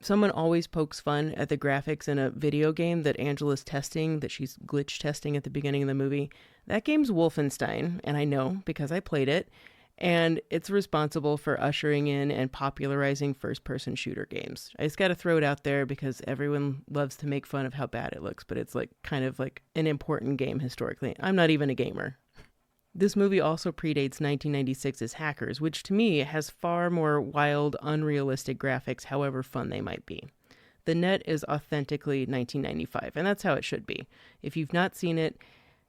someone always pokes fun at the graphics in a video game that Angela's testing, that she's glitch testing at the beginning of the movie. That game's Wolfenstein, and I know because I played it. And it's responsible for ushering in and popularizing first-person shooter games. I just got to throw it out there because everyone loves to make fun of how bad it looks, but it's like kind of like an important game historically. I'm not even a gamer. This movie also predates 1996's Hackers, which to me has far more wild, unrealistic graphics, however fun they might be. The Net is authentically 1995, and that's how it should be. If you've not seen it,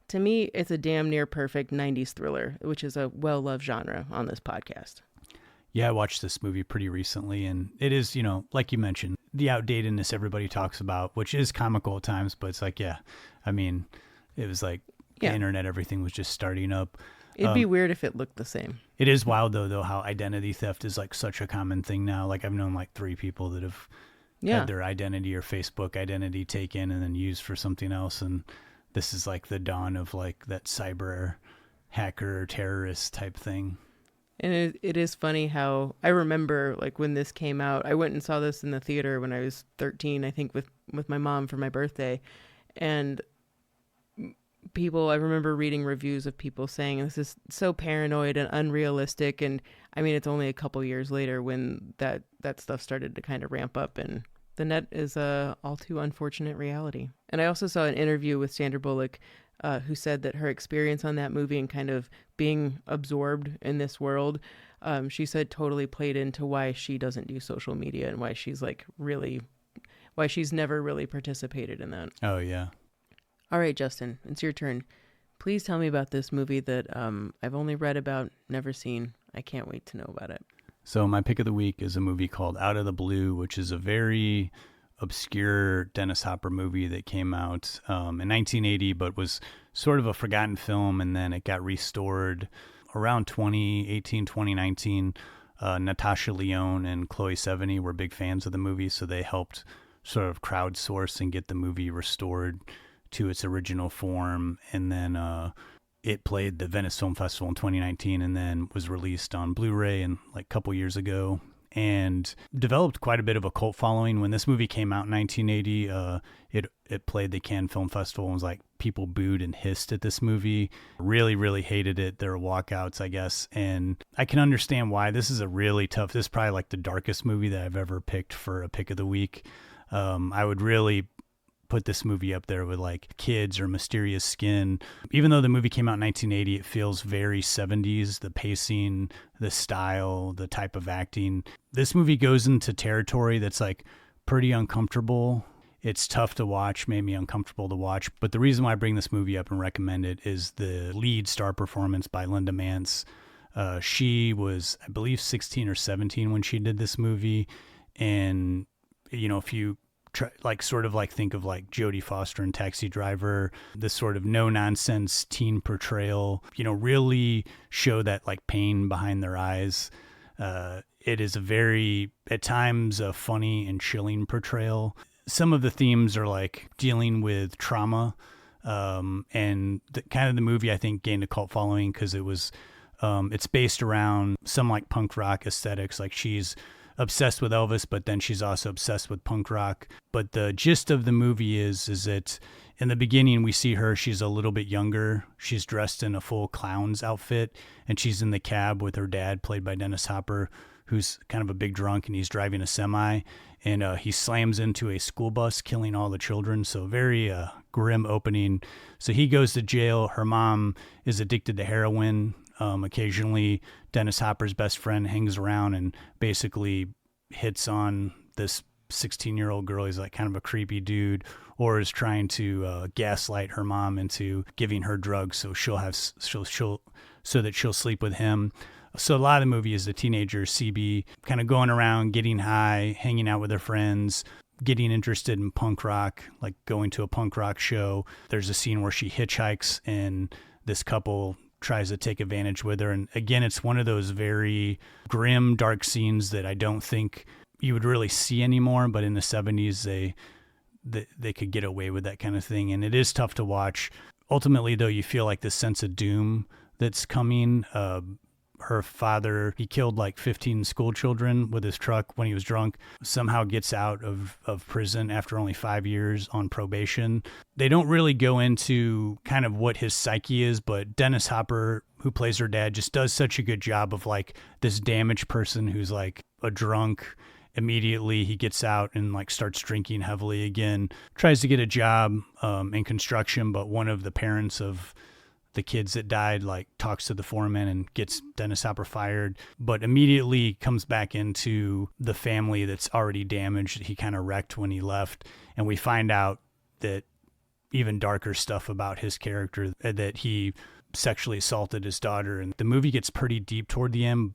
to me, it's a damn near perfect 90s thriller, which is a well-loved genre on this podcast. Yeah, I watched this movie pretty recently, and it is, like you mentioned, the outdatedness everybody talks about, which is comical at times, but it's like, yeah, I mean, it was like the internet, everything was just starting up. It'd be weird if it looked the same. It is wild, though, how identity theft is like such a common thing now. Like I've known like 3 people that have had their identity or Facebook identity taken and then used for something else, and this is like the dawn of like that cyber hacker terrorist type thing. And it is funny how I remember like when this came out, I went and saw this in the theater when I was 13, I think with my mom for my birthday. And I remember reading reviews of people saying this is so paranoid and unrealistic. And I mean, it's only a couple years later when that stuff started to kind of ramp up, and The Net is a all too unfortunate reality. And I also saw an interview with Sandra Bullock who said that her experience on that movie and kind of being absorbed in this world, she said totally played into why she doesn't do social media and why she's never really participated in that. Oh, yeah. All right, Justin, it's your turn. Please tell me about this movie that I've only read about, never seen. I can't wait to know about it. So my pick of the week is a movie called Out of the Blue, which is a very obscure Dennis Hopper movie that came out in 1980, but was sort of a forgotten film, and then it got restored around 2018, 2019. Natasha Lyonne and Chloe Sevigny were big fans of the movie, so they helped sort of crowdsource and get the movie restored to its original form. And then it played the Venice Film Festival in 2019 and then was released on Blu-ray like a couple years ago and developed quite a bit of a cult following. When this movie came out in 1980, it played the Cannes Film Festival and was like, people booed and hissed at this movie, really, really hated it. There were walkouts, I guess. And I can understand why. This is this is probably like the darkest movie that I've ever picked for a pick of the week. I would really put this movie up there with like Kids or Mysterious Skin. Even though the movie came out in 1980, it feels very 70s, the pacing, the style, the type of acting. This movie goes into territory that's like pretty uncomfortable. It's tough to watch, made me uncomfortable to watch. But the reason why I bring this movie up and recommend it is the lead star performance by Linda Mance. She was, I believe, 16 or 17 when she did this movie. And, you know, if you think of like Jodie Foster in Taxi Driver, this sort of no nonsense teen portrayal, you know, really show that like pain behind their eyes. It is a very, at times, a funny and chilling portrayal. Some of the themes are like dealing with trauma, and the movie I think gained a cult following because it was, it's based around some like punk rock aesthetics. Like she's obsessed with Elvis, but then she's also obsessed with punk rock. But the gist of the movie is that in the beginning we see her, she's a little bit younger. She's dressed in a full clown's outfit and she's in the cab with her dad, played by Dennis Hopper, who's kind of a big drunk, and he's driving a semi, and he slams into a school bus, killing all the children. So very grim opening. So he goes to jail. Her mom is addicted to heroin. Occasionally Dennis Hopper's best friend hangs around and basically hits on this 16-year-old girl. He's like kind of a creepy dude, or is trying to gaslight her mom into giving her drugs so so that she'll sleep with him. So a lot of the movie is the teenager CB kind of going around, getting high, hanging out with her friends, getting interested in punk rock, like going to a punk rock show. There's a scene where she hitchhikes and this couple tries to take advantage with her. And again, it's one of those very grim, dark scenes that I don't think you would really see anymore. But in the 70s, they could get away with that kind of thing. And it is tough to watch. Ultimately, though, you feel like this sense of doom that's coming. Her father, he killed like 15 school children with his truck when he was drunk, somehow gets out of prison after only 5 years on probation. They don't really go into kind of what his psyche is, but Dennis Hopper, who plays her dad, just does such a good job of like this damaged person who's like a drunk. Immediately he gets out and like starts drinking heavily again, tries to get a job in construction, but one of the parents of the kids that died like talks to the foreman and gets Dennis Hopper fired, but immediately comes back into the family that's already damaged. He kind of wrecked when he left, and we find out that even darker stuff about his character, that he sexually assaulted his daughter. And the movie gets pretty deep toward the end,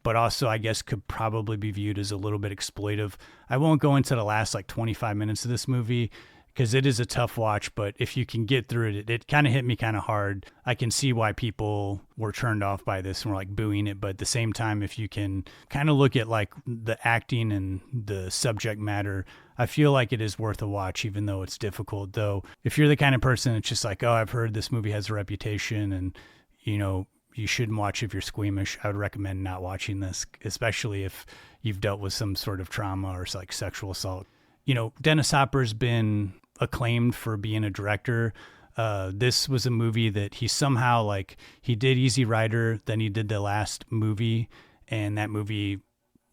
but also I guess could probably be viewed as a little bit exploitive. I won't go into the last like 25 minutes of this movie because it is a tough watch, but if you can get through it, it kind of hit me kind of hard. I can see why people were turned off by this and were like booing it, but at the same time, if you can kind of look at like the acting and the subject matter, I feel like it is worth a watch, even though it's difficult. Though, if you're the kind of person that's just like, oh, I've heard this movie has a reputation and, you know, you shouldn't watch if you're squeamish, I would recommend not watching this, especially if you've dealt with some sort of trauma or like sexual assault. You know, Dennis Hopper's been acclaimed for being a director. This was a movie that he somehow like, he did Easy Rider, then he did the last movie, and that movie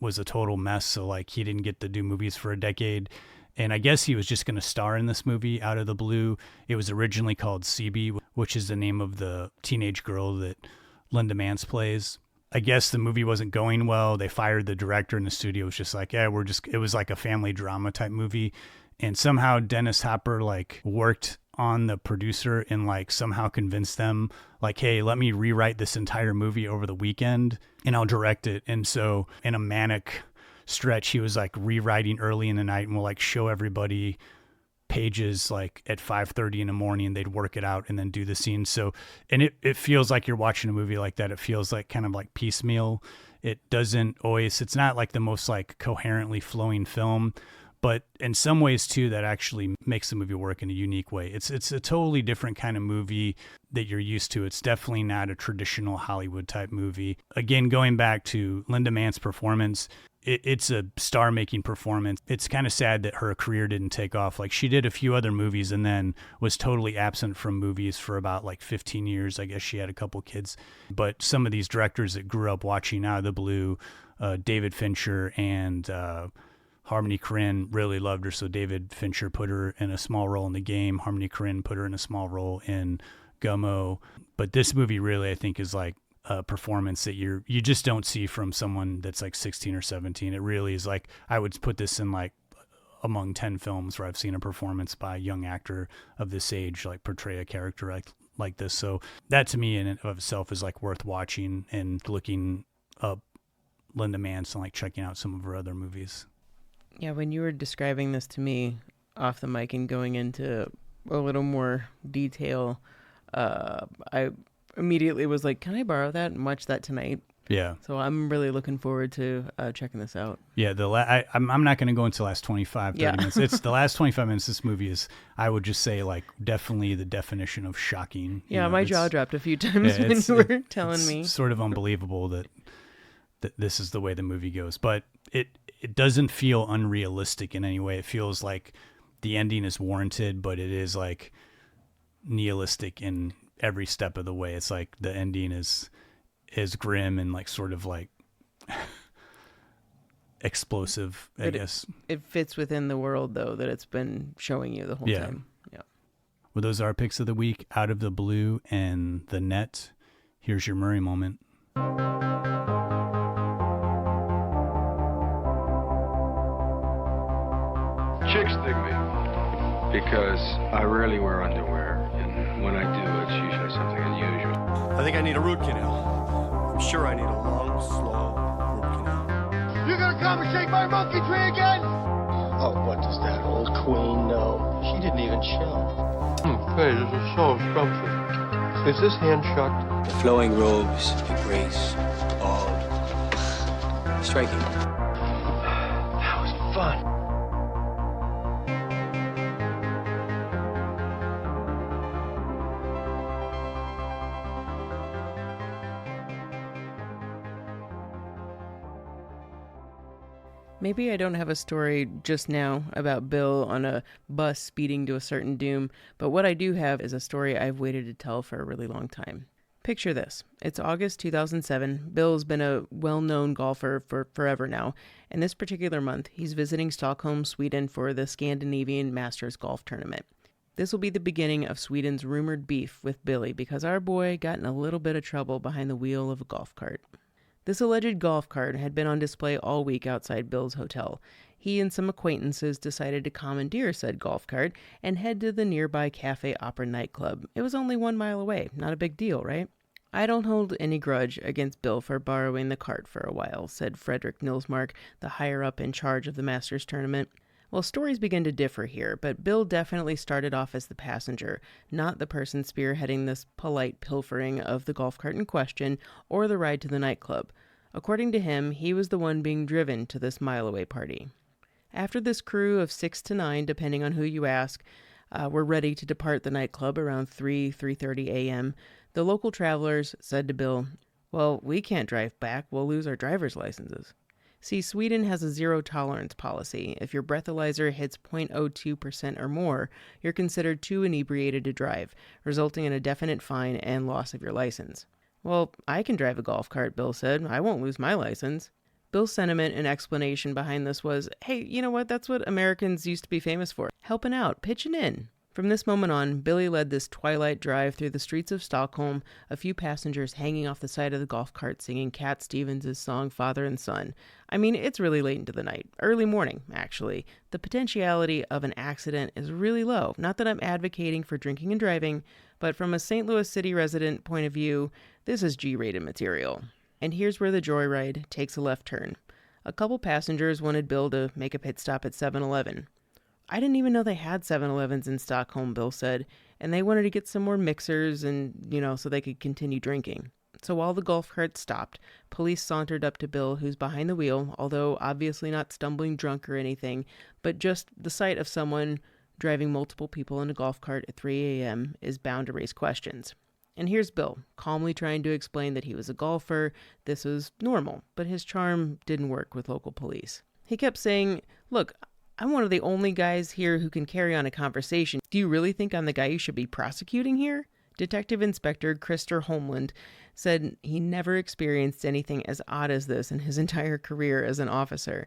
was a total mess. So like he didn't get to do movies for a decade. And I guess he was just going to star in this movie Out of the Blue. It was originally called CB, which is the name of the teenage girl that Linda Mance plays. I guess the movie wasn't going well. They fired the director, and the studio was just like, yeah, it was like a family drama type movie. And somehow Dennis Hopper like worked on the producer and like somehow convinced them like, hey, let me rewrite this entire movie over the weekend and I'll direct it. And so in a manic stretch, he was like rewriting early in the night and will like show everybody pages like at 5:30 in the morning, and they'd work it out and then do the scene. So, and it feels like you're watching a movie like that. It feels like kind of like piecemeal. It doesn't always, it's not like the most like coherently flowing film, but in some ways too, that actually makes the movie work in a unique way. It's a totally different kind of movie that you're used to. It's definitely not a traditional Hollywood type movie. Again, going back to Linda Mann's performance, it's a star-making performance. It's kind of sad that her career didn't take off. Like, she did a few other movies and then was totally absent from movies for about like 15 years. I guess she had a couple kids. But some of these directors that grew up watching Out of the Blue, David Fincher and Harmony Korine really loved her. So David Fincher put her in a small role in The Game. Harmony Korine put her in a small role in Gummo. But this movie really, I think, is like a performance that you just don't see from someone that's like 16 or 17. It really is like, I would put this in like among 10 films where I've seen a performance by a young actor of this age like portray a character like this. So that to me in and of itself is like worth watching and looking up Linda Mann and like checking out some of her other movies. Yeah, when you were describing this to me off the mic and going into a little more detail, I immediately was like, can I borrow that and watch that tonight? Yeah. So I'm really looking forward to checking this out. Yeah, I'm not going to go into the last 25, 30 minutes. It's the last 25 minutes. This movie is, I would just say, like, definitely the definition of shocking. Yeah, my jaw dropped a few times when you were telling me. It's sort of unbelievable that this is the way the movie goes. But it doesn't feel unrealistic in any way. It feels like the ending is warranted, but it is, like, nihilistic in every step of the way. It's like the ending is grim and like sort of like explosive, I guess. It fits within the world though that it's been showing you the whole time. Yeah. Well, those are our picks of the week: Out of the Blue and The Net. Here's your Murray moment. Chicks dig me because I rarely wear underwear, and when I do, it's usually something unusual. I think I need a root canal. I'm sure I need a long, slow root canal. You gonna come and shake my monkey tree again? Oh, what does that old queen know? She didn't even show. Hey, this is so scrumptious. Is this hand shucked? The flowing robes, the grace, all striking. That was fun. Maybe I don't have a story just now about Bill on a bus speeding to a certain doom, but what I do have is a story I've waited to tell for a really long time. Picture this. It's August 2007. Bill's been a well-known golfer for forever now, and this particular month, he's visiting Stockholm, Sweden for the Scandinavian Masters Golf Tournament. This will be the beginning of Sweden's rumored beef with Billy because our boy got in a little bit of trouble behind the wheel of a golf cart. This alleged golf cart had been on display all week outside Bill's hotel. He and some acquaintances decided to commandeer said golf cart and head to the nearby Cafe Opera nightclub. It was only 1 mile away. Not a big deal, right? I don't hold any grudge against Bill for borrowing the cart for a while, said Frederick Nilsmark, the higher-up in charge of the Masters tournament. Well, stories begin to differ here, but Bill definitely started off as the passenger, not the person spearheading this polite pilfering of the golf cart in question or the ride to the nightclub. According to him, he was the one being driven to this mile-away party. After this crew of 6 to 9, depending on who you ask, were ready to depart the nightclub around 3:30 a.m., the local travelers said to Bill, "Well, we can't drive back. We'll lose our driver's licenses." See, Sweden has a zero-tolerance policy. If your breathalyzer hits 0.02% or more, you're considered too inebriated to drive, resulting in a definite fine and loss of your license. "Well, I can drive a golf cart," Bill said. "I won't lose my license." Bill's sentiment and explanation behind this was, hey, you know what? That's what Americans used to be famous for. Helping out, pitching in. From this moment on, Billy led this twilight drive through the streets of Stockholm, a few passengers hanging off the side of the golf cart singing Cat Stevens' song Father and Son. I mean, it's really late into the night. Early morning, actually. The potentiality of an accident is really low. Not that I'm advocating for drinking and driving, but from a St. Louis City resident point of view, this is G-rated material. And here's where the joyride takes a left turn. A couple passengers wanted Bill to make a pit stop at 7-Eleven. I didn't even know they had 7-Elevens in Stockholm, Bill said, and they wanted to get some more mixers and, so they could continue drinking. So while the golf cart stopped, police sauntered up to Bill, who's behind the wheel, although obviously not stumbling drunk or anything, but just the sight of someone driving multiple people in a golf cart at 3 a.m. is bound to raise questions. And here's Bill, calmly trying to explain that he was a golfer. This was normal, but his charm didn't work with local police. He kept saying, "Look, I'm one of the only guys here who can carry on a conversation. Do you really think I'm the guy you should be prosecuting here?" Detective Inspector Krister Holmland said he never experienced anything as odd as this in his entire career as an officer.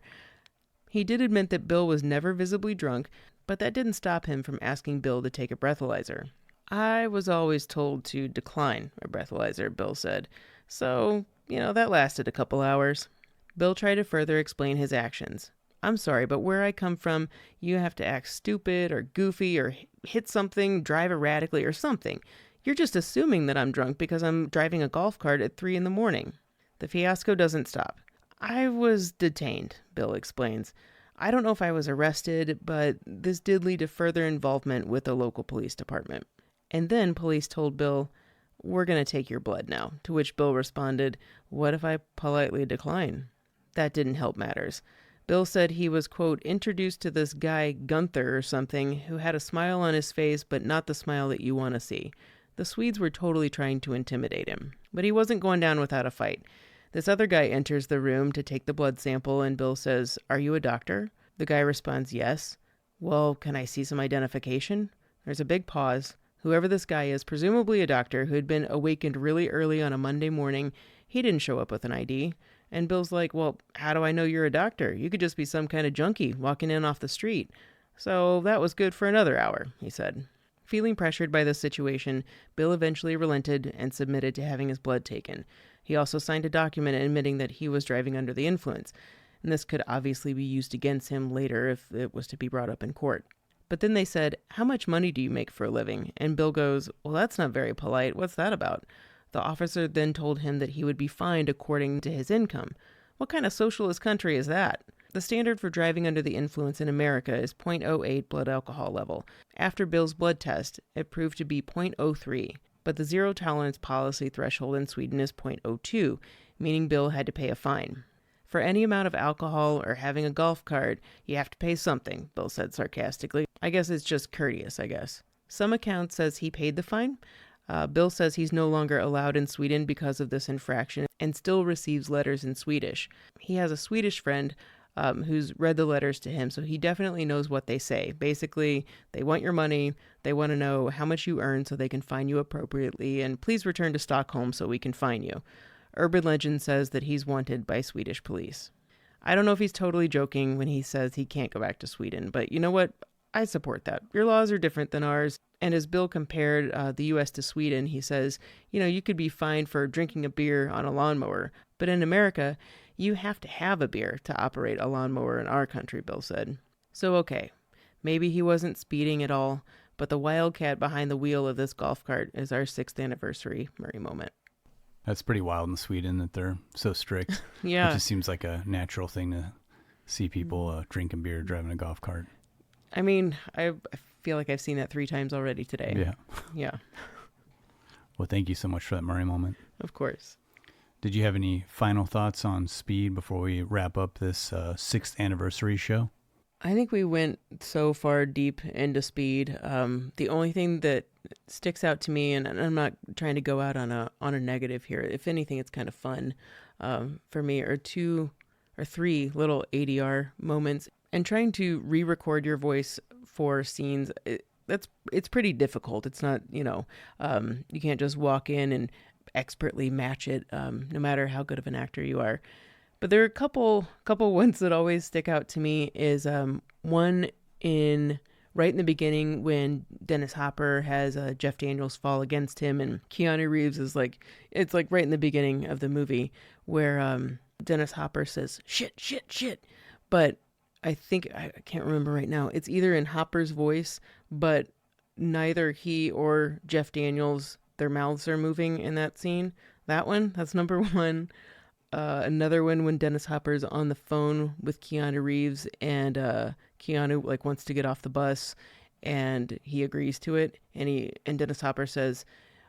He did admit that Bill was never visibly drunk, but that didn't stop him from asking Bill to take a breathalyzer. "I was always told to decline a breathalyzer," Bill said. "So, that lasted a couple hours." Bill tried to further explain his actions. "I'm sorry, but where I come from, you have to act stupid or goofy or hit something, drive erratically or something. You're just assuming that I'm drunk because I'm driving a golf cart at 3 a.m. The fiasco doesn't stop. "I was detained," Bill explains. "I don't know if I was arrested, but this did lead to further involvement with the local police department." And then police told Bill, "We're going to take your blood now," to which Bill responded, "What if I politely decline?" That didn't help matters. Bill said he was, quote, introduced to this guy, Gunther or something, who had a smile on his face, but not the smile that you want to see. The Swedes were totally trying to intimidate him, but he wasn't going down without a fight. This other guy enters the room to take the blood sample, and Bill says, "Are you a doctor?" The guy responds, "Yes." "Well, can I see some identification?" There's a big pause. Whoever this guy is, presumably a doctor who had been awakened really early on a Monday morning, he didn't show up with an ID. And Bill's like, "Well, how do I know you're a doctor? You could just be some kind of junkie walking in off the street." "So that was good for another hour," he said. Feeling pressured by this situation, Bill eventually relented and submitted to having his blood taken. He also signed a document admitting that he was driving under the influence, and this could obviously be used against him later if it was to be brought up in court. But then they said, "How much money do you make for a living?" And Bill goes, "Well, that's not very polite. What's that about?" The officer then told him that he would be fined according to his income. What kind of socialist country is that? The standard for driving under the influence in America is 0.08 blood alcohol level. After Bill's blood test, it proved to be 0.03, but the zero tolerance policy threshold in Sweden is 0.02, meaning Bill had to pay a fine. "For any amount of alcohol or having a golf cart, you have to pay something," Bill said sarcastically. "I guess it's just courteous, I guess." Some account says he paid the fine. Bill says he's no longer allowed in Sweden because of this infraction and still receives letters in Swedish. He has a Swedish friend who's read the letters to him, so he definitely knows what they say. Basically, they want your money, they want to know how much you earn so they can fine you appropriately, and please return to Stockholm so we can fine you. Urban legend says that he's wanted by Swedish police. I don't know if he's totally joking when he says he can't go back to Sweden, but you know what? I support that. Your laws are different than ours. And as Bill compared the U.S. to Sweden, he says, you could be fined for drinking a beer on a lawnmower. But in America, you have to have a beer to operate a lawnmower in our country, Bill said. So, okay, maybe he wasn't speeding at all, but the wildcat behind the wheel of this golf cart is our 6th anniversary Murray moment. That's pretty wild in Sweden that they're so strict. Yeah. It just seems like a natural thing to see people drinking beer, driving a golf cart. I mean, I feel like I've seen that 3 times already today. Yeah. Yeah. Well, thank you so much for that Murray moment. Of course. Did you have any final thoughts on Speed before we wrap up this 6th anniversary show? I think we went so far deep into Speed. The only thing that sticks out to me, and I'm not trying to go out on a negative here. If anything, it's kind of fun for me, are 2 or 3 little ADR moments. And trying to re-record your voice for scenes, it's pretty difficult. It's not, you can't just walk in and expertly match it, no matter how good of an actor you are. But there are a couple ones that always stick out to me. Is one in right in the beginning when Dennis Hopper has Jeff Daniels fall against him, and Keanu Reeves is like, it's like right in the beginning of the movie where Dennis Hopper says, shit, shit, shit. But I think, I can't remember right now, it's either in Hopper's voice, but neither he or Jeff Daniels, their mouths are moving in that scene. That one, that's number one. Another one when Dennis Hopper's on the phone with Keanu Reeves and Keanu like wants to get off the bus and he agrees to it, and Dennis Hopper says,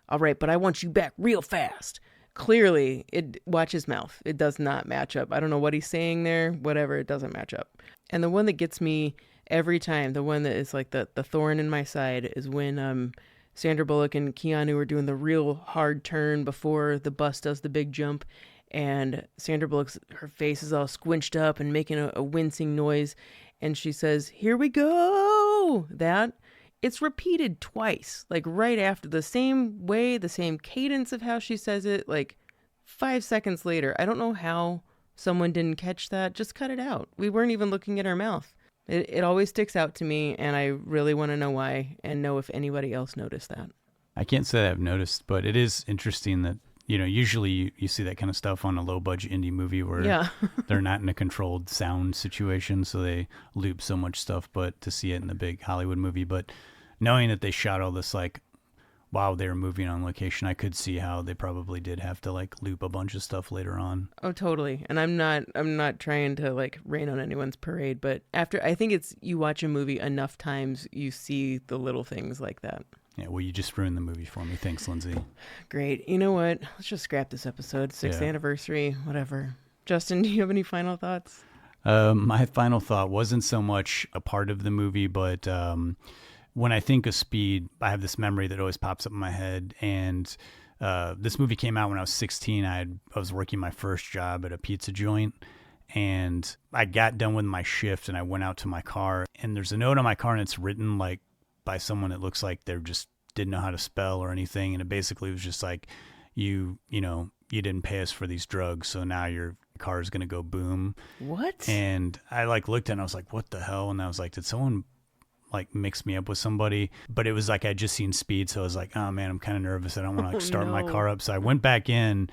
all right, but I want you back real fast. Clearly, watch his mouth. It does not match up. I don't know what he's saying there. Whatever, it doesn't match up. And the one that gets me every time, the one that is like the thorn in my side, is when Sandra Bullock and Keanu are doing the real hard turn before the bus does the big jump. And Sandra Bullock's, her face is all squinched up and making a wincing noise. And she says, here we go. It's repeated twice, like right after, the same way, the same cadence of how she says it, like 5 seconds later. I don't know how someone didn't catch that. Just cut it out. We weren't even looking at her mouth. It always sticks out to me, and I really want to know why and know if anybody else noticed that. I can't say that I've noticed, but it is interesting that, usually you see that kind of stuff on a low-budget indie movie where they're not in a controlled sound situation, so they loop so much stuff, but to see it in the big Hollywood movie. But knowing that they shot all this, like, while they were moving on location, I could see how they probably did have to, like, loop a bunch of stuff later on. Oh, totally. And I'm not trying to, like, rain on anyone's parade, but I think it's, you watch a movie enough times, you see the little things like that. Yeah, well, you just ruined the movie for me. Thanks, Lindsay. Great. You know what? Let's just scrap this episode. 6th anniversary, whatever. Justin, do you have any final thoughts? My final thought wasn't so much a part of the movie, but when I think of Speed, I have this memory that always pops up in my head. And this movie came out when I was 16. I was working my first job at a pizza joint. And I got done with my shift and I went out to my car. And there's a note on my car and it's written like by someone that looks like they're just didn't know how to spell or anything. And it basically was just like, you didn't pay us for these drugs, so now your car is going to go boom. What? And I like looked at it and I was like, what the hell? And I was like, did someone like mix me up with somebody? But it was like I'd just seen Speed, so I was like, oh man, I'm kind of nervous. I don't want to like start my car up. So I went back in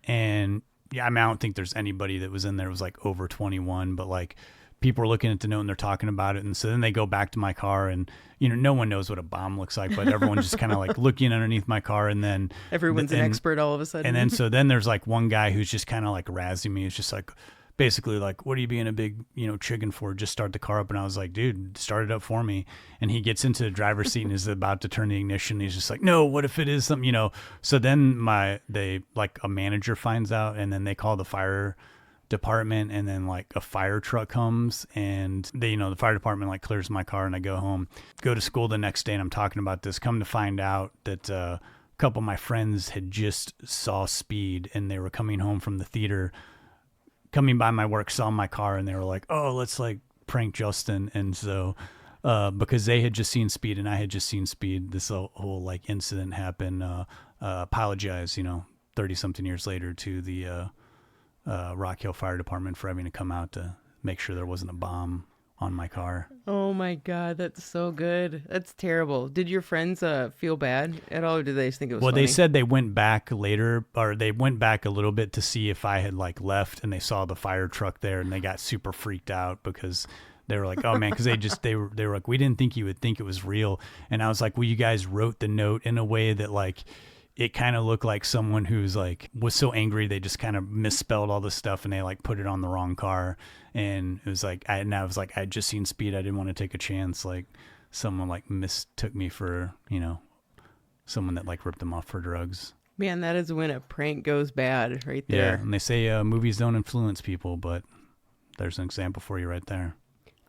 and I don't think there's anybody that was in there. It was like over 21, but like people were looking at the note and they're talking about it. And so then they go back to my car and, no one knows what a bomb looks like, but everyone's just kind of like looking underneath my car. And then everyone's an expert all of a sudden. And then, so then there's like one guy who's just kind of like razzing me. It's just like, basically like, what are you being a big, chicken for? Just start the car up. And I was like, dude, start it up for me. And he gets into the driver's seat and is about to turn the ignition. He's just like, no, what if it is something, So then a manager finds out and then they call the fire department and then like a fire truck comes and they, the fire department like clears my car and I go home, go to school the next day and I'm talking about this, come to find out that a couple of my friends had just saw Speed and they were coming home from the theater, coming by my work, saw my car and they were like, oh, let's like prank Justin. And so because they had just seen Speed and I had just seen Speed, this whole like incident happened. Apologize, 30 something years later to the Rock Hill Fire Department for having to come out to make sure there wasn't a bomb on my car. Oh my God, that's so good. That's terrible. Did your friends feel bad at all, or did they just think it was funny? They said they went back later, or they went back a little bit to see if I had like left, and they saw the fire truck there, and they got super freaked out because they were like, "Oh man," because they were like, "We didn't think you would think it was real," and I was like, "Well, you guys wrote the note in a way that like." It kind of looked like someone who's like was so angry they just kind of misspelled all this stuff and they like put it on the wrong car. And it was like I was like I'd just seen Speed. I didn't want to take a chance. Like someone like mistook me for someone that like ripped them off for drugs. Man, that is when a prank goes bad right there. Yeah, and they say movies don't influence people, but there's an example for you right there.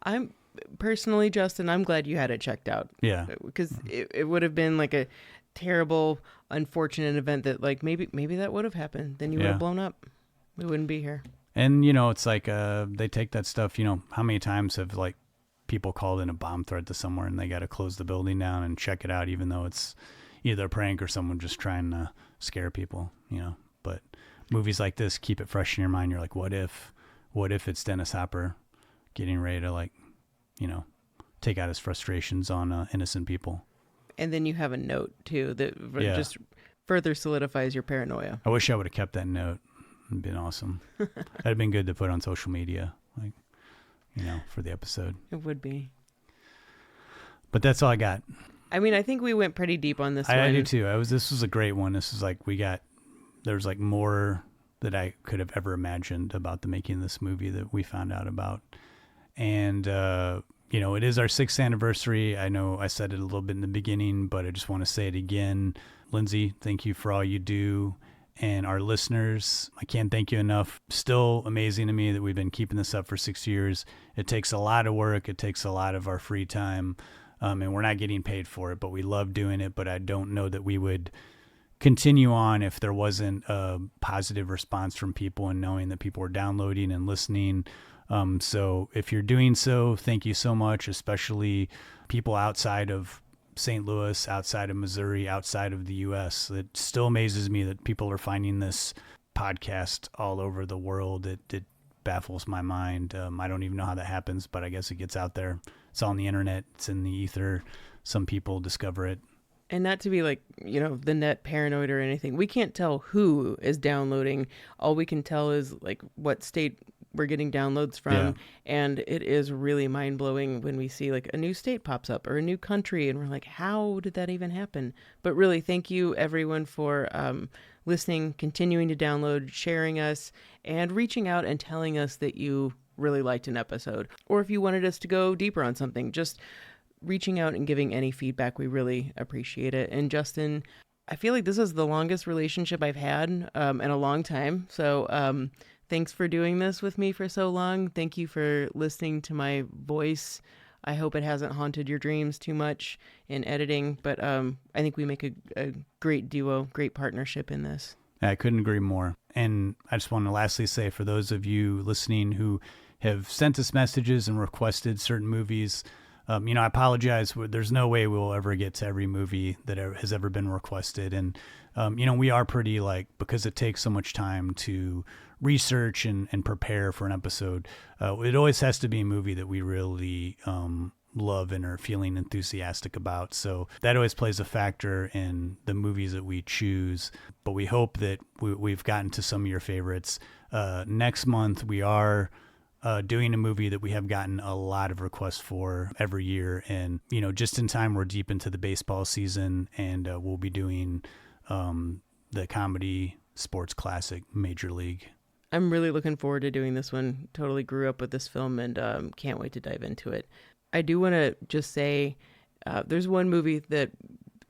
I'm personally, Justin, I'm glad you had it checked out. Yeah, because it would have been like a terrible, unfortunate event that like maybe that would have happened. Then you would have blown up. We wouldn't be here. And it's like they take that stuff. How many times have like people called in a bomb threat to somewhere and they got to close the building down and check it out, even though it's either a prank or someone just trying to scare people. But movies like this keep it fresh in your mind. You're like, what if it's Dennis Hopper getting ready to like, take out his frustrations on innocent people. And then you have a note too that Yeah. just further solidifies your paranoia. I wish I would have kept that note. It'd been awesome. That'd have been good to put on social media, like, for the episode. It would be. But that's all I got. I mean, I think we went pretty deep on this one. I do too. This was a great one. This is like there's like more that I could have ever imagined about the making of this movie that we found out about. And, it is our 6th anniversary. I know I said it a little bit in the beginning, but I just want to say it again. Lindsay, thank you for all you do. And our listeners, I can't thank you enough. Still amazing to me that we've been keeping this up for 6 years. It takes a lot of work. It takes a lot of our free time. And we're not getting paid for it, but we love doing it. But I don't know that we would continue on if there wasn't a positive response from people and knowing that people were downloading and listening. So if you're doing so, thank you so much, especially people outside of St. Louis, outside of Missouri, outside of the U.S. It still amazes me that people are finding this podcast all over the world. It baffles my mind. I don't even know how that happens, but I guess it gets out there. It's on the internet. It's in the ether. Some people discover it. And not to be like, the net paranoid or anything. We can't tell who is downloading. All we can tell is like what state we're getting downloads from. Yeah. And it is really mind blowing when we see like a new state pops up or a new country. And we're like, how did that even happen? But really, thank you everyone for listening, continuing to download, sharing us, and reaching out and telling us that you really liked an episode. Or if you wanted us to go deeper on something, just reaching out and giving any feedback. We really appreciate it. And Justin, I feel like this is the longest relationship I've had in a long time. So thanks for doing this with me for so long. Thank you for listening to my voice. I hope it hasn't haunted your dreams too much in editing, but I think we make a great duo, great partnership in this. I couldn't agree more. And I just want to lastly say, for those of you listening who have sent us messages and requested certain movies, I apologize. There's no way we'll ever get to every movie that has ever been requested. And, we are pretty because it takes so much time to research and prepare for an episode. It always has to be a movie that we really love and are feeling enthusiastic about. So that always plays a factor in the movies that we choose. But we hope that we've gotten to some of your favorites. Next month, we are doing a movie that we have gotten a lot of requests for every year. And, just in time, we're deep into the baseball season, and we'll be doing the comedy sports classic Major League. I'm really looking forward to doing this one. Totally grew up with this film and can't wait to dive into it. I do want to just say there's one movie that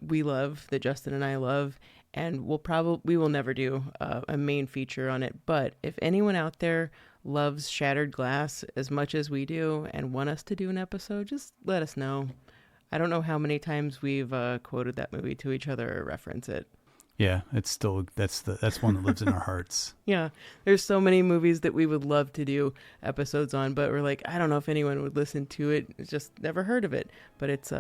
we love, that Justin and I love, and we will never do a main feature on it. But if anyone out there loves Shattered Glass as much as we do and want us to do an episode, just let us know. I don't know how many times we've quoted that movie to each other or reference it. Yeah, it's still that's one that lives in our hearts. Yeah, there's so many movies that we would love to do episodes on, but we're like, I don't know if anyone would listen to it. It's just never heard of it. But it's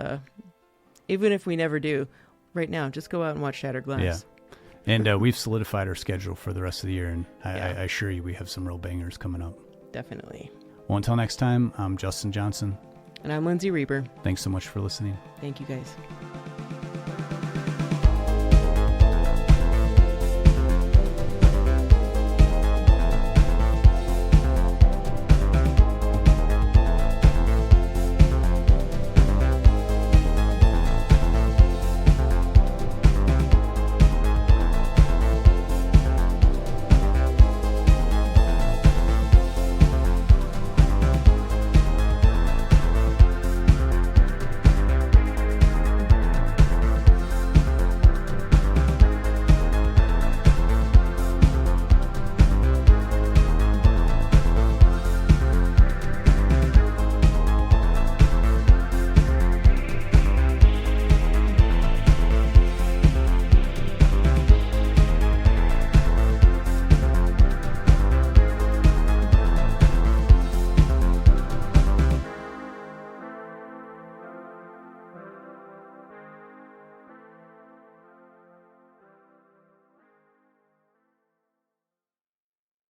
even if we never do, right now, just go out and watch Shattered Glass. Yeah. And we've solidified our schedule for the rest of the year, and I assure you we have some real bangers coming up. Definitely. Well, until next time, I'm Justin Johnson. And I'm Lindsay Reber. Thanks so much for listening. Thank you, guys.